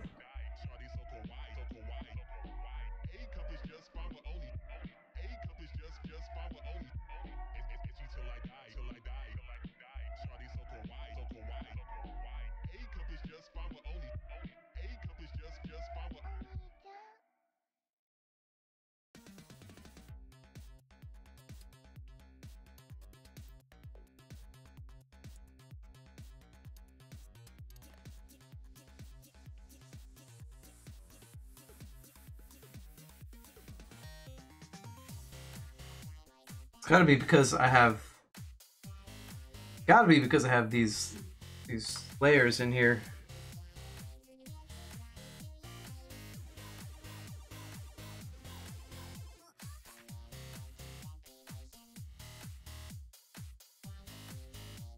It's gotta be because I have these layers in here.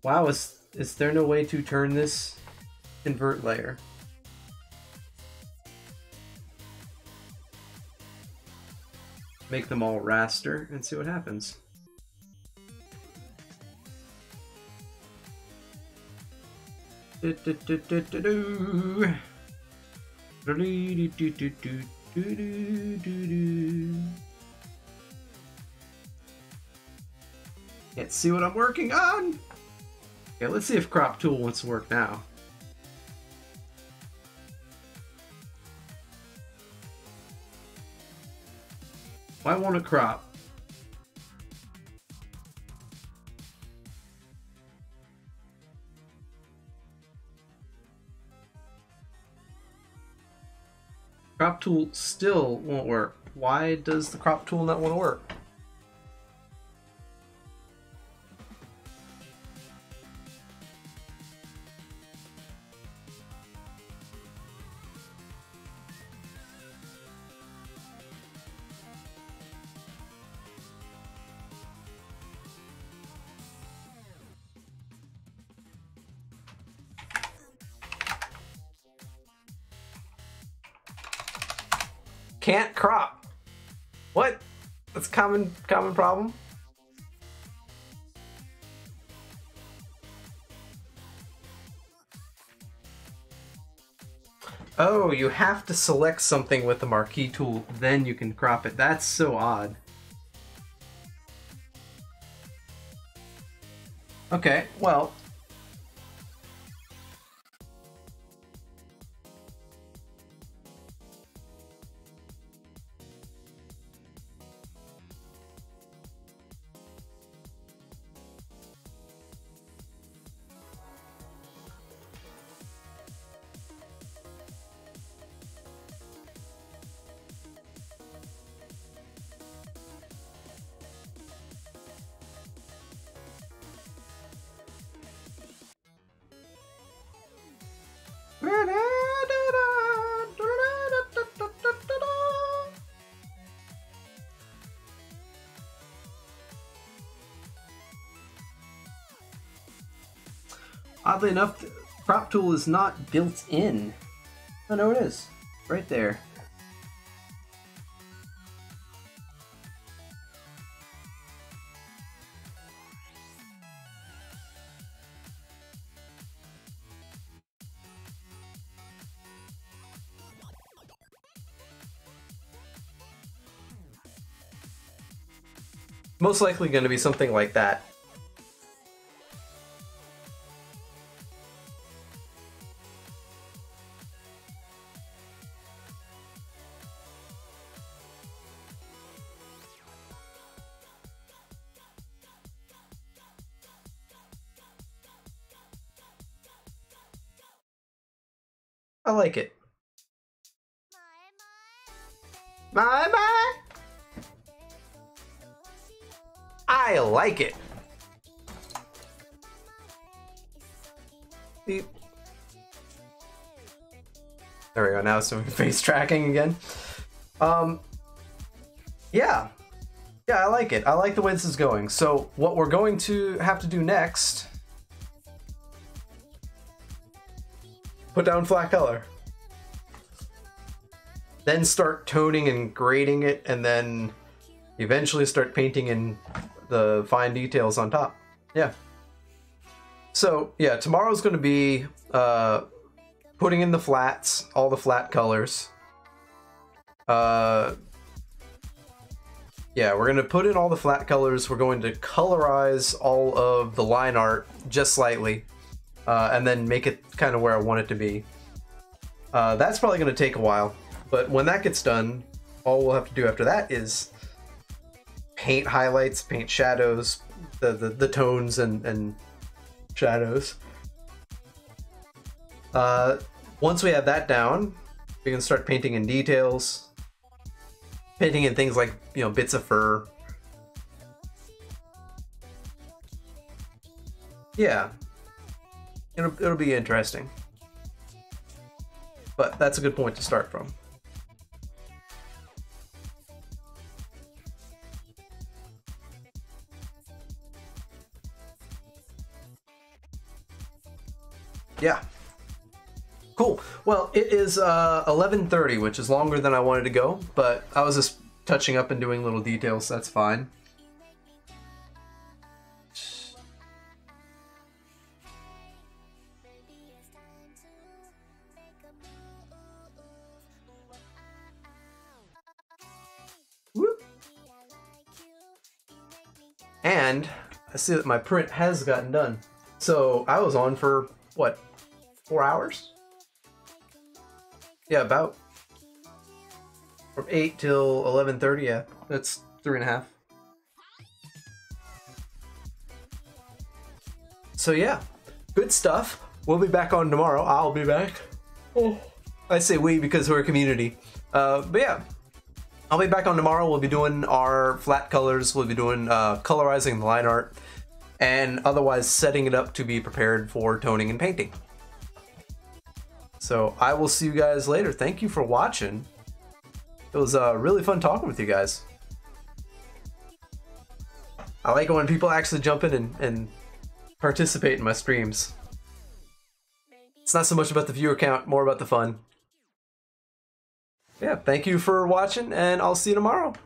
Wow, is there no way to turn this invert layer? Make them all raster and see what happens. Can't see what I'm working on. Okay, let's see if crop tool wants to work now. Why won't it crop? Crop tool still won't work. Why does the crop tool not want to work? can't crop. What? That's a common problem. Oh, you have to select something with the marquee tool, then you can crop it. That's so odd. Okay, well. Oddly enough, the crop tool is not built in. Oh no, it is. Right there. Most likely going to be something like that. I like it. My. I like it. Beep. There we go. Now it's doing face tracking again. Yeah. Yeah, I like it. I like the way this is going. So what we're going to have to do next, put down flat color. Then start toning and grading it, and then eventually start painting in the fine details on top. Yeah. So yeah, tomorrow's going to be putting in the flats, all the flat colors. Yeah, we're going to put in all the flat colors. We're going to colorize all of the line art just slightly, and then make it kind of where I want it to be. That's probably going to take a while, but when that gets done, all we'll have to do after that is paint highlights, paint shadows, the tones and shadows. Once we have that down, we can start painting in details, painting in things like, you know, bits of fur. Yeah, it'll be interesting, but that's a good point to start from. Yeah. Cool. Well, it is 11:30, which is longer than I wanted to go, but I was just touching up and doing little details, so that's fine. Whoop. And I see that my print has gotten done. So I was on for, what, 4 hours? Yeah, about. From 8 till 11:30, yeah. That's 3.5. So yeah, good stuff. We'll be back on tomorrow. I'll be back. Oh, I say we because we're a community. But yeah, I'll be back on tomorrow. We'll be doing our flat colors. We'll be doing colorizing the line art, and otherwise setting it up to be prepared for toning and painting. So I will see you guys later. Thank you for watching. It was really fun talking with you guys. I like it when people actually jump in and participate in my streams. It's not so much about the viewer count, more about the fun. Yeah, thank you for watching, and I'll see you tomorrow.